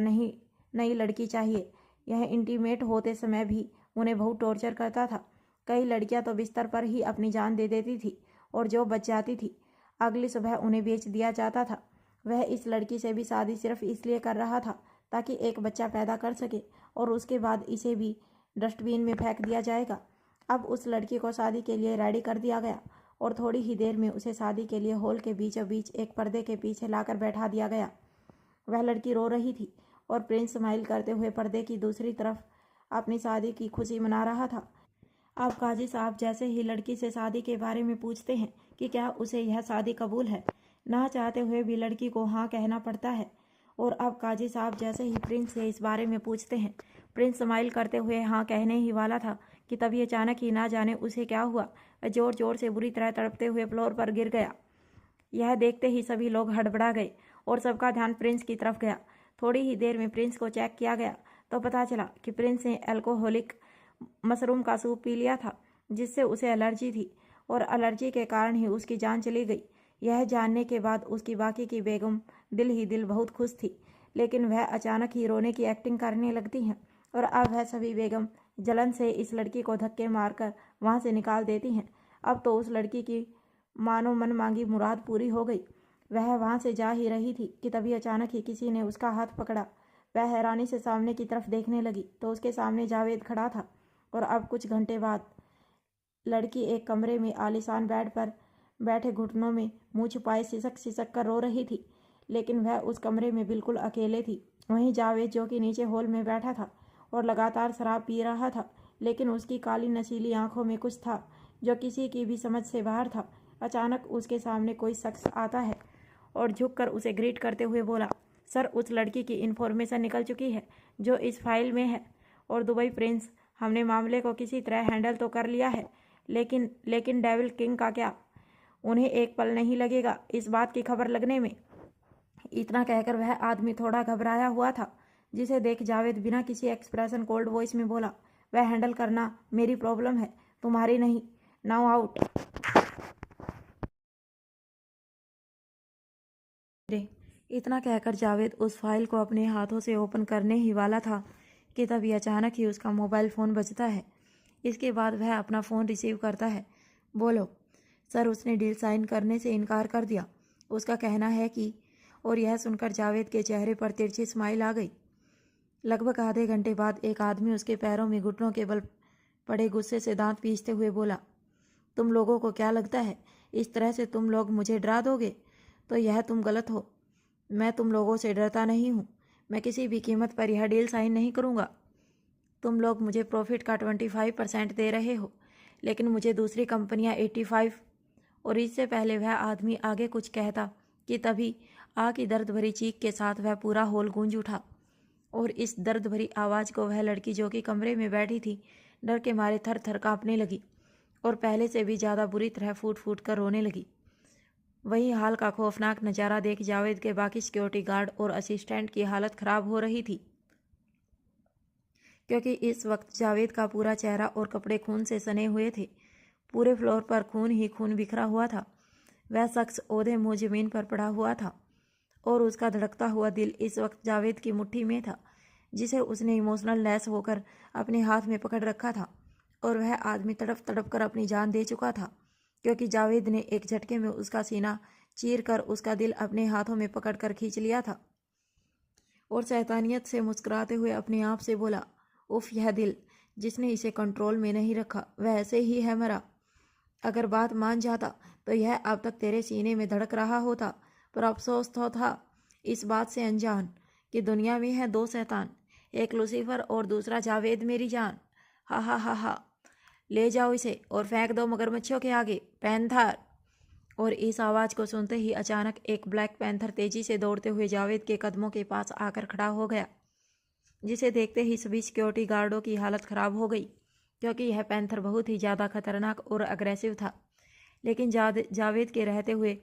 नई लड़की चाहिए। यह इंटीमेट होते समय भी उन्हें बहुत टॉर्चर करता था। कई लड़कियां तो बिस्तर पर ही अपनी जान दे देती थी और जो बच जाती थी अगली सुबह उन्हें बेच दिया जाता था। वह इस लड़की से भी शादी सिर्फ इसलिए कर रहा था ताकि एक बच्चा पैदा कर सके और उसके बाद इसे भी डस्टबिन में फेंक दिया जाएगा। अब उस लड़की को शादी के लिए रेडी कर दिया गया और थोड़ी ही देर में उसे शादी के लिए हॉल के बीचों बीच एक पर्दे के पीछे लाकर बैठा दिया गया। वह लड़की रो रही थी और प्रिंस स्माइल करते हुए पर्दे की दूसरी तरफ अपनी शादी की खुशी मना रहा था। अब काजी साहब जैसे ही लड़की से शादी के बारे में पूछते हैं कि क्या उसे यह शादी कबूल है, ना चाहते हुए भी लड़की को हाँ कहना पड़ता है। और अब काजी साहब जैसे ही प्रिंस से इस बारे में पूछते हैं, प्रिंस स्माइल करते हुए हाँ कहने ही वाला था कि तभी अचानक ही ना जाने उसे क्या हुआ, वह जोर जोर से बुरी तरह तड़पते हुए फ्लोर पर गिर गया। यह देखते ही सभी लोग हड़बड़ा गए और सबका ध्यान प्रिंस की तरफ गया। थोड़ी ही देर में प्रिंस को चेक किया गया तो पता चला कि प्रिंस ने अल्कोहलिक मशरूम का सूप पी लिया था, जिससे उसे एलर्जी थी और एलर्जी के कारण ही उसकी जान चली गई। यह जानने के बाद उसकी बाकी की बेगम दिल ही दिल बहुत खुश थी, लेकिन वह अचानक ही रोने की एक्टिंग करने लगती हैं और अब वह सभी बेगम जलन से इस लड़की को धक्के मारकर वहाँ से निकाल देती हैं। अब तो उस लड़की की मानो मन मांगी मुराद पूरी हो गई। वह वहाँ से जा ही रही थी कि तभी अचानक ही किसी ने उसका हाथ पकड़ा। वह हैरानी से सामने की तरफ देखने लगी तो उसके सामने जावेद खड़ा था और अब कुछ घंटे बाद लड़की एक कमरे में आलीशान बेड पर बैठे घुटनों में मुंह छुपाए सिसक सिसक कर रो रही थी, लेकिन वह उस कमरे में बिल्कुल अकेले थी। वहीं जावेद जो कि नीचे हॉल में बैठा था और लगातार शराब पी रहा था, लेकिन उसकी काली नशीली आंखों में कुछ था जो किसी की भी समझ से बाहर था। अचानक उसके सामने कोई शख्स आता है और झुककर उसे ग्रीट करते हुए बोला, सर, उस लड़की की इन्फॉर्मेशन निकल चुकी है जो इस फाइल में है और दुबई प्रिंस, हमने मामले को किसी तरह हैंडल तो कर लिया है, लेकिन डेविल किंग का क्या? उन्हें एक पल नहीं लगेगा इस बात की खबर लगने में। इतना कहकर वह आदमी थोड़ा घबराया हुआ था, जिसे देख जावेद बिना किसी एक्सप्रेशन कोल्ड वॉइस में बोला, वह हैंडल करना मेरी प्रॉब्लम है, तुम्हारी नहीं। Now out. इतना कहकर जावेद उस फाइल को अपने हाथों से ओपन करने ही वाला था कि तभी अचानक ही उसका मोबाइल फ़ोन बजता है। इसके बाद वह अपना फ़ोन रिसीव करता है। बोलो। सर, उसने डील साइन करने से इनकार कर दिया। उसका कहना है कि, और यह सुनकर जावेद के चेहरे पर तिरछी स्माइल आ गई। लगभग आधे घंटे बाद एक आदमी उसके पैरों में घुटनों के बल पड़े गुस्से से दांत पीसते हुए बोला, तुम लोगों को क्या लगता है इस तरह से तुम लोग मुझे डरा दोगे? तो यह तुम गलत हो। मैं तुम लोगों से डरता नहीं हूँ। मैं किसी भी कीमत पर यह डील साइन नहीं करूँगा। तुम लोग मुझे प्रॉफिट का 25% दे रहे हो, लेकिन मुझे दूसरी कंपनियाँ 85। और इससे पहले वह आदमी आगे कुछ कहता कि तभी आग की दर्द भरी चीख के साथ वह पूरा हॉल गूंज उठा और इस दर्द भरी आवाज़ को वह लड़की जो कि कमरे में बैठी थी डर के मारे थर थर काँपने लगी और पहले से भी ज़्यादा बुरी तरह फूट फूट कर रोने लगी। वही हाल का खौफनाक नज़ारा देख जावेद के बाकी सिक्योरिटी गार्ड और असिस्टेंट की हालत ख़राब हो रही थी, क्योंकि इस वक्त जावेद का पूरा चेहरा और कपड़े खून से सने हुए थे। पूरे फ्लोर पर खून ही खून बिखरा हुआ था। वह शख्स औंधे मुँह ज़मीन पर पड़ा हुआ था और उसका धड़कता हुआ दिल इस वक्त जावेद की मुट्ठी में था। जिसे उसने इमोशनल लैस होकर अपने हाथ में पकड़ रखा था। और वह आदमी तड़प तड़प कर अपनी जान दे चुका था, क्योंकि जावेद ने एक झटके में उसका सीना चीर कर उसका दिल अपने हाथों में पकड़ कर खींच लिया था। और शैतानियत से मुस्कुराते हुए अपने आप से बोला, उफ, यह दिल जिसने इसे कंट्रोल में नहीं रखा वह ऐसे ही है मरा। अगर बात मान जाता तो यह अब तक तेरे सीने में धड़क रहा होता। पर अफसोस तो था इस बात से अनजान कि दुनिया में है दो शैतान, एक लूसीफर और दूसरा जावेद मेरी जान। हा हा हा हा, ले जाओ इसे और फेंक दो मगरमच्छों के आगे, पैंथर। और इस आवाज़ को सुनते ही अचानक एक ब्लैक पैंथर तेजी से दौड़ते हुए जावेद के कदमों के पास आकर खड़ा हो गया, जिसे देखते ही सभी सिक्योरिटी गार्डों की हालत ख़राब हो गई, क्योंकि यह पैंथर बहुत ही ज़्यादा खतरनाक और अग्रेसिव था। लेकिन जावेद के रहते हुए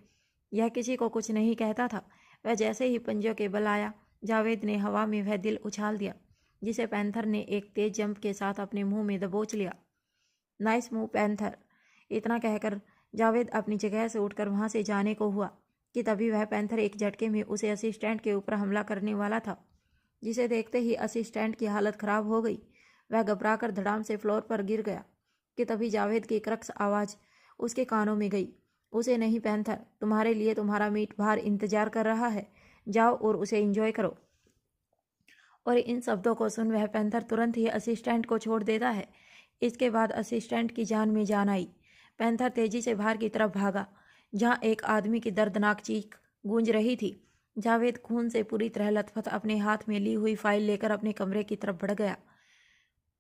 यह किसी को कुछ नहीं कहता था। वह जैसे ही पंजों के बल आया, जावेद ने हवा में वह दिल उछाल दिया, जिसे पैंथर ने एक तेज जंप के साथ अपने मुंह में दबोच लिया। Nice move panther. इतना कहकर जावेद अपनी जगह से उठकर वहां से जाने को हुआ कि तभी वह पैंथर एक झटके में उसे असिस्टेंट के ऊपर हमला करने वाला था, जिसे देखते ही असिस्टेंट की हालत खराब हो गई। वह घबराकर धड़ाम से फ्लोर पर गिर गया कि तभी जावेद की क्रक्स आवाज़ उसके कानों में गई, उसे नहीं पैंथर, तुम्हारे लिए तुम्हारा मीट बाहर इंतजार कर रहा है, जाओ और उसे एंजॉय करो। और इन शब्दों को सुन वह पैंथर तुरंत ही असिस्टेंट को छोड़ देता है। इसके बाद असिस्टेंट की जान में जान आई। पैंथर तेजी से बाहर की तरफ भागा, जहां एक आदमी की दर्दनाक चीख गूंज रही थी। जावेद खून से पूरी तरह लथपथ अपने हाथ में ली हुई फाइल लेकर अपने कमरे की तरफ बढ़ गया।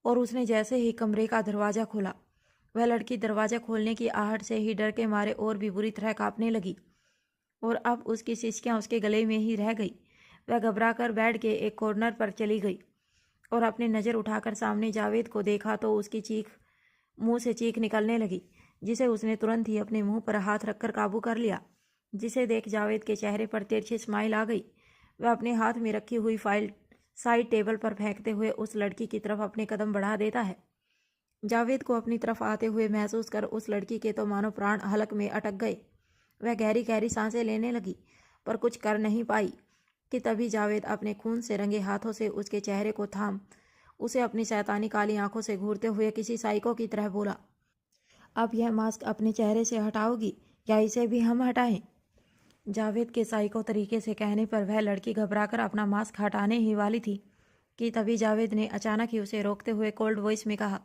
और उसने जैसे ही कमरे का दरवाज़ा खोला, वह लड़की दरवाज़ा खोलने की आहट से ही डर के मारे और भी बुरी तरह कांपने लगी। और अब उसकी सिसकियां उसके गले में ही रह गई। वह घबराकर बेड के एक कॉर्नर पर चली गई और अपनी नज़र उठाकर सामने जावेद को देखा तो उसकी मुंह से चीख निकलने लगी, जिसे उसने तुरंत ही अपने मुंह पर हाथ रखकर काबू कर लिया, जिसे देख जावेद के चेहरे पर तिरछी स्माइल आ गई। वह अपने हाथ में रखी हुई फाइल साइड टेबल पर फेंकते हुए उस लड़की की तरफ अपने कदम बढ़ा देता है। जावेद को अपनी तरफ आते हुए महसूस कर उस लड़की के तो मानो प्राण हलक में अटक गए। वह गहरी गहरी सांसें लेने लगी, पर कुछ कर नहीं पाई कि तभी जावेद अपने खून से रंगे हाथों से उसके चेहरे को थाम उसे अपनी शैतानी काली आंखों से घूरते हुए किसी साइको की तरह बोला, अब यह मास्क अपने चेहरे से हटाओगी या इसे भी हम हटाएं? जावेद के साइको तरीके से कहने पर वह लड़की घबराकर अपना मास्क हटाने ही वाली थी कि तभी जावेद ने अचानक ही उसे रोकते हुए कोल्ड वॉइस में कहा,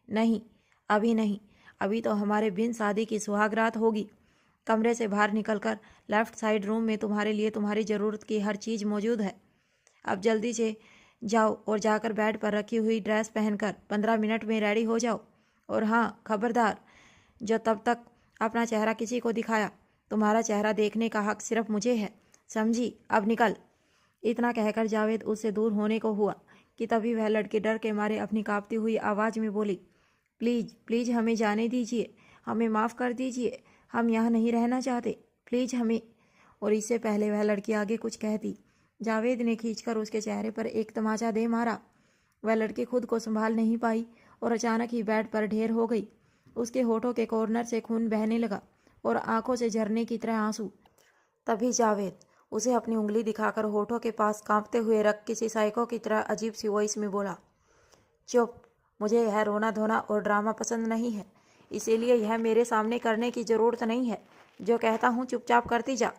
नहीं, अभी नहीं, अभी तो हमारे बिन शादी की सुहागरात होगी। कमरे से बाहर निकलकर लेफ्ट साइड रूम में तुम्हारे लिए तुम्हारी ज़रूरत की हर चीज़ मौजूद है। अब जल्दी से जाओ और जाकर बेड पर रखी हुई ड्रेस पहनकर 15 मिनट में रेडी हो जाओ। और हाँ, खबरदार, जो तब तक अपना चेहरा किसी को दिखाया, तुम्हारा चेहरा देखने का हक सिर्फ मुझे है, समझी? अब निकल। इतना कहकर जावेद उससे दूर होने को हुआ कि तभी वह लड़की डर के मारे अपनी कांपती हुई आवाज़ में बोली, प्लीज़ प्लीज़ हमें जाने दीजिए, हमें माफ़ कर दीजिए, हम यहाँ नहीं रहना चाहते, प्लीज़ हमें। और इससे पहले वह लड़की आगे कुछ कहती, जावेद ने खींचकर उसके चेहरे पर एक तमाचा दे मारा। वह लड़की खुद को संभाल नहीं पाई और अचानक ही बेड पर ढेर हो गई। उसके होठों के कॉर्नर से खून बहने लगा और आंखों से झरने की तरह आंसू। तभी जावेद उसे अपनी उंगली दिखाकर होठों के पास कांपते हुए रख किसी साइको की तरह अजीब सी वॉइस में बोला, चुप, मुझे यह रोना धोना और ड्रामा पसंद नहीं है, इसीलिए यह मेरे सामने करने की ज़रूरत नहीं है। जो कहता हूँ चुपचाप करती जा,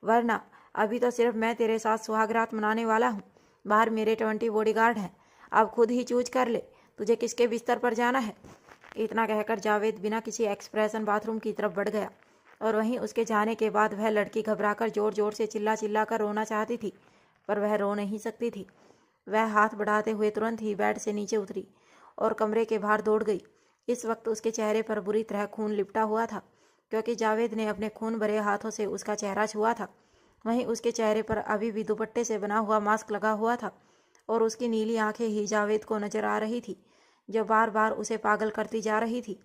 वरना अभी तो सिर्फ मैं तेरे साथ सुहागरात मनाने वाला हूँ। बाहर मेरे 20 बॉडीगार्ड हैं, अब खुद ही चूज कर ले तुझे किसके बिस्तर पर जाना है। इतना कहकर जावेद बिना किसी एक्सप्रेशन बाथरूम की तरफ बढ़ गया और वहीं उसके जाने के बाद वह लड़की घबराकर जोर जोर से चिल्ला चिल्ला कर रोना चाहती थी, पर वह रो नहीं सकती थी। वह हाथ बढ़ाते हुए तुरंत ही बेड से नीचे उतरी और कमरे के बाहर दौड़ गई। इस वक्त उसके चेहरे पर बुरी तरह खून लिपटा हुआ था, क्योंकि जावेद ने अपने खून भरे हाथों से उसका चेहरा छुआ था। वहीं उसके चेहरे पर अभी भी दुपट्टे से बना हुआ मास्क लगा हुआ था और उसकी नीली आंखें ही जावेद को नजर आ रही थी, जो बार बार उसे पागल करती जा रही थी।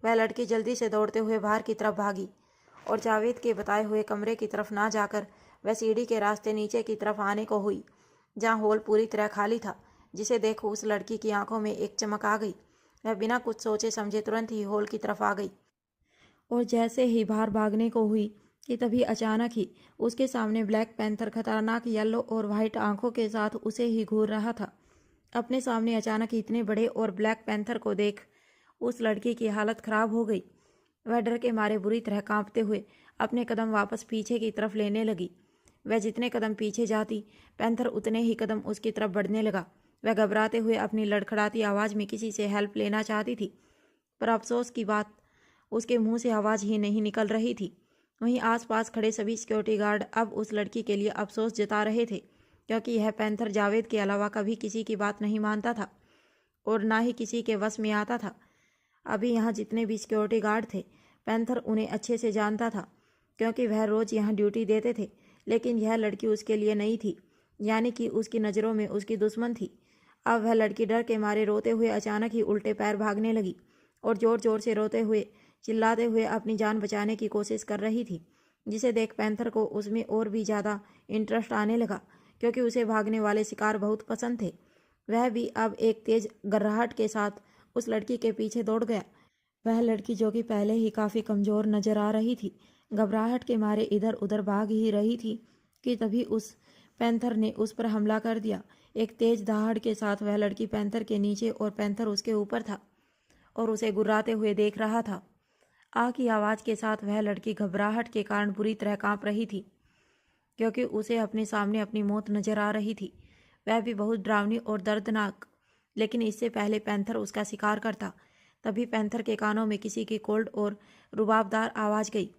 वह लड़की जल्दी से दौड़ते हुए बाहर की तरफ भागी और जावेद के बताए हुए कमरे की तरफ ना जाकर वह सीढ़ी के रास्ते नीचे की तरफ आने को हुई, जहाँ हॉल पूरी तरह खाली था, जिसे देखो उस लड़की की आंखों में एक चमक आ गई। वह बिना कुछ सोचे समझे तुरंत ही हॉल की तरफ आ गई और जैसे ही बाहर भागने को हुई कि तभी अचानक ही उसके सामने ब्लैक पैंथर खतरनाक येलो और वाइट आंखों के साथ उसे ही घूर रहा था। अपने सामने अचानक इतने बड़े और ब्लैक पैंथर को देख उस लड़की की हालत खराब हो गई। वह डर के मारे बुरी तरह कांपते हुए अपने कदम वापस पीछे की तरफ लेने लगी। वह जितने कदम पीछे जाती, पैंथर उतने ही कदम उसकी तरफ बढ़ने लगा। वह घबराते हुए अपनी लड़खड़ाती आवाज़ में किसी से हेल्प लेना चाहती थी, पर अफसोस की बात उसके मुंह से आवाज़ ही नहीं निकल रही थी। वहीं आसपास खड़े सभी सिक्योरिटी गार्ड अब उस लड़की के लिए अफसोस जता रहे थे, क्योंकि यह पैंथर जावेद के अलावा कभी किसी की बात नहीं मानता था और ना ही किसी के वश में आता था। अभी यहाँ जितने भी सिक्योरिटी गार्ड थे, पैंथर उन्हें अच्छे से जानता था, क्योंकि वह रोज़ यहाँ ड्यूटी देते थे। लेकिन यह लड़की उसके लिए नई थी, यानी कि उसकी नज़रों में उसकी दुश्मन थी। अब वह लड़की डर के मारे रोते हुए अचानक ही उल्टे पैर भागने लगी और ज़ोर ज़ोर से रोते हुए चिल्लाते हुए अपनी जान बचाने की कोशिश कर रही थी, जिसे देख पैंथर को उसमें और भी ज़्यादा इंटरेस्ट आने लगा, क्योंकि उसे भागने वाले शिकार बहुत पसंद थे। वह भी अब एक तेज गर्राहट के साथ उस लड़की के पीछे दौड़ गया। वह लड़की, जो कि पहले ही काफ़ी कमज़ोर नजर आ रही थी, घबराहट के मारे इधर उधर भाग ही रही थी कि तभी उस पैंथर ने उस पर हमला कर दिया। एक तेज दहाड़ के साथ वह लड़की पैंथर के नीचे और पैंथर उसके ऊपर था और उसे गुर्राते हुए देख रहा था। आ की आवाज़ के साथ वह लड़की घबराहट के कारण बुरी तरह कांप रही थी, क्योंकि उसे अपने सामने अपनी मौत नजर आ रही थी, वह भी बहुत डरावनी और दर्दनाक। लेकिन इससे पहले पैंथर उसका शिकार करता, तभी पैंथर के कानों में किसी की कोल्ड और रुबाबदार आवाज़ गई,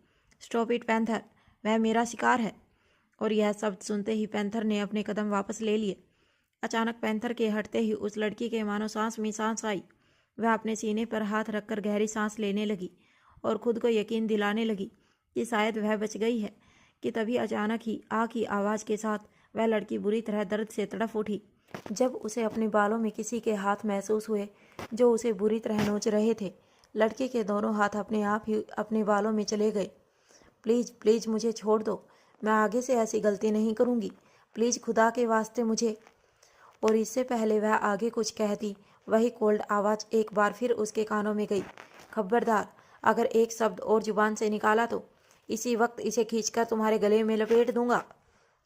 स्टॉप इट पैंथर, वह मेरा शिकार है। और यह शब्द सुनते ही पैंथर ने अपने कदम वापस ले लिए। अचानक पैंथर के हटते ही उस लड़की के मानो सांस में सांस आई। वह अपने सीने पर हाथ रखकर गहरी सांस लेने लगी और खुद को यकीन दिलाने लगी कि शायद वह बच गई है, कि तभी अचानक ही आ की आवाज़ के साथ वह लड़की बुरी तरह दर्द से तड़फ उठी। जब उसे अपने बालों में किसी के हाथ महसूस हुए जो उसे बुरी तरह नोच रहे थे, लड़की के दोनों हाथ अपने आप ही अपने बालों में चले गए। प्लीज़ प्लीज़ मुझे छोड़ दो, मैं आगे से ऐसी गलती नहीं करूँगी, प्लीज़ खुदा के वास्ते मुझे। और इससे पहले वह आगे कुछ कहती, वही कोल्ड आवाज़ एक बार फिर उसके कानों में गई, खबरदार, अगर एक शब्द और जुबान से निकाला तो इसी वक्त इसे खींचकर तुम्हारे गले में लपेट दूंगा।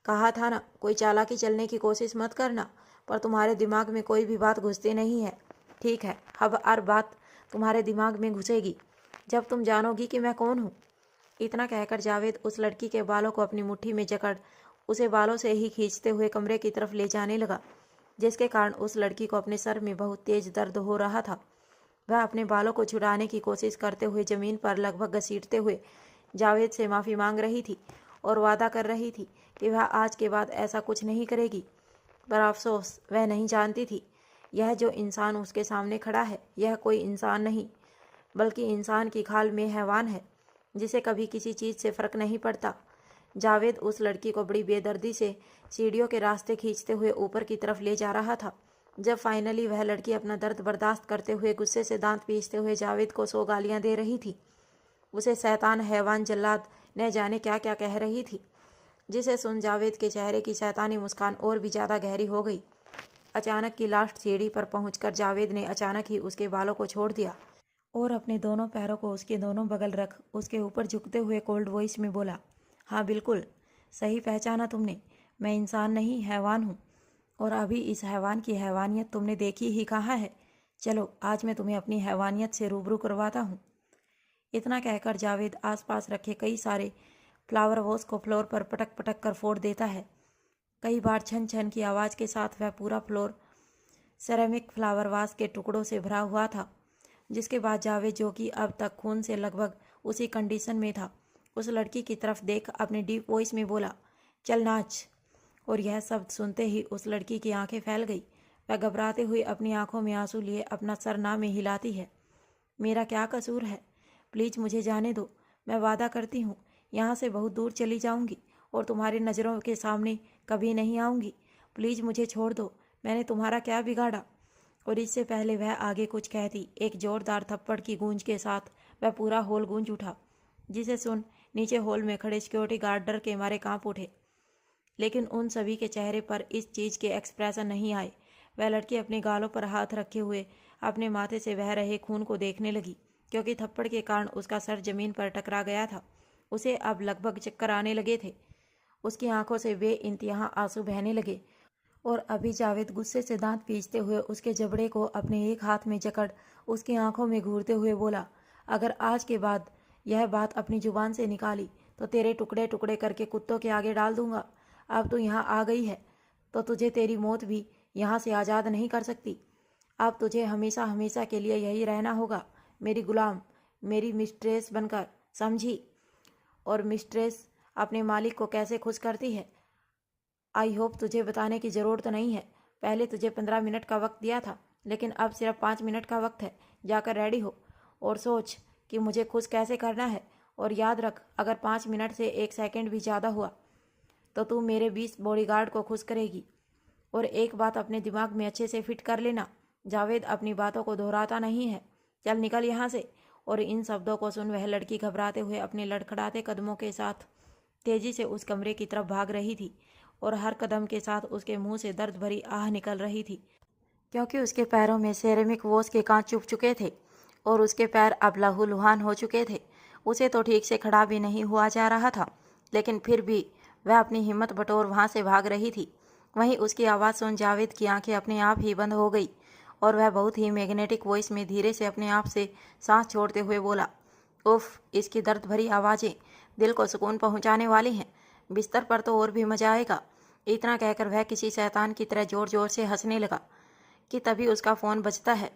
कहा था ना, कोई चालाकी चलने की कोशिश मत करना, पर तुम्हारे दिमाग में कोई भी बात घुसती नहीं है। ठीक है, अब हर बात तुम्हारे दिमाग में घुसेगी जब तुम जानोगी कि मैं कौन हूँ। इतना कहकर जावेद उस लड़की के बालों को अपनी मुट्ठी में जकड़ उसे बालों से ही खींचते हुए कमरे की तरफ ले जाने लगा, जिसके कारण उस लड़की को अपने सर में बहुत तेज दर्द हो रहा था। वह अपने बालों को छुड़ाने की कोशिश करते हुए ज़मीन पर लगभग घसीटते हुए जावेद से माफ़ी मांग रही थी और वादा कर रही थी कि वह आज के बाद ऐसा कुछ नहीं करेगी। पर अफसोस वह नहीं जानती थी, यह जो इंसान उसके सामने खड़ा है, यह कोई इंसान नहीं, बल्कि इंसान की खाल में हैवान है, जिसे कभी किसी चीज़ से फ़र्क नहीं पड़ता। जावेद उस लड़की को बड़ी बेदर्दी से सीढ़ियों के रास्ते खींचते हुए ऊपर की तरफ ले जा रहा था। जब फाइनली वह लड़की अपना दर्द बर्दाश्त करते हुए गुस्से से दांत पीसते हुए जावेद को 100 गालियाँ दे रही थी, उसे शैतान, हैवान, जल्लाद न जाने क्या क्या कह रही थी, जिसे सुन जावेद के चेहरे की शैतानी मुस्कान और भी ज़्यादा गहरी हो गई। अचानक की लास्ट सीढ़ी पर पहुंचकर जावेद ने अचानक ही उसके बालों को छोड़ दिया और अपने दोनों पैरों को उसके दोनों बगल रख उसके ऊपर झुकते हुए कोल्ड वॉइस में बोला, हाँ बिल्कुल सही पहचाना तुमने, मैं इंसान नहीं हैवान हूँ, और अभी इस हैवान की हैवानियत तुमने देखी ही कहाँ है। चलो आज मैं तुम्हें अपनी हैवानियत से रूबरू करवाता हूँ। इतना कहकर जावेद आसपास रखे कई सारे फ्लावर वॉस को फ्लोर पर पटक पटक कर फोड़ देता है। कई बार छन छन की आवाज़ के साथ वह पूरा फ्लोर सेरेमिक फ्लावर वास के टुकड़ों से भरा हुआ था। जिसके बाद जावेद, जो कि अब तक खून से लगभग उसी कंडीशन में था, उस लड़की की तरफ देख अपने डीप वॉइस में बोला, चल नाच। और यह शब्द सुनते ही उस लड़की की आंखें फैल गई। वह घबराते हुए अपनी आंखों में आंसू लिए अपना सर ना में हिलाती है। मेरा क्या कसूर है, प्लीज़ मुझे जाने दो, मैं वादा करती हूँ यहाँ से बहुत दूर चली जाऊँगी और तुम्हारी नज़रों के सामने कभी नहीं आऊँगी। प्लीज़ मुझे छोड़ दो, मैंने तुम्हारा क्या बिगाड़ा। और इससे पहले वह आगे कुछ कहती, एक ज़ोरदार थप्पड़ की गूंज के साथ वह पूरा हॉल गूंज उठा, जिसे सुन नीचे हॉल में खड़े सिक्योरिटी गार्ड डर के मारे कांप उठे। लेकिन उन सभी के चेहरे पर इस चीज़ के एक्सप्रेशन नहीं आए। वह लड़की अपने गालों पर हाथ रखे हुए अपने माथे से बह रहे खून को देखने लगी, क्योंकि थप्पड़ के कारण उसका सर जमीन पर टकरा गया था उसे अब लगभग चक्कर आने लगे थे। उसकी आंखों से बेइंतहा आंसू बहने लगे और अभी जावेद गुस्से से दांत पीसते हुए उसके जबड़े को अपने एक हाथ में जकड़ उसकी आंखों में घूरते हुए बोला, अगर आज के बाद यह बात अपनी जुबान से निकाली तो तेरे टुकड़े टुकड़े करके कुत्तों के आगे डाल दूंगा। अब तू यहाँ आ गई है तो तुझे तेरी मौत भी यहाँ से आज़ाद नहीं कर सकती। अब तुझे हमेशा हमेशा के लिए यही रहना होगा, मेरी गुलाम, मेरी मिस्ट्रेस बनकर, समझी? और मिस्ट्रेस अपने मालिक को कैसे खुश करती है, आई होप तुझे बताने की ज़रूरत नहीं है। पहले तुझे 15 मिनट का वक्त दिया था, लेकिन अब सिर्फ 5 मिनट का वक्त है। जाकर रेडी हो और सोच कि मुझे खुश कैसे करना है। और याद रख, अगर 5 मिनट से 1 सेकंड भी ज़्यादा हुआ तो तू मेरे 20 बॉडीगार्ड को खुश करेगी। और एक बात अपने दिमाग में अच्छे से फिट कर लेना, जावेद अपनी बातों को दोहराता नहीं है। चल निकल यहाँ से। और इन शब्दों को सुन वह लड़की घबराते हुए अपने लड़खड़ाते कदमों के साथ तेजी से उस कमरे की तरफ भाग रही थी और हर कदम के साथ उसके मुंह से दर्द भरी आह निकल रही थी, क्योंकि उसके पैरों में सेरेमिक वॉश के कांच चुभ चुके थे और उसके पैर अब लहूलुहान हो चुके थे। उसे तो ठीक से खड़ा भी नहीं हुआ जा रहा था, लेकिन फिर भी वह अपनी हिम्मत बटोर वहाँ से भाग रही थी। वहीं उसकी आवाज़ सुन जावेद की आंखें अपने आप ही बंद हो गई और वह बहुत ही मैग्नेटिक वॉइस में धीरे से अपने आप से सांस छोड़ते हुए बोला, उफ, इसकी दर्द भरी आवाज़ें दिल को सुकून पहुँचाने वाली हैं। बिस्तर पर तो और भी मज़ा आएगा। इतना कहकर वह किसी शैतान की तरह ज़ोर ज़ोर से हंसने लगा कि तभी उसका फ़ोन बजता है।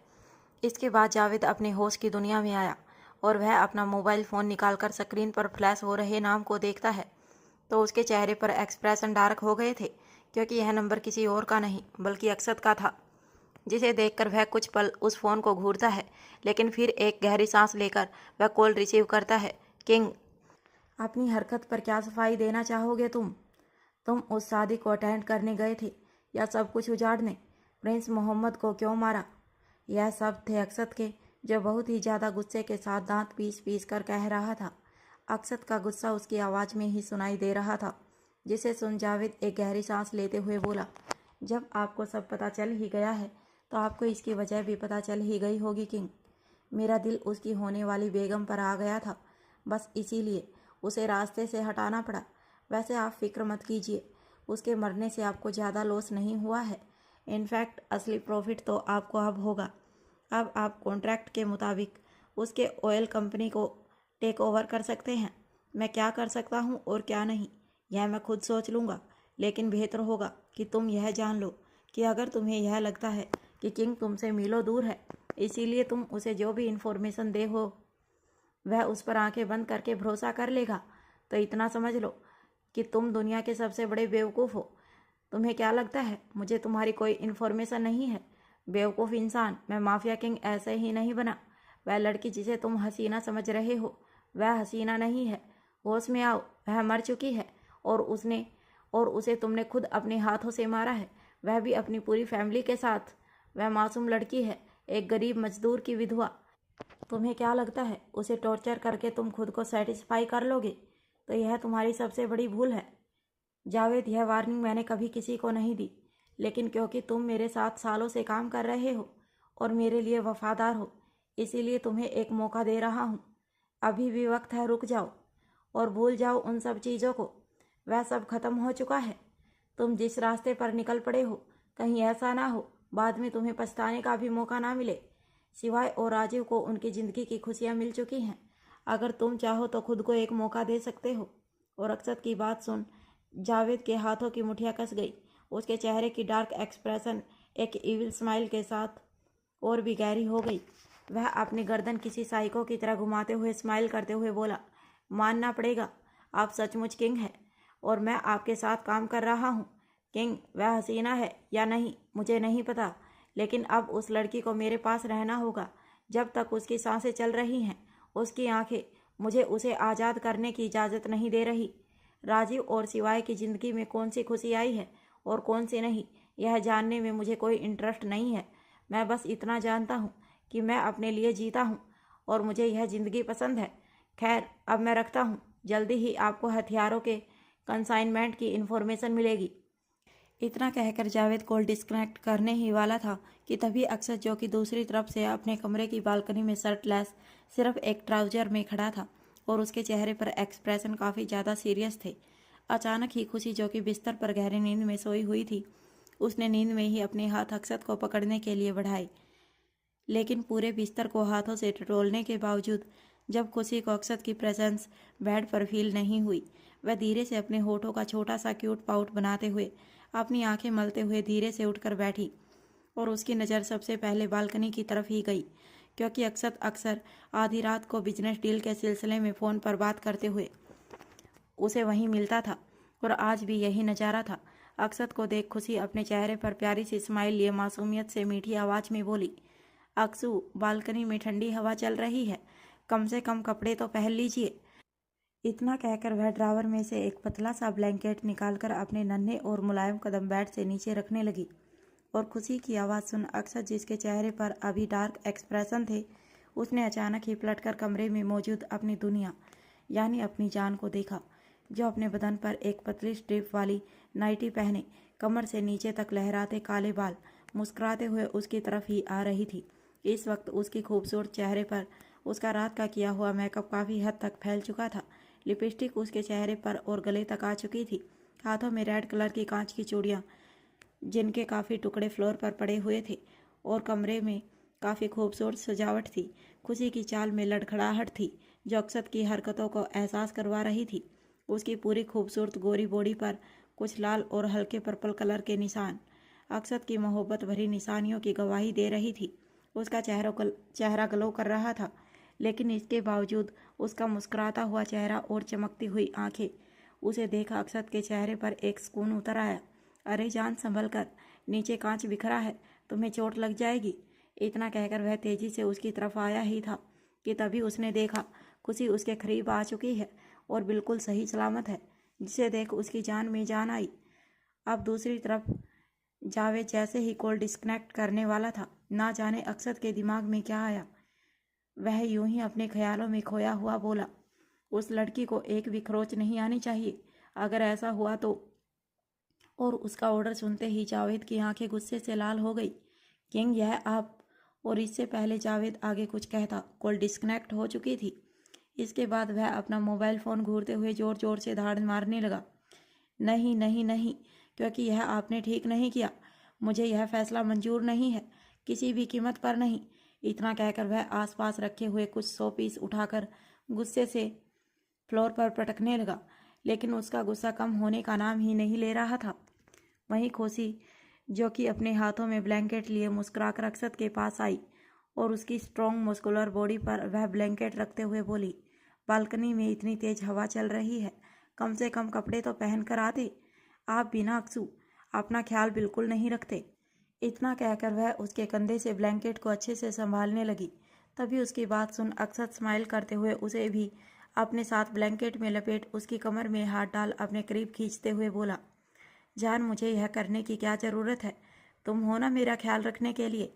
इसके बाद जावेद अपने होश की दुनिया में आया और वह अपना मोबाइल फ़ोन निकालकर स्क्रीन पर फ्लैश हो रहे नाम को देखता है तो उसके चेहरे पर एक्सप्रेशन डार्क हो गए थे, क्योंकि यह नंबर किसी और का नहीं बल्कि अक्षत का था, जिसे देखकर वह कुछ पल उस फ़ोन को घूरता है, लेकिन फिर एक गहरी सांस लेकर वह कॉल रिसीव करता है। किंग, अपनी हरकत पर क्या सफाई देना चाहोगे तुम उस शादी को अटेंड करने गए थे या सब कुछ उजाड़ने? प्रिंस मोहम्मद को क्यों मारा? यह सब थे अक्षत के, जो बहुत ही ज़्यादा गुस्से के साथ दांत पीस पीस कर कह रहा था। अक्षत का गुस्सा उसकी आवाज़ में ही सुनाई दे रहा था, जिसे सुन जावेद एक गहरी सांस लेते हुए बोला, जब आपको सब पता चल ही गया है तो आपको इसकी वजह भी पता चल ही गई होगी किंग। मेरा दिल उसकी होने वाली बेगम पर आ गया था, बस इसीलिए उसे रास्ते से हटाना पड़ा। वैसे आप फिक्र मत कीजिए, उसके मरने से आपको ज़्यादा लॉस नहीं हुआ है। इनफैक्ट असली प्रॉफिट तो आपको अब होगा। अब आप कॉन्ट्रैक्ट के मुताबिक उसके ऑयल कंपनी को टेक ओवर कर सकते हैं। मैं क्या कर सकता हूँ और क्या नहीं, यह मैं खुद सोच लूँगा, लेकिन बेहतर होगा कि तुम यह जान लो कि अगर तुम्हें यह लगता है कि किंग तुमसे मीलों दूर है, इसीलिए तुम उसे जो भी इन्फॉर्मेशन दे हो वह उस पर आंखें बंद करके भरोसा कर लेगा, तो इतना समझ लो कि तुम दुनिया के सबसे बड़े बेवकूफ़ हो। तुम्हें क्या लगता है मुझे तुम्हारी कोई इन्फॉर्मेशन नहीं है? बेवकूफ़ इंसान, मैं माफिया किंग ऐसे ही नहीं बना। वह लड़की जिसे तुम हसीना समझ रहे हो वह हसीना नहीं है। होश में आओ, वह मर चुकी है और उसे तुमने खुद अपने हाथों से मारा है, वह भी अपनी पूरी फैमिली के साथ। वह मासूम लड़की है, एक गरीब मजदूर की विधवा। तुम्हें क्या लगता है उसे टॉर्चर करके तुम खुद को सेटिस्फाई कर लोगे? तो यह तुम्हारी सबसे बड़ी भूल है जावेद। यह वार्निंग मैंने कभी किसी को नहीं दी, लेकिन क्योंकि तुम मेरे साथ सालों से काम कर रहे हो और मेरे लिए वफादार हो, इसीलिए तुम्हें एक मौका दे रहा हूँ। अभी भी वक्त है, रुक जाओ और भूल जाओ उन सब चीज़ों को। वह सब खत्म हो चुका है। तुम जिस रास्ते पर निकल पड़े हो, कहीं ऐसा ना हो बाद में तुम्हें पछताने का भी मौका ना मिले। सिवाय और राजीव को उनकी ज़िंदगी की खुशियाँ मिल चुकी हैं। अगर तुम चाहो तो खुद को एक मौका दे सकते हो। और अक्षत की बात सुन जावेद के हाथों की मुठियाँ कस गई। उसके चेहरे की डार्क एक्सप्रेशन एक इविल स्माइल के साथ और भी गहरी हो गई। वह अपनी गर्दन किसी साइको की तरह घुमाते हुए स्माइल करते हुए बोला, मानना पड़ेगा, आप सचमुच किंग हैं और मैं आपके साथ काम कर रहा हूँ। किंग, वह हसीना है या नहीं मुझे नहीं पता, लेकिन अब उस लड़की को मेरे पास रहना होगा जब तक उसकी सांसें चल रही हैं। उसकी आंखें मुझे उसे आज़ाद करने की इजाज़त नहीं दे रही। राजीव और सिवाय की ज़िंदगी में कौन सी खुशी आई है और कौन सी नहीं, यह जानने में मुझे कोई इंटरेस्ट नहीं है। मैं बस इतना जानता हूँ कि मैं अपने लिए जीता हूँ और मुझे यह ज़िंदगी पसंद है। खैर, अब मैं रखता हूँ। जल्दी ही आपको हथियारों के कंसाइनमेंट की इन्फॉर्मेशन मिलेगी। इतना कहकर जावेद कॉल डिस्कनेक्ट करने ही वाला था कि तभी अक्षत, जो कि दूसरी तरफ से अपने कमरे की बालकनी में शर्टलेस सिर्फ एक ट्राउजर में खड़ा था और उसके चेहरे पर एक्सप्रेशन काफ़ी ज़्यादा सीरियस थे। अचानक ही खुशी, जो कि बिस्तर पर गहरी नींद में सोई हुई थी, उसने नींद में ही अपने हाथ अक्षत को पकड़ने के लिए बढ़ाए, लेकिन पूरे बिस्तर को हाथों से टटोलने के बावजूद जब खुशी को अक्षत की प्रेजेंस बेड पर फील नहीं हुई, वह धीरे से अपने होठों का छोटा सा क्यूट पाउट बनाते हुए अपनी आंखें मलते हुए धीरे से उठकर बैठी और उसकी नज़र सबसे पहले बालकनी की तरफ ही गई, क्योंकि अक्षत अक्सर आधी रात को बिजनेस डील के सिलसिले में फ़ोन पर बात करते हुए उसे वहीं मिलता था और आज भी यही नज़ारा था। अक्षत को देख खुशी अपने चेहरे पर प्यारी सी स्माइल लिए मासूमियत से मीठी आवाज़ में बोली, अक्सू, बालकनी में ठंडी हवा चल रही है, कम से कम कपड़े तो पहन लीजिए। इतना कहकर वह ड्रावर में से एक पतला सा ब्लैंकेट निकालकर अपने नन्हे और मुलायम कदम बेड से नीचे रखने लगी और खुशी की आवाज़ सुन अक्षत, जिसके चेहरे पर अभी डार्क एक्सप्रेशन थे, उसने अचानक ही पलटकर कमरे में मौजूद अपनी दुनिया यानी अपनी जान को देखा, जो अपने बदन पर एक पतली स्ट्रिप वाली नाइटी पहने, कमर से नीचे तक लहराते काले बाल मुस्कुराते हुए उसकी तरफ ही आ रही थी। इस वक्त उसकी खूबसूरत चेहरे पर उसका रात का किया हुआ मेकअप काफ़ी हद तक फैल चुका था। लिपस्टिक उसके चेहरे पर और गले तक आ चुकी थी। हाथों में रेड कलर की कांच की चूड़ियाँ, जिनके काफ़ी टुकड़े फ्लोर पर पड़े हुए थे, और कमरे में काफ़ी खूबसूरत सजावट थी। खुशी की चाल में लड़खड़ाहट थी, जो अक्षत की हरकतों को एहसास करवा रही थी। उसकी पूरी खूबसूरत गोरी बॉडी पर कुछ लाल और हल्के पर्पल कलर के निशान अक्षत की मोहब्बत भरी निशानियों की गवाही दे रही थी। उसका चेहरा ग्लो कर रहा था, लेकिन इसके बावजूद उसका मुस्कुराता हुआ चेहरा और चमकती हुई आंखें, उसे देखा अक्षत के चेहरे पर एक सुकून उतर आया। अरे जान, संभल कर, नीचे कांच बिखरा है, तुम्हें चोट लग जाएगी। इतना कहकर वह तेजी से उसकी तरफ आया ही था कि तभी उसने देखा खुशी उसके करीब आ चुकी है और बिल्कुल सही सलामत है, जिसे देख उसकी जान में जान आई। अब दूसरी तरफ जावेद जैसे ही कॉल डिस्कनेक्ट करने वाला था, ना जाने अक्षत के दिमाग में क्या आया। वह यूं ही अपने ख्यालों में खोया हुआ बोला, उस लड़की को एक भी खरोच नहीं आनी चाहिए। अगर ऐसा हुआ तो। और उसका ऑर्डर सुनते ही जावेद की आंखें गुस्से से लाल हो गई। किंग, यह आप। और इससे पहले जावेद आगे कुछ कहता, कॉल डिस्कनेक्ट हो चुकी थी। इसके बाद वह अपना मोबाइल फ़ोन घूरते हुए ज़ोर ज़ोर से धाड़ मारने लगा। नहीं नहीं नहीं, क्योंकि यह आपने ठीक नहीं किया। मुझे यह फैसला मंजूर नहीं है, किसी भी कीमत पर नहीं। इतना कहकर वह आसपास रखे हुए कुछ 100 पीस उठाकर गुस्से से फ्लोर पर पटकने लगा, लेकिन उसका गुस्सा कम होने का नाम ही नहीं ले रहा था। वहीं खुशी, जो कि अपने हाथों में ब्लैंकेट लिए मुस्कुराकर अक्षत के पास आई और उसकी स्ट्रॉन्ग मस्कुलर बॉडी पर वह ब्लैंकेट रखते हुए बोली, बालकनी में इतनी तेज हवा चल रही है, कम से कम कपड़े तो पहन कर आते। आप बिना अक्सू अपना ख्याल बिल्कुल नहीं रखते। इतना कहकर वह उसके कंधे से ब्लैंकेट को अच्छे से संभालने लगी। तभी उसकी बात सुन अक्षत स्माइल करते हुए उसे भी अपने साथ ब्लैंकेट में लपेट उसकी कमर में हाथ डाल अपने करीब खींचते हुए बोला, जान, मुझे यह करने की क्या ज़रूरत है? तुम हो ना मेरा ख्याल रखने के लिए।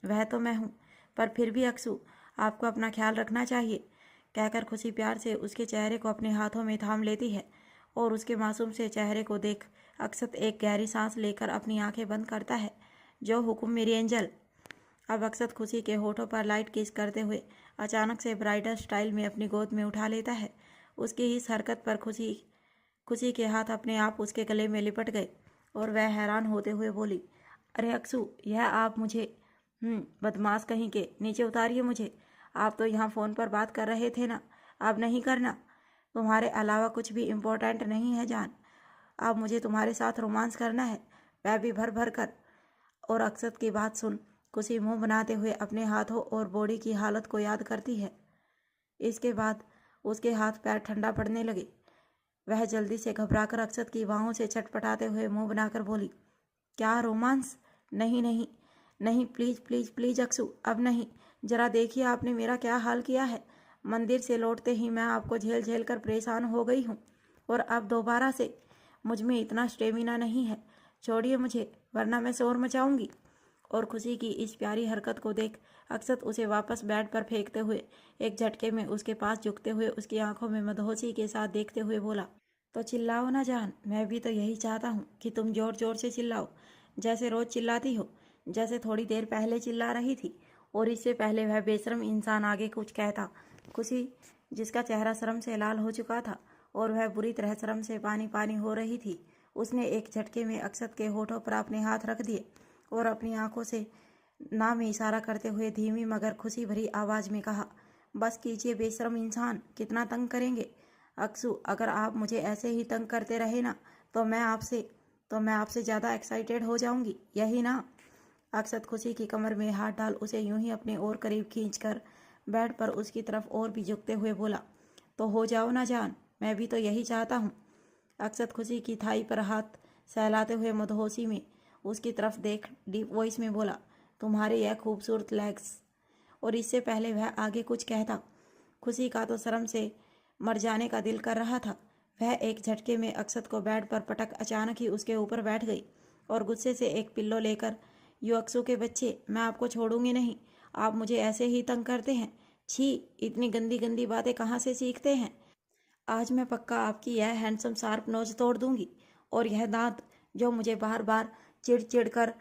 वह तो मैं हूँ, पर फिर भी अक्सू, आपको अपना ख्याल रखना चाहिए। कहकर खुशी प्यार से उसके चेहरे को अपने हाथों में थाम लेती है और उसके मासूम से चेहरे को देख अक्षत एक गहरी सांस लेकर अपनी आंखें बंद करता है। जो हुक्म मेरी एंजल। अब अक्षत खुशी के होठों पर लाइट किस करते हुए अचानक से ब्राइडल स्टाइल में अपनी गोद में उठा लेता है। उसकी इस हरकत पर खुशी के हाथ अपने आप उसके गले में लिपट गए और वह हैरान होते हुए बोली, अरे अक्सू, यह आप मुझे बदमाश कहीं के, नीचे उतारिए मुझे। आप तो यहाँ फ़ोन पर बात कर रहे थे ना, अब नहीं करना। तुम्हारे अलावा कुछ भी इम्पोर्टेंट नहीं है जान। अब मुझे तुम्हारे साथ रोमांस करना है, वह भी भर भर कर। और अक्षत की बात सुन खुशी मुंह बनाते हुए अपने हाथों और बॉडी की हालत को याद करती है। इसके बाद उसके हाथ पैर ठंडा पड़ने लगे। वह जल्दी से घबराकर अक्षत की बाहों से छटपटाते हुए मुंह बनाकर बोली, क्या रोमांस? नहीं नहीं नहीं, प्लीज़ प्लीज़ प्लीज़ अक्सू, अब नहीं। जरा देखिए आपने मेरा क्या हाल किया है। मंदिर से लौटते ही मैं आपको झेल झेल कर परेशान हो गई हूँ, और अब दोबारा से मुझ में इतना स्टेमिना नहीं है। छोड़िए मुझे, वरना मैं शोर मचाऊंगी। और खुशी की इस प्यारी हरकत को देख अक्षत उसे वापस बेड पर फेंकते हुए एक झटके में उसके पास झुकते हुए उसकी आंखों में मदहोशी के साथ देखते हुए बोला, तो चिल्लाओ ना जान, मैं भी तो यही चाहता हूँ कि तुम जोर जोर से चिल्लाओ, जैसे रोज चिल्लाती हो, जैसे थोड़ी देर पहले चिल्ला रही थी। और इससे पहले वह बेशर्म इंसान आगे कुछ कहता, खुशी जिसका चेहरा शर्म से लाल हो चुका था और वह बुरी तरह शर्म से पानी पानी हो रही थी। उसने एक झटके में अक्षत के होठों पर अपने हाथ रख दिए और अपनी आंखों से ना में इशारा करते हुए धीमी मगर खुशी भरी आवाज में कहा, बस कीजिए बेशर्म इंसान, कितना तंग करेंगे। अक्सू, अगर आप मुझे ऐसे ही तंग करते रहे ना तो मैं आपसे ज़्यादा एक्साइटेड हो जाऊंगी, यही ना। अक्षत खुशी की कमर में हाथ डाल उसे यूं ही अपने और करीब खींचकर बेड पर उसकी तरफ और भी झुकते हुए बोला, तो हो जाओ ना जान, मैं भी तो यही चाहता हूँ। अक्षत खुशी की थाई पर हाथ सहलाते हुए मदहोशी में उसकी तरफ देख डीप वॉइस में बोला, तुम्हारे यह खूबसूरत लेग्स। और इससे पहले वह आगे कुछ कहता, खुशी का तो शर्म से मर जाने का दिल कर रहा था। वह एक झटके में अक्षत को बेड पर पटक अचानक ही उसके ऊपर बैठ गई और गुस्से से एक पिल्लो लेकर, यू अक्सू के बच्चे, मैं आपको छोड़ूंगी नहीं, आप मुझे ऐसे ही तंग करते हैं। छी, इतनी गंदी गंदी बातें कहाँ से सीखते हैं। आज मैं पक्का आपकी यह हैंडसम शार्प नोज तोड़ दूंगी और यह दांत जो मुझे बार बार चिड़ चिड़ कर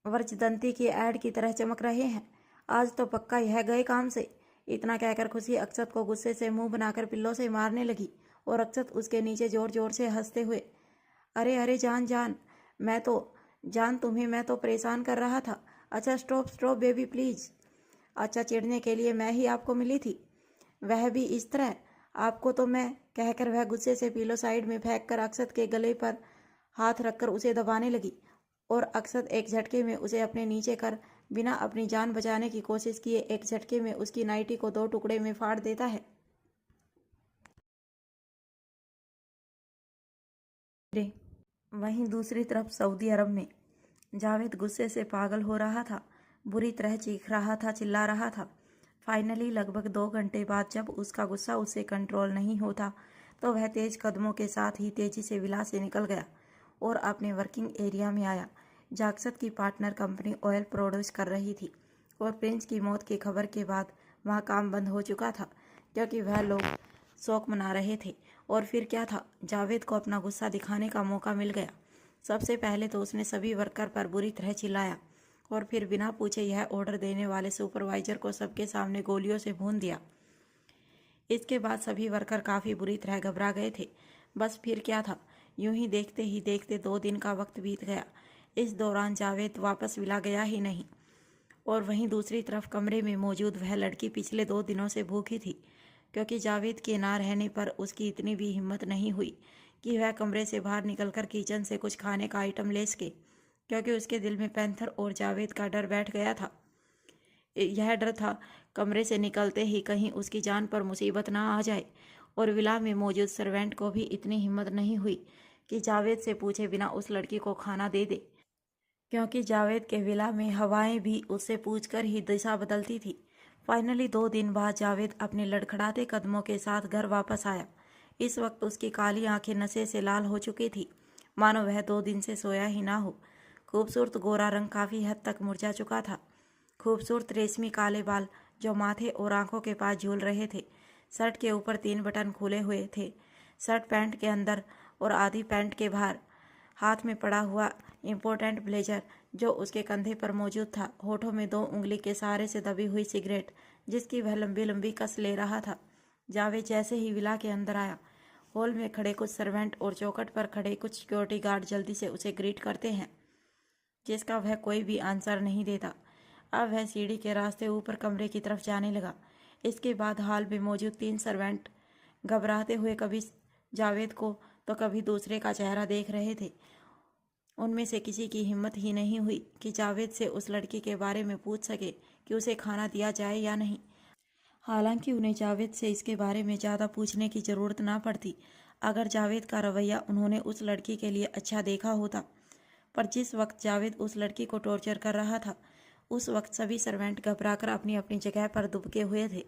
वर्जदंती की ऐड की तरह चमक रहे हैं, आज तो पक्का यह गए काम से। इतना कहकर खुशी अक्षत को गुस्से से मुंह बनाकर पिल्लों से मारने लगी और अक्षत उसके नीचे जोर जोर से हंसते हुए, अरे अरे जान जान, तुम्हें मैं तो परेशान कर रहा था। अच्छा स्टॉप स्टॉप बेबी प्लीज। अच्छा चिढ़ने के लिए मैं ही आपको मिली थी, वह भी इस तरह। आपको तो मैं, कहकर वह गुस्से से पिलो साइड में फेंक कर अक्षत के गले पर हाथ रखकर उसे दबाने लगी और अक्षत एक झटके में उसे अपने नीचे कर बिना अपनी जान बचाने की कोशिश किए एक झटके में उसकी नाइटी को 2 टुकड़े में फाड़ देता है। वहीं दूसरी तरफ सऊदी अरब में जावेद गुस्से से पागल हो रहा था, बुरी तरह चीख रहा था, चिल्ला रहा था। फाइनली लगभग 2 घंटे बाद जब उसका गुस्सा उससे कंट्रोल नहीं होता तो वह तेज कदमों के साथ ही तेजी से विला से निकल गया और अपने वर्किंग एरिया में आया। जाक्सत की पार्टनर कंपनी ऑयल प्रोड्यूस कर रही थी और प्रिंस की मौत की खबर के बाद वहाँ काम बंद हो चुका था क्योंकि वह लोग शोक मना रहे थे। और फिर क्या था, जावेद को अपना गुस्सा दिखाने का मौका मिल गया। सबसे पहले तो उसने सभी वर्कर पर बुरी तरह चिल्लाया और फिर बिना पूछे यह ऑर्डर देने वाले सुपरवाइजर को सबके सामने गोलियों से भून दिया। इसके बाद सभी वर्कर काफ़ी बुरी तरह घबरा गए थे। बस फिर क्या था, यूं ही देखते 2 दिन का वक्त बीत गया। इस दौरान जावेद वापस विला गया ही नहीं और वहीं दूसरी तरफ कमरे में मौजूद वह लड़की पिछले 2 दिनों से भूखी थी क्योंकि जावेद के ना रहने पर उसकी इतनी भी हिम्मत नहीं हुई कि वह कमरे से बाहर निकलकर किचन से कुछ खाने का आइटम ले सके, क्योंकि उसके दिल में पैंथर और जावेद का डर बैठ गया था। यह डर था कमरे से निकलते ही कहीं उसकी जान पर मुसीबत ना आ जाए। और विला में मौजूद सर्वेंट को भी इतनी हिम्मत नहीं हुई कि जावेद से पूछे बिना उस लड़की को खाना दे दे, क्योंकि जावेद के विला में हवाएं भी उससे पूछकर ही दिशा बदलती थी। फाइनली 2 दिन बाद जावेद अपने लड़खड़ाते कदमों के साथ घर वापस आया। इस वक्त उसकी काली आंखें नशे से लाल हो चुकी थी, मानो वह 2 दिन से सोया ही ना हो। खूबसूरत गोरा रंग काफ़ी हद तक मुरझा चुका था। खूबसूरत रेशमी काले बाल जो माथे और आंखों के पास झूल रहे थे। शर्ट के ऊपर 3 बटन खुले हुए थे, शर्ट पैंट के अंदर और आधी पैंट के बाहर। हाथ में पड़ा हुआ इम्पोर्टेंट ब्लेजर जो उसके कंधे पर मौजूद था, होठों में 2 उंगली के सहारे से दबी हुई सिगरेट जिसकी वह लंबी लंबी कस ले रहा था। जावेद जैसे ही विला के अंदर आया, हॉल में खड़े कुछ सर्वेंट और चौखट पर खड़े कुछ सिक्योरिटी गार्ड जल्दी से उसे ग्रीट करते हैं, जिसका वह कोई भी आंसर नहीं देता। अब वह सीढ़ी के रास्ते ऊपर कमरे की तरफ जाने लगा। इसके बाद हॉल में मौजूद 3 सर्वेंट घबराते हुए कभी जावेद को तो कभी दूसरे का चेहरा देख रहे थे। उनमें से किसी की हिम्मत ही नहीं हुई कि जावेद से उस लड़की के बारे में पूछ सके कि उसे खाना दिया जाए या नहीं। हालांकि उन्हें जावेद से इसके बारे में ज़्यादा पूछने की ज़रूरत ना पड़ती अगर जावेद का रवैया उन्होंने उस लड़की के लिए अच्छा देखा होता। पर जिस वक्त जावेद उस लड़की को टॉर्चर कर रहा था, उस वक्त सभी सर्वेंट घबराकर अपनी अपनी जगह पर दुबके हुए थे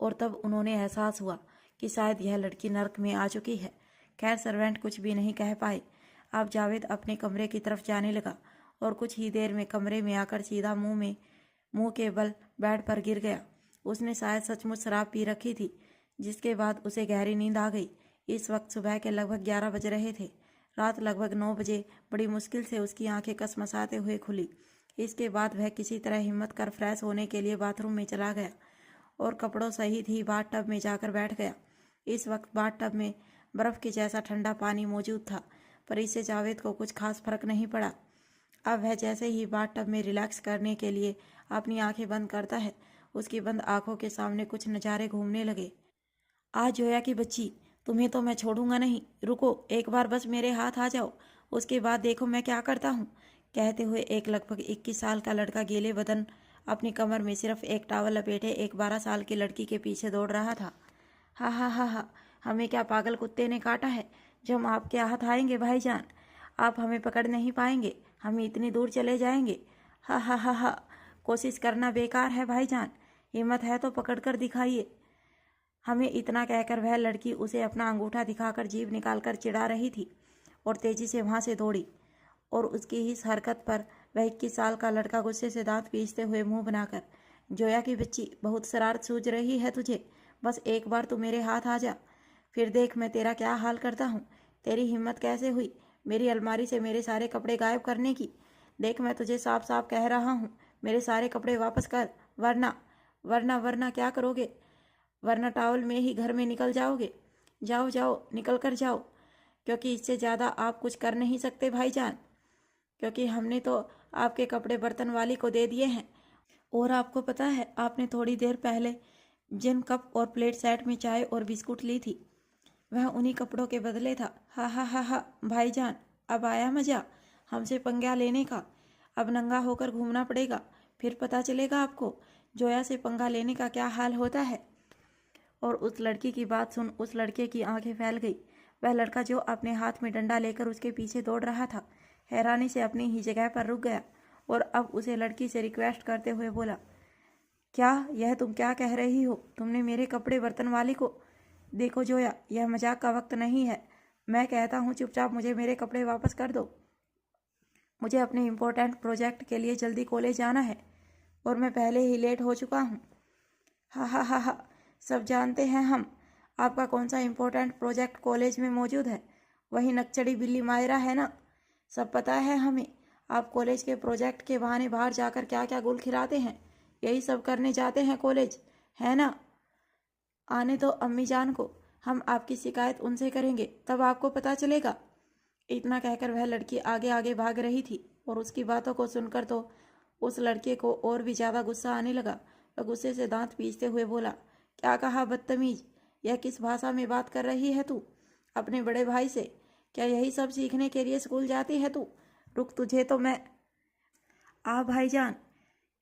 और तब उन्होंने एहसास हुआ कि शायद यह लड़की नर्क में आ चुकी है। खैर सर्वेंट कुछ भी नहीं कह पाए। अब जावेद अपने कमरे की तरफ जाने लगा और कुछ ही देर में कमरे में आकर सीधा मुंह के बल बेड पर गिर गया। उसने शायद सचमुच शराब पी रखी थी, जिसके बाद उसे गहरी नींद आ गई। इस वक्त सुबह के लगभग 11 बज रहे थे। रात लगभग 9 बजे बड़ी मुश्किल से उसकी आंखें कसमसाते हुए खुली। इसके बाद वह किसी तरह हिम्मत कर फ्रेश होने के लिए बाथरूम में चला गया और कपड़ों सहित ही बाथटब में जाकर बैठ गया। इस वक्त बाथटब में बर्फ के जैसा ठंडा पानी मौजूद था, पर इससे जावेद को कुछ खास फर्क नहीं पड़ा। अब वह जैसे ही बाथटब में रिलैक्स करने के लिए अपनी आंखें बंद करता है, उसकी बंद आंखों के सामने कुछ नज़ारे घूमने लगे। आज जोया की बच्ची, तुम्हें तो मैं छोड़ूंगा नहीं। रुको, एक बार बस मेरे हाथ आ जाओ, उसके बाद देखो मैं क्या करता हूँ। कहते हुए एक लगभग 21 साल का लड़का गीले बदन अपनी कमर में सिर्फ एक टॉवल लपेटे एक 12 साल की लड़की के पीछे दौड़ रहा था। हा हा हा हा, हमें क्या पागल कुत्ते ने काटा है जो हम आपके हाथ आएंगे भाईजान। आप हमें पकड़ नहीं पाएंगे, हम इतनी दूर चले जाएंगे। हा हा हा हा, कोशिश करना बेकार है भाईजान, हिम्मत है तो पकड़ कर दिखाइए हमें। इतना कहकर वह लड़की उसे अपना अंगूठा दिखाकर जीभ निकालकर चिढ़ा रही थी और तेजी से वहां से दौड़ी। और उसकी इस हरकत पर वह 21 साल का लड़का गुस्से से दांत पीसते हुए मुंह बनाकर, जोया की बच्ची, बहुत शरारत सूझ रही है तुझे, बस एक बार तू मेरे हाथ आ जा, फिर देख मैं तेरा क्या हाल करता हूँ। तेरी हिम्मत कैसे हुई मेरी अलमारी से मेरे सारे कपड़े गायब करने की। देख मैं तुझे साफ साफ कह रहा हूँ, मेरे सारे कपड़े वापस कर, वरना वरना वरना क्या करोगे? वरना टॉवल में ही घर में निकल जाओगे। जाओ जाओ, निकल कर जाओ, क्योंकि इससे ज़्यादा आप कुछ कर नहीं सकते भाईजान, क्योंकि हमने तो आपके कपड़े बर्तन वाली को दे दिए हैं। और आपको पता है आपने थोड़ी देर पहले जिन कप और प्लेट सेट में चाय और बिस्कुट ली थी, वह उन्हीं कपड़ों के बदले था। हा हा हा हा, भाईजान अब आया मजा हमसे पंगा लेने का। अब नंगा होकर घूमना पड़ेगा, फिर पता चलेगा आपको जोया से पंगा लेने का क्या हाल होता है। और उस लड़की की बात सुन उस लड़के की आंखें फैल गई। वह लड़का जो अपने हाथ में डंडा लेकर उसके पीछे दौड़ रहा था, हैरानी से अपनी ही जगह पर रुक गया और अब उसे लड़की से रिक्वेस्ट करते हुए बोला, क्या यह तुम क्या कह रही हो? तुमने मेरे कपड़े बर्तन वाली को? देखो जोया, यह मजाक का वक्त नहीं है, मैं कहता हूँ चुपचाप मुझे मेरे कपड़े वापस कर दो। मुझे अपने इम्पोर्टेंट प्रोजेक्ट के लिए जल्दी कॉलेज जाना है और मैं पहले ही लेट हो चुका हूँ। हा हा हा हा, सब जानते हैं हम, आपका कौन सा इम्पोर्टेंट प्रोजेक्ट कॉलेज में मौजूद है? वही नकचड़ी बिल्ली मायरा है ना? सब पता है हमें। आप कॉलेज के प्रोजेक्ट के बहाने बाहर जाकर क्या क्या गुल खिलाते हैं, यही सब करने जाते हैं कॉलेज, है ना? आने तो अम्मी जान को, हम आपकी शिकायत उनसे करेंगे, तब आपको पता चलेगा। इतना कहकर वह लड़की आगे आगे भाग रही थी और उसकी बातों को सुनकर तो उस लड़के को और भी ज़्यादा गुस्सा आने लगा। वह गुस्से से दांत पीसते हुए बोला, क्या कहा बदतमीज, यह किस भाषा में बात कर रही है तू अपने बड़े भाई से? क्या यही सब सीखने के लिए स्कूल जाती है तू? रुक, तुझे तो मैं। आ भाईजान,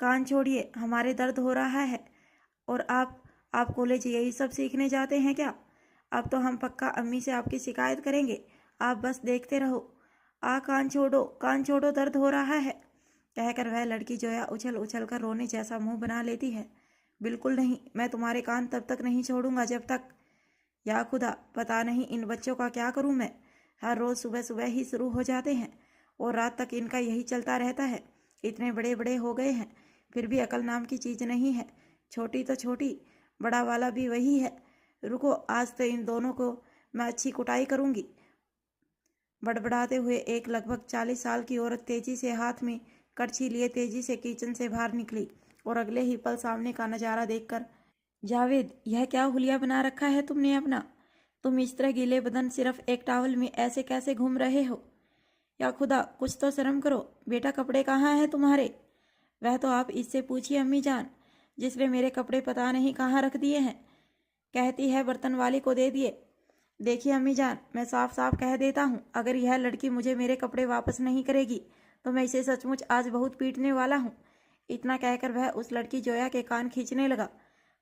कान छोड़िए, हमारे दर्द हो रहा है। और आप कॉलेज यही सब सीखने जाते हैं क्या? अब तो हम पक्का अम्मी से आपकी शिकायत करेंगे, आप बस देखते रहो। कान छोड़ो, दर्द हो रहा है। कहकर वह लड़की जोया उछल उछल कर रोने जैसा मुंह बना लेती है। बिल्कुल नहीं, मैं तुम्हारे कान तब तक नहीं छोड़ूंगा जब तक। या खुदा, पता नहीं इन बच्चों का क्या करूं मैं। हर रोज़ सुबह सुबह ही शुरू हो जाते हैं और रात तक इनका यही चलता रहता है। इतने बड़े बड़े हो गए हैं, फिर भी अकल नाम की चीज़ नहीं है। छोटी तो छोटी, बड़ा वाला भी वही है। रुको, आज तो इन दोनों को मैं अच्छी कुटाई करूंगी। बड़बड़ाते हुए एक लगभग 40 साल की औरत तेजी से हाथ में कड़छी लिए तेजी से किचन से बाहर निकली और अगले ही पल सामने का नज़ारा देखकर, जावेद, यह क्या हुलिया बना रखा है तुमने अपना? तुम इस तरह गीले बदन सिर्फ एक टॉवल में ऐसे कैसे घूम रहे हो? या खुदा, कुछ तो शर्म करो। बेटा, कपड़े कहाँ हैं तुम्हारे? वह तो आप इससे पूछिए अम्मी जान, जिसने मेरे कपड़े पता नहीं कहाँ रख दिए हैं। कहती है बर्तन वाली को दे दिए। देखिए अम्मी जान, मैं साफ साफ कह देता हूँ, अगर यह लड़की मुझे मेरे कपड़े वापस नहीं करेगी तो मैं इसे सचमुच आज बहुत पीटने वाला हूँ। इतना कहकर वह उस लड़की जोया के कान खींचने लगा।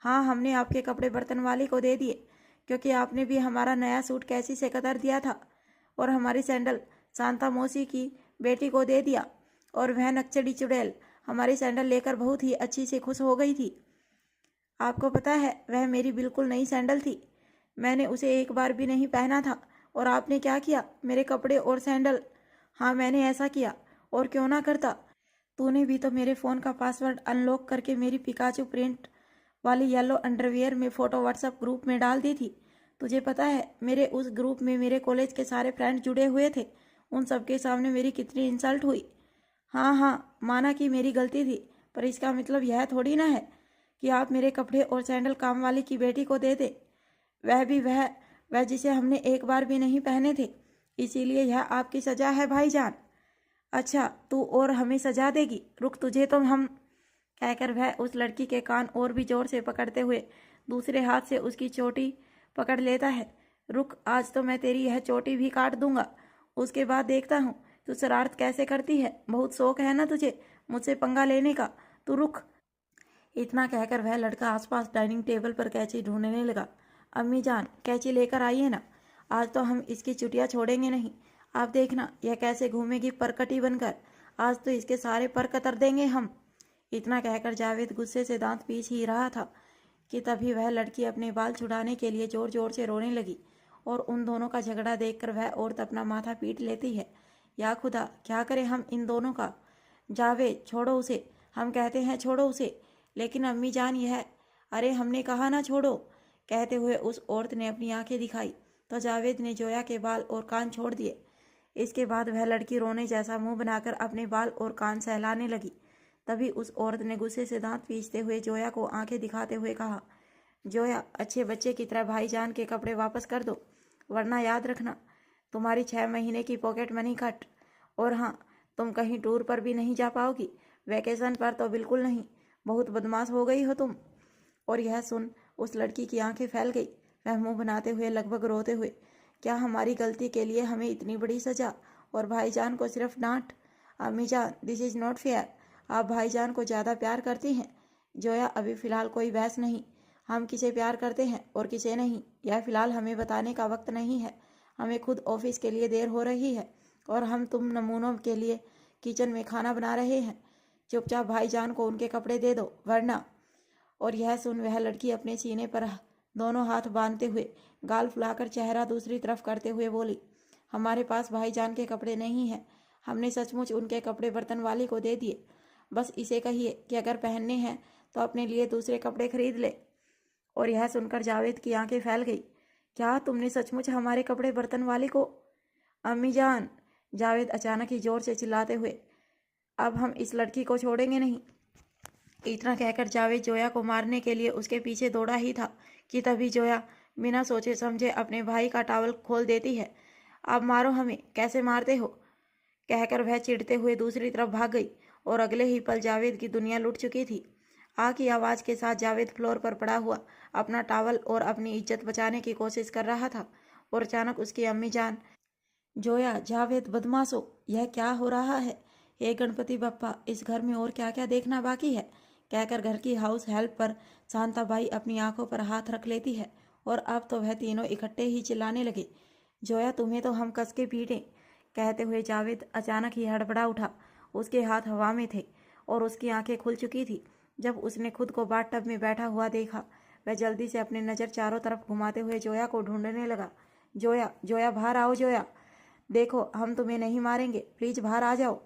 हाँ, हमने आपके कपड़े बर्तन वाली को दे दिए, क्योंकि आपने भी हमारा नया सूट कैसी से कतर दिया था और हमारी सैंडल शांता मौसी की बेटी को दे दिया। और वह नक्चड़ी चुड़ैल हमारी सैंडल लेकर बहुत ही अच्छी से खुश हो गई थी। आपको पता है, वह मेरी बिल्कुल नई सैंडल थी, मैंने उसे एक बार भी नहीं पहना था। और आपने क्या किया, मेरे कपड़े और सैंडल। हाँ, मैंने ऐसा किया, और क्यों ना करता। तूने भी तो मेरे फ़ोन का पासवर्ड अनलॉक करके मेरी पिकाचू प्रिंट वाली येलो अंडरवियर में फ़ोटो व्हाट्सएप ग्रुप में डाल दी थी। तुझे पता है मेरे उस ग्रुप में मेरे कॉलेज के सारे फ्रेंड जुड़े हुए थे। उन सबके सामने मेरी कितनी इंसल्ट हुई। हाँ हाँ, माना कि मेरी गलती थी, पर इसका मतलब यह थोड़ी ना है कि आप मेरे कपड़े और सैंडल काम वाली की बेटी को दे दे, वह भी वह जिसे हमने एक बार भी नहीं पहने थे। इसीलिए यह आपकी सजा है भाईजान। अच्छा, तू और हमें सजा देगी? रुक, तुझे तो हम, कहकर वह उस लड़की के कान और भी जोर से पकड़ते हुए दूसरे हाथ से उसकी चोटी पकड़ लेता है। रुक, आज तो मैं तेरी यह चोटी भी काट दूंगा, उसके बाद देखता हूँ तू शरारत कैसे करती है। बहुत शौक है ना तुझे मुझसे पंगा लेने का, तू रुक। इतना कहकर वह लड़का आसपास डाइनिंग टेबल पर कैंची ढूंढने लगा। अम्मी जान, कैंची लेकर आइए ना, आज तो हम इसकी चुटिया छोड़ेंगे नहीं। आप देखना यह कैसे घूमेगी परकटी बनकर, आज तो इसके सारे पर कतर देंगे हम। इतना कहकर जावेद गुस्से से दांत पीस ही रहा था कि तभी वह लड़की अपने बाल छुड़ाने के लिए जोर जोर से रोने लगी और उन दोनों का झगड़ा देखकर वह औरत अपना माथा पीट लेती है। या खुदा, क्या करें हम इन दोनों का। जावेद, छोड़ो उसे, हम कहते हैं छोड़ो उसे। लेकिन अम्मी जान यह, अरे हमने कहा ना छोड़ो। कहते हुए उस औरत ने अपनी आंखें दिखाई तो जावेद ने जोया के बाल और कान छोड़ दिए। इसके बाद वह लड़की रोने जैसा मुंह बनाकर अपने बाल और कान सहलाने लगी। तभी उस औरत ने गुस्से से दांत पीसते हुए जोया को आंखें दिखाते हुए कहा, जोया, अच्छे बच्चे की तरह भाईजान के कपड़े वापस कर दो, वरना याद रखना तुम्हारी 6 महीने की पॉकेट मनी कट। और हाँ, तुम कहीं टूर पर भी नहीं जा पाओगी, वैकेशन पर तो बिल्कुल नहीं। बहुत बदमाश हो गई हो तुम। और यह सुन उस लड़की की आंखें फैल गई। वह मुंह बनाते हुए लगभग रोते हुए, क्या हमारी गलती के लिए हमें इतनी बड़ी सजा और भाईजान को सिर्फ डांट? अम्मी जान, दिस इज नॉट फेयर। आप भाईजान को ज़्यादा प्यार करती हैं। जोया, अभी फ़िलहाल कोई बहस नहीं, हम किसे प्यार करते हैं और किसे नहीं यह फ़िलहाल हमें बताने का वक्त नहीं है। हमें खुद ऑफिस के लिए देर हो रही है और हम तुम नमूनों के लिए किचन में खाना बना रहे हैं। चुपचाप भाईजान को उनके कपड़े दे दो, वरना। और यह सुन वह लड़की अपने सीने पर दोनों हाथ बांधते हुए गाल फुलाकर चेहरा दूसरी तरफ करते हुए बोली, हमारे पास भाईजान के कपड़े नहीं हैं। हमने सचमुच उनके कपड़े बर्तन वाली को दे दिए। बस इसे कहिए कि अगर पहनने हैं तो अपने लिए दूसरे कपड़े खरीद ले। और यह सुनकर जावेद की आंखें फैल गई। क्या तुमने सचमुच हमारे कपड़े बर्तन वाली को? अम्मी जान, जावेद अचानक ही जोर से चिल्लाते हुए, अब हम इस लड़की को छोड़ेंगे नहीं। इतना कहकर जावेद जोया को मारने के लिए उसके पीछे दौड़ा ही था कि तभी जोया बिना सोचे समझे अपने भाई का टॉवल खोल देती है। अब मारो हमें, कैसे मारते हो, कहकर वह चिढ़ते हुए दूसरी तरफ भाग गई और अगले ही पल जावेद की दुनिया लुट चुकी थी। आ की आवाज़ के साथ जावेद फ्लोर पर पड़ा हुआ अपना टॉवल और अपनी इज्जत बचाने की कोशिश कर रहा था और अचानक उसकी अम्मी जान, जोया, जावेद बदमाशो, यह क्या हो रहा है? हे गणपति बप्पा, इस घर में और क्या क्या देखना बाकी है, कहकर घर की हाउस हेल्प पर शांताबाई अपनी आंखों पर हाथ रख लेती है और अब तो वह तीनों इकट्ठे ही चिल्लाने लगे, जोया, तुम्हें तो हम कस के पीटें। कहते हुए जावेद अचानक ही हड़बड़ा उठा। उसके हाथ हवा में थे और उसकी आंखें खुल चुकी थी। जब उसने खुद को बाथटब में बैठा हुआ देखा, वह जल्दी से अपनी नज़र चारों तरफ घुमाते हुए जोया को ढूंढने लगा। जोया, जोया, बाहर आओ। जोया, देखो हम तुम्हें नहीं मारेंगे, प्लीज़ बाहर आ जाओ।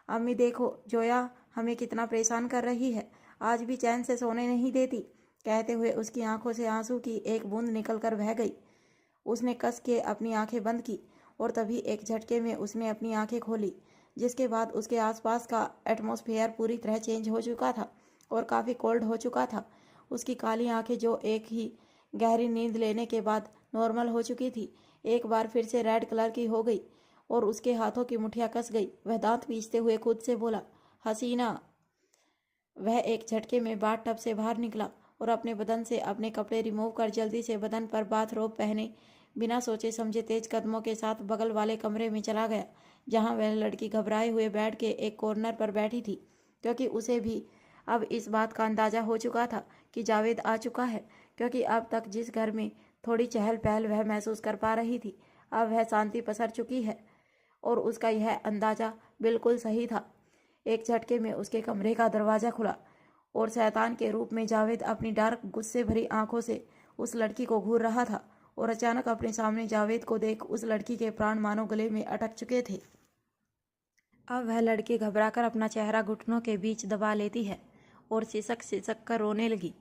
अम्मी देखो, जोया हमें कितना परेशान कर रही है, आज भी चैन से सोने नहीं देती। कहते हुए उसकी आंखों से आंसू की एक बूंद निकलकर बह गई। उसने कस के अपनी आंखें बंद की और तभी एक झटके में उसने अपनी आंखें खोली, जिसके बाद उसके आसपास का एटमॉस्फेयर पूरी तरह चेंज हो चुका था और काफ़ी कोल्ड हो चुका था। उसकी काली आंखें जो एक ही गहरी नींद लेने के बाद नॉर्मल हो चुकी थी, एक बार फिर से रेड कलर की हो गई और उसके हाथों की मुठ्ठियाँ कस गई। वह दांत पीसते हुए खुद से बोला, हसीना। वह एक झटके में बाथटब से बाहर निकला और अपने बदन से अपने कपड़े रिमूव कर जल्दी से बदन पर बाथरोब पहने बिना सोचे समझे तेज कदमों के साथ बगल वाले कमरे में चला गया, जहां वह लड़की घबराए हुए बेड के एक कॉर्नर पर बैठी थी, क्योंकि उसे भी अब इस बात का अंदाज़ा हो चुका था कि जावेद आ चुका है। क्योंकि अब तक जिस घर में थोड़ी चहल पहल वह महसूस कर पा रही थी, अब वह शांति पसर चुकी है और उसका यह अंदाज़ा बिल्कुल सही था। एक झटके में उसके कमरे का दरवाज़ा खुला और शैतान के रूप में जावेद अपनी डार्क गुस्से भरी आंखों से उस लड़की को घूर रहा था और अचानक अपने सामने जावेद को देख उस लड़की के प्राण मानो गले में अटक चुके थे। अब वह लड़की घबराकर अपना चेहरा घुटनों के बीच दबा लेती है और सिसक सिसक कर रोने लगी।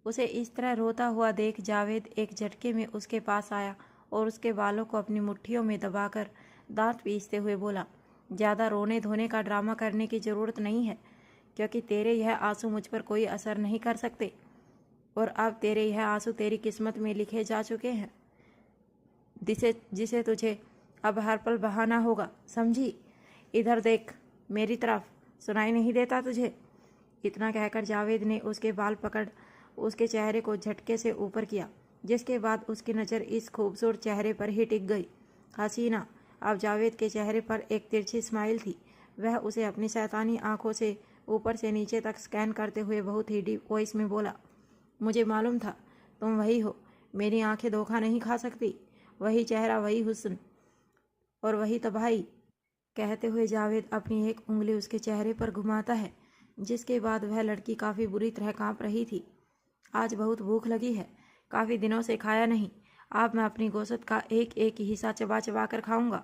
उसे इस तरह रोता हुआ देख जावेद एक झटके में उसके पास आया और उसके बालों को अपनी मुट्ठियों में दबाकर दांत पीसते हुए बोला, ज़्यादा रोने धोने का ड्रामा करने की ज़रूरत नहीं है, क्योंकि तेरे यह आंसू मुझ पर कोई असर नहीं कर सकते। और अब तेरे यह आंसू तेरी किस्मत में लिखे जा चुके हैं, जिसे तुझे अब हर पल बहाना होगा, समझी? इधर देख मेरी तरफ, सुनाई नहीं देता तुझे? इतना कहकर जावेद ने उसके बाल पकड़ उसके चेहरे को झटके से ऊपर किया, जिसके बाद उसकी नज़र इस खूबसूरत चेहरे पर ही टिक गई। हसीना। अब जावेद के चेहरे पर एक तिरछी स्माइल थी। वह उसे अपनी शैतानी आंखों से ऊपर से नीचे तक स्कैन करते हुए बहुत ही डीप वॉइस में बोला, मुझे मालूम था तुम वही हो। मेरी आंखें धोखा नहीं खा सकती। वही चेहरा, वही हुस्न और वही तबाही। कहते हुए जावेद अपनी एक उंगली उसके चेहरे पर घुमाता है, जिसके बाद वह लड़की काफ़ी बुरी तरह कांप रही थी। आज बहुत भूख लगी है, काफ़ी दिनों से खाया नहीं। अब मैं अपनी गोश्त का एक एक हिस्सा चबा चबा कर खाऊंगा।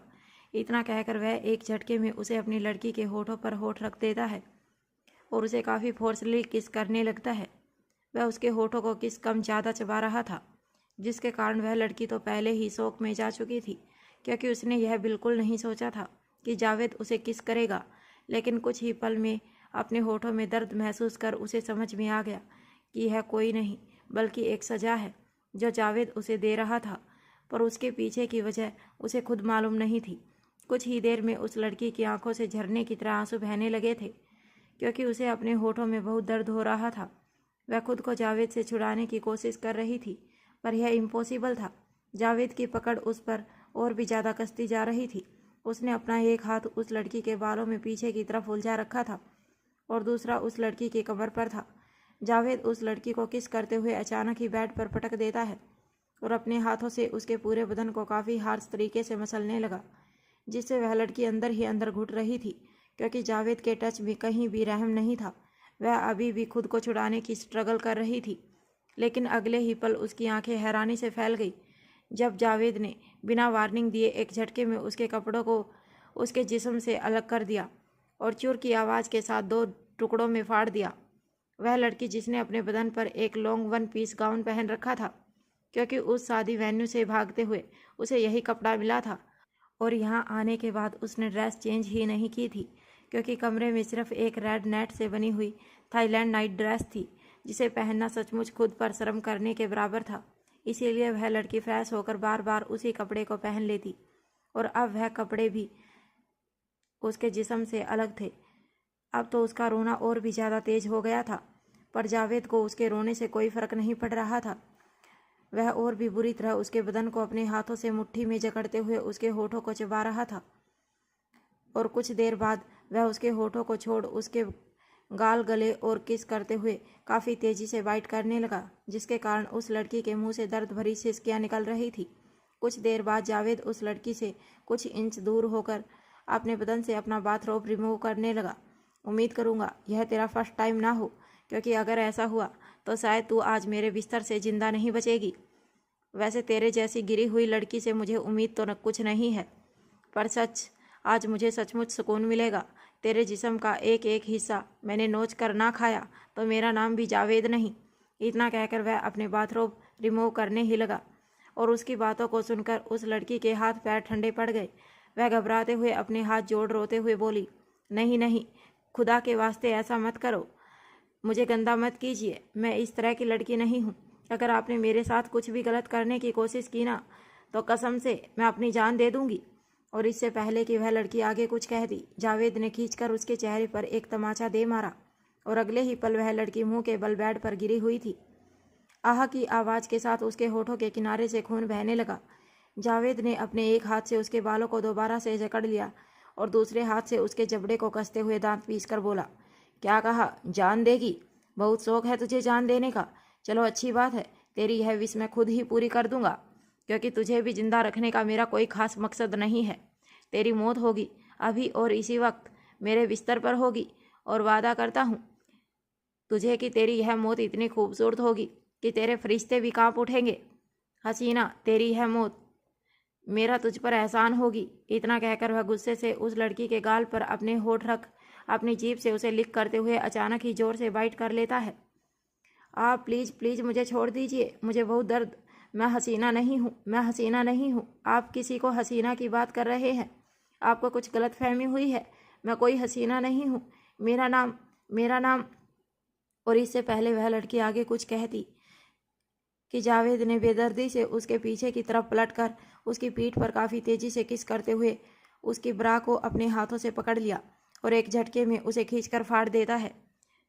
इतना कहकर वह एक झटके में उसे अपनी लड़की के होठों पर होठ रख देता है और उसे काफ़ी फोर्सली किस करने लगता है। वह उसके होठों को किस कम ज़्यादा चबा रहा था, जिसके कारण वह लड़की तो पहले ही शौक में जा चुकी थी, क्योंकि उसने यह बिल्कुल नहीं सोचा था कि जावेद उसे किस करेगा। लेकिन कुछ ही पल में अपने होठों में दर्द महसूस कर उसे समझ में आ गया कि यह कोई नहीं बल्कि एक सज़ा है जो जावेद उसे दे रहा था, पर उसके पीछे की वजह उसे खुद मालूम नहीं थी। कुछ ही देर में उस लड़की की आंखों से झरने की तरह आंसू बहने लगे थे, क्योंकि उसे अपने होठों में बहुत दर्द हो रहा था। वह खुद को जावेद से छुड़ाने की कोशिश कर रही थी, पर यह इम्पॉसिबल था। जावेद की पकड़ उस पर और भी ज़्यादा कसती जा रही थी। उसने अपना एक हाथ उस लड़की के बालों में पीछे की तरफ उलझा रखा था और दूसरा उस लड़की की कमर पर था। जावेद उस लड़की को किस करते हुए अचानक ही बेड पर पटक देता है और अपने हाथों से उसके पूरे बदन को काफ़ी हार्श तरीके से मसलने लगा, जिससे वह लड़की अंदर ही अंदर घुट रही थी, क्योंकि जावेद के टच में कहीं भी रहम नहीं था। वह अभी भी खुद को छुड़ाने की स्ट्रगल कर रही थी, लेकिन अगले ही पल उसकी आंखें हैरानी से फैल गई जब जावेद ने बिना वार्निंग दिए एक झटके में उसके कपड़ों को उसके जिस्म से अलग कर दिया और चुर की आवाज़ के साथ 2 टुकड़ों में फाड़ दिया। वह लड़की जिसने अपने बदन पर एक लॉन्ग 1 पीस गाउन पहन रखा था, क्योंकि उस शादी वेन्यू से भागते हुए उसे यही कपड़ा मिला था, और यहाँ आने के बाद उसने ड्रेस चेंज ही नहीं की थी, क्योंकि कमरे में सिर्फ एक रेड नेट से बनी हुई थाईलैंड नाइट ड्रेस थी, जिसे पहनना सचमुच खुद पर शर्म करने के बराबर था। इसीलिए वह लड़की फ्रेश होकर बार बार उसी कपड़े को पहन लेती, और अब वह कपड़े भी उसके जिस्म से अलग थे। अब तो उसका रोना और भी ज़्यादा तेज हो गया था, पर जावेद को उसके रोने से कोई फर्क नहीं पड़ रहा था। वह और भी बुरी तरह उसके बदन को अपने हाथों से मुट्ठी में जकड़ते हुए उसके होठों को चबा रहा था, और कुछ देर बाद वह उसके होठों को छोड़ उसके गाल, गले और किस करते हुए काफ़ी तेज़ी से बाइट करने लगा, जिसके कारण उस लड़की के मुंह से दर्द भरी सिसकियाँ निकल रही थी। कुछ देर बाद जावेद उस लड़की से कुछ इंच दूर होकर अपने बदन से अपना बाथरोब रिमूव करने लगा। उम्मीद करूँगा यह तेरा फर्स्ट टाइम ना हो, क्योंकि अगर ऐसा हुआ तो शायद तू आज मेरे बिस्तर से जिंदा नहीं बचेगी। वैसे तेरे जैसी गिरी हुई लड़की से मुझे उम्मीद तो कुछ नहीं है, पर आज मुझे सचमुच सुकून मिलेगा। तेरे जिस्म का एक एक हिस्सा मैंने नोच कर ना खाया तो मेरा नाम भी जावेद नहीं। इतना कहकर वह अपने बाथरोब रिमूव करने ही लगा, और उसकी बातों को सुनकर उस लड़की के हाथ पैर ठंडे पड़ गए। वह घबराते हुए अपने हाथ जोड़ रोते हुए बोली, नहीं नहीं, खुदा के वास्ते ऐसा मत करो, मुझे गंदा मत कीजिए। मैं इस तरह की लड़की नहीं हूँ। अगर आपने मेरे साथ कुछ भी गलत करने की कोशिश की ना, तो कसम से मैं अपनी जान दे दूंगी। और इससे पहले कि वह लड़की आगे कुछ कहती, जावेद ने खींचकर उसके चेहरे पर एक तमाचा दे मारा, और अगले ही पल वह लड़की मुंह के बल बेड पर गिरी हुई थी। आह की आवाज़ के साथ उसके होठों के किनारे से खून बहने लगा। जावेद ने अपने एक हाथ से उसके बालों को दोबारा से जकड़ लिया और दूसरे हाथ से उसके जबड़े को कसते हुए दांत पीसकर बोला, क्या कहा? जान देगी? बहुत शौक है तुझे जान देने का। चलो अच्छी बात है, तेरी यह विश मैं खुद ही पूरी कर दूंगा, क्योंकि तुझे भी जिंदा रखने का मेरा कोई खास मकसद नहीं है। तेरी मौत होगी अभी और इसी वक्त मेरे बिस्तर पर होगी, और वादा करता हूँ तुझे कि तेरी यह मौत इतनी खूबसूरत होगी कि तेरे फरिश्ते भी कांप उठेंगे। हसीना, तेरी यह मौत मेरा तुझ पर एहसान होगी। इतना कहकर वह गुस्से से उस लड़की के गाल पर अपने होठ रख अपनी जीभ से उसे लिक करते हुए अचानक ही जोर से बाइट कर लेता है। आप प्लीज़ प्लीज़ मुझे छोड़ दीजिए, मुझे बहुत दर्द। मैं हसीना नहीं हूँ, मैं हसीना नहीं हूँ। आप किसी को हसीना की बात कर रहे हैं। आपको कुछ गलतफहमी हुई है। मैं कोई हसीना नहीं हूँ। मेरा नाम। और इससे पहले वह लड़की आगे कुछ कहती, कि जावेद ने बेदर्दी से उसके पीछे की तरफ पलटकर उसकी पीठ पर काफ़ी तेजी से किस करते हुए उसकी ब्रा को अपने हाथों से पकड़ लिया और एक झटके में उसे खींचकर फाड़ देता है।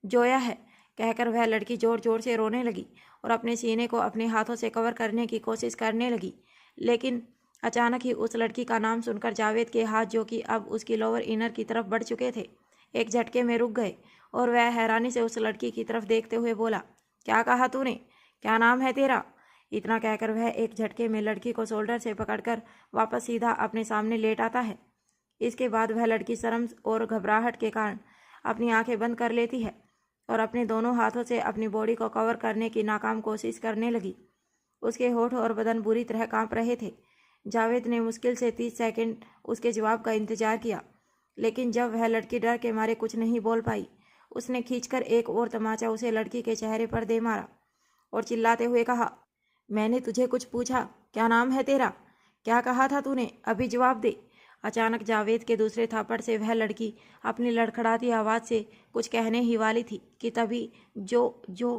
जोया है, कहकर वह लड़की जोर जोर से रोने लगी और अपने सीने को अपने हाथों से कवर करने की कोशिश करने लगी। लेकिन अचानक ही उस लड़की का नाम सुनकर जावेद के हाथ, जो कि अब उसकी लोअर इनर की तरफ बढ़ चुके थे, एक झटके में रुक गए और वह हैरानी से उस लड़की की तरफ देखते हुए बोला, क्या कहा तूने? क्या नाम है तेरा? इतना कहकर वह एक झटके में लड़की को शोल्डर से पकड़कर वापस सीधा अपने सामने लेट आता है। इसके बाद वह लड़की शर्म और घबराहट के कारण अपनी आंखें बंद कर लेती है और अपने दोनों हाथों से अपनी बॉडी को कवर करने की नाकाम कोशिश करने लगी। उसके होठ और बदन बुरी तरह कांप रहे थे। जावेद ने मुश्किल से 30 सेकंड उसके जवाब का इंतजार किया, लेकिन जब वह लड़की डर के मारे कुछ नहीं बोल पाई, उसने खींचकर एक और तमाचा उसे लड़की के चेहरे पर दे मारा और चिल्लाते हुए कहा, मैंने तुझे कुछ पूछा? क्या नाम है तेरा? क्या कहा था तूने? अभी जवाब दे। अचानक जावेद के दूसरे थापड़ से वह लड़की अपनी लड़खड़ाती आवाज़ से कुछ कहने ही वाली थी कि तभी जो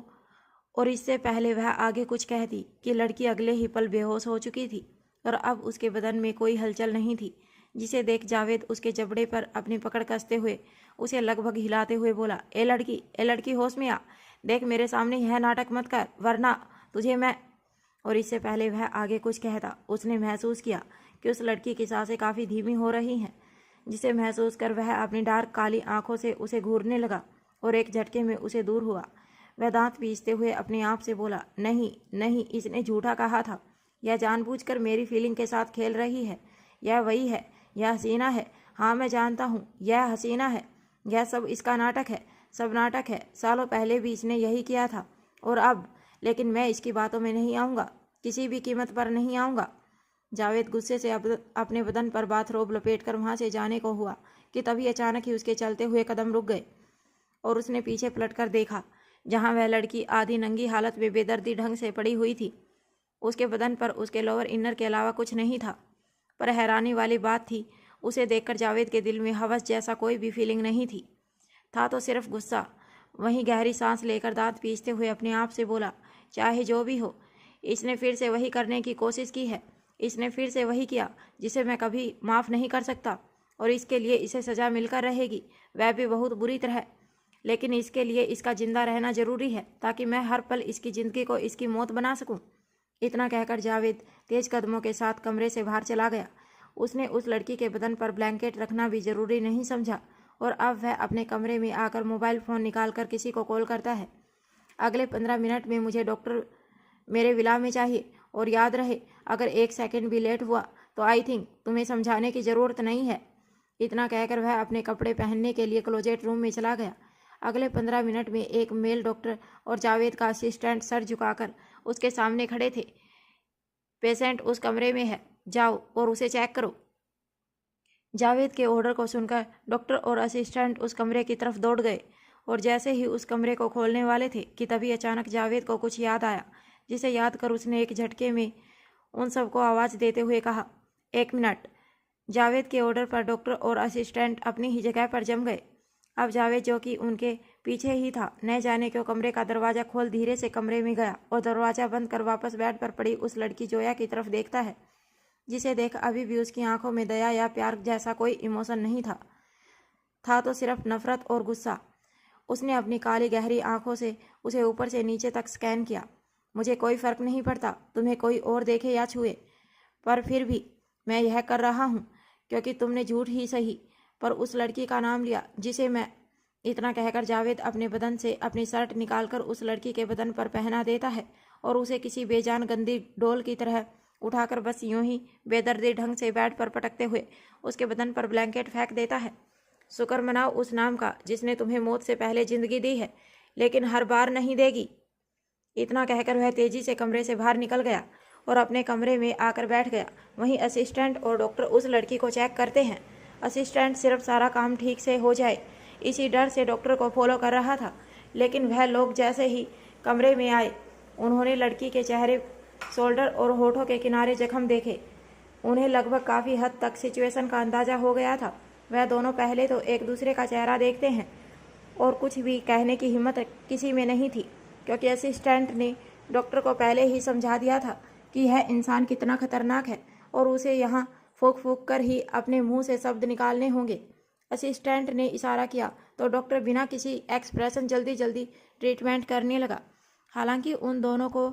और इससे पहले वह आगे कुछ कहती कि लड़की अगले ही पल बेहोश हो चुकी थी और अब उसके बदन में कोई हलचल नहीं थी, जिसे देख जावेद उसके जबड़े पर अपनी पकड़ कसते हुए उसे लगभग हिलाते हुए बोला, ए लड़की होश में आ, देख मेरे सामने यह नाटक मत कर वरना तुझे मैं। और इससे पहले वह आगे कुछ कहता, उसने महसूस किया कि उस लड़की की सांसें काफ़ी धीमी हो रही हैं, जिसे महसूस कर वह अपनी डार्क काली आंखों से उसे घूरने लगा और एक झटके में उसे दूर हुआ। वह दांत पीसते हुए अपने आप से बोला, नहीं, इसने झूठा कहा था। यह जानबूझकर मेरी फीलिंग के साथ खेल रही है। यह वही है, यह हसीना है। हाँ, मैं जानता हूँ यह हसीना है। यह सब इसका नाटक है, सब नाटक है। सालों पहले भी इसने यही किया था और अब, लेकिन मैं इसकी बातों में नहीं आऊँगा, किसी भी कीमत पर नहीं आऊँगा। जावेद गुस्से से अपने बदन पर बाथरोब लपेटकर वहाँ से जाने को हुआ कि तभी अचानक ही उसके चलते हुए कदम रुक गए और उसने पीछे पलटकर देखा, जहाँ वह लड़की आधी नंगी हालत में बेदर्दी ढंग से पड़ी हुई थी। उसके बदन पर उसके लोअर इनर के अलावा कुछ नहीं था। पर हैरानी वाली बात थी, उसे देखकर जावेद के दिल में हवस जैसा कोई भी फीलिंग नहीं थी, था तो सिर्फ गुस्सा। वहीं गहरी सांस लेकर दांत पीसते हुए अपने आप से बोला, चाहे जो भी हो, इसने फिर से वही करने की कोशिश की है। इसने फिर से वही किया जिसे मैं कभी माफ़ नहीं कर सकता और इसके लिए इसे सज़ा मिलकर रहेगी, वह भी बहुत बुरी तरह। लेकिन इसके लिए इसका जिंदा रहना ज़रूरी है ताकि मैं हर पल इसकी ज़िंदगी को इसकी मौत बना सकूं। इतना कहकर जावेद तेज कदमों के साथ कमरे से बाहर चला गया। उसने उस लड़की के बदन पर ब्लैंकेट रखना भी ज़रूरी नहीं समझा और अब वह अपने कमरे में आकर मोबाइल फ़ोन निकालकर किसी को कॉल करता है। अगले 15 मिनट में मुझे डॉक्टर मेरे विला में चाहिए और याद रहे, अगर 1 सेकंड भी लेट हुआ तो आई थिंक तुम्हें समझाने की ज़रूरत नहीं है। इतना कहकर वह अपने कपड़े पहनने के लिए क्लोजेट रूम में चला गया। अगले 15 मिनट में एक मेल डॉक्टर और जावेद का असिस्टेंट सर झुकाकर उसके सामने खड़े थे। पेशेंट उस कमरे में है, जाओ और उसे चेक करो। जावेद के ऑर्डर को सुनकर डॉक्टर और असिस्टेंट उस कमरे की तरफ दौड़ गए और जैसे ही उस कमरे को खोलने वाले थे कि तभी अचानक जावेद को कुछ याद आया, जिसे याद कर उसने एक झटके में उन सबको आवाज़ देते हुए कहा, 1 मिनट। जावेद के ऑर्डर पर डॉक्टर और असिस्टेंट अपनी ही जगह पर जम गए। अब जावेद, जो कि उनके पीछे ही था, न जाने क्यों कमरे का दरवाज़ा खोल धीरे से कमरे में गया और दरवाज़ा बंद कर वापस बेड पर पड़ी उस लड़की जोया की तरफ देखता है, जिसे देख अभी भी उसकी आंखों में दया या प्यार जैसा कोई इमोशन नहीं था तो सिर्फ नफरत और गुस्सा। उसने अपनी काली गहरी आंखों से उसे ऊपर से नीचे तक स्कैन किया। मुझे कोई फ़र्क नहीं पड़ता तुम्हें कोई और देखे या छुए, पर फिर भी मैं यह कर रहा हूँ क्योंकि तुमने झूठ ही सही पर उस लड़की का नाम लिया जिसे मैं। इतना कहकर जावेद अपने बदन से अपनी शर्ट निकालकर उस लड़की के बदन पर पहना देता है और उसे किसी बेजान गंदी डोल की तरह उठाकर बस यूं ही बेदर्दी ढंग से बेड पर पटकते हुए उसके बदन पर ब्लैंकेट फेंक देता है। शुक्र मनाओ उस नाम का जिसने तुम्हें मौत से पहले जिंदगी दी है, लेकिन हर बार नहीं देगी। इतना कहकर वह तेजी से कमरे से बाहर निकल गया और अपने कमरे में आकर बैठ गया। वहीं असिस्टेंट और डॉक्टर उस लड़की को चेक करते हैं। असिस्टेंट सिर्फ सारा काम ठीक से हो जाए इसी डर से डॉक्टर को फॉलो कर रहा था, लेकिन वह लोग जैसे ही कमरे में आए उन्होंने लड़की के चेहरे, शोल्डर और होठों के किनारे जख्म देखे। उन्हें लगभग काफ़ी हद तक सिचुएशन का अंदाज़ा हो गया था। वह दोनों पहले तो एक दूसरे का चेहरा देखते हैं और कुछ भी कहने की हिम्मत किसी में नहीं थी, क्योंकि असिस्टेंट ने डॉक्टर को पहले ही समझा दिया था कि यह इंसान कितना खतरनाक है और उसे यहाँ फूंक फूंक कर ही अपने मुंह से शब्द निकालने होंगे। असिस्टेंट ने इशारा किया तो डॉक्टर बिना किसी एक्सप्रेशन जल्दी जल्दी ट्रीटमेंट करने लगा। हालांकि उन दोनों को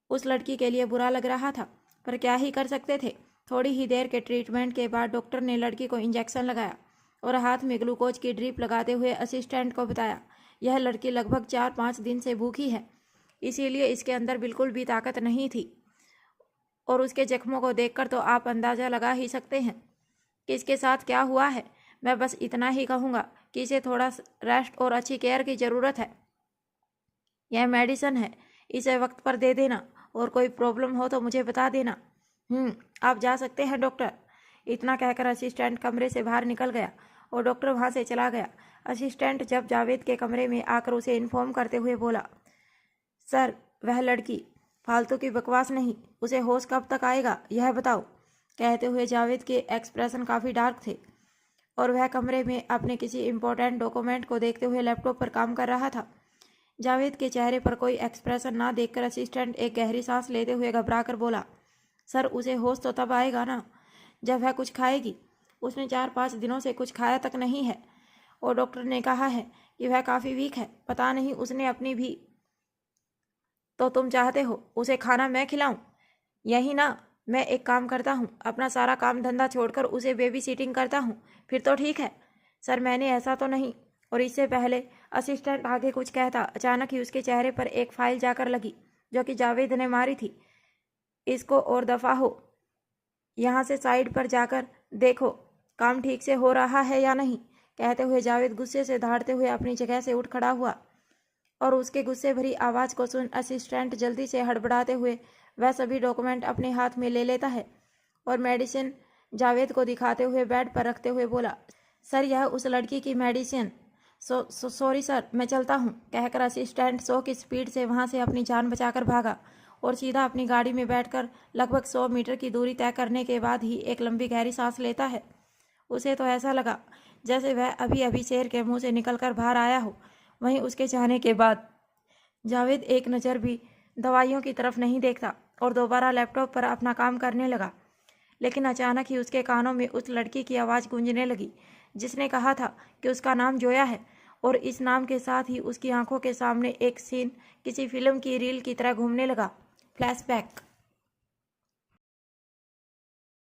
उस लड़की के लिए बुरा लग रहा था, पर क्या ही कर सकते थे। थोड़ी ही देर के ट्रीटमेंट के बाद डॉक्टर ने लड़की को इंजेक्शन लगाया और हाथ में ग्लूकोज की ड्रिप लगाते हुए असिस्टेंट को बताया, यह लड़की लगभग 4-5 दिन से भूखी है, इसीलिए इसके अंदर बिल्कुल भी ताकत नहीं थी और उसके जख्मों को देखकर तो आप अंदाज़ा लगा ही सकते हैं कि इसके साथ क्या हुआ है। मैं बस इतना ही कहूँगा कि इसे थोड़ा रेस्ट और अच्छी केयर की ज़रूरत है। यह मेडिसिन है, इसे वक्त पर दे देना और कोई प्रॉब्लम हो तो मुझे बता देना। आप जा सकते हैं डॉक्टर। इतना कहकर असिस्टेंट कमरे से बाहर निकल गया और डॉक्टर वहाँ से चला गया। असिस्टेंट जब जावेद के कमरे में आकर उसे इन्फॉर्म करते हुए बोला, सर वह लड़की, फालतू की बकवास नहीं, उसे होश कब तक आएगा यह बताओ। कहते हुए जावेद के एक्सप्रेशन काफ़ी डार्क थे और वह कमरे में अपने किसी इम्पोर्टेंट डॉक्यूमेंट को देखते हुए लैपटॉप पर काम कर रहा था। जावेद के चेहरे पर कोई एक्सप्रेशन ना देखकर असिस्टेंट एक गहरी सांस लेते हुए घबराकर बोला, सर उसे होश तो तब आएगा ना जब वह कुछ खाएगी। उसने 4-5 दिनों से कुछ खाया तक नहीं है और डॉक्टर ने कहा है कि वह काफ़ी वीक है। पता नहीं उसने अपनी भी। तो तुम चाहते हो उसे खाना मैं खिलाऊं? यही ना, मैं एक काम करता हूँ, अपना सारा काम धंधा छोड़कर उसे बेबी सीटिंग करता हूँ, फिर तो ठीक है। सर मैंने ऐसा तो नहीं। और इससे पहले असिस्टेंट आगे कुछ कहता, अचानक ही उसके चेहरे पर एक फाइल जाकर लगी जो कि जावेद ने मारी थी। इसको और दफ़ा हो, यहाँ से साइड पर जाकर देखो काम ठीक से हो रहा है या नहीं। कहते हुए जावेद गुस्से से दहाड़ते हुए अपनी जगह से उठ खड़ा हुआ और उसके गुस्से भरी आवाज़ को सुन असिस्टेंट जल्दी से हड़बड़ाते हुए वह सभी डॉक्यूमेंट अपने हाथ में ले लेता है और मेडिसिन जावेद को दिखाते हुए बेड पर रखते हुए बोला, सर यह उस लड़की की मेडिसिन। सॉरी सर, मैं चलता हूँ। कहकर असिस्टेंट 100 की स्पीड से वहाँ से अपनी जान बचाकर भागा और सीधा अपनी गाड़ी में बैठकर लगभग 100 मीटर की दूरी तय करने के बाद ही एक लंबी गहरी सांस लेता है। उसे तो ऐसा लगा जैसे वह अभी अभी शेर के मुंह से निकलकर बाहर आया हो। वहीं उसके जाने के बाद जावेद एक नज़र भी दवाइयों की तरफ नहीं देखता और दोबारा लैपटॉप पर अपना काम करने लगा। लेकिन अचानक ही उसके कानों में उस लड़की की आवाज़ गूंजने लगी जिसने कहा था कि उसका नाम जोया है और इस नाम के साथ ही उसकी आंखों के सामने एक सीन किसी फिल्म की रील की तरह घूमने लगा। फ्लैशबैक।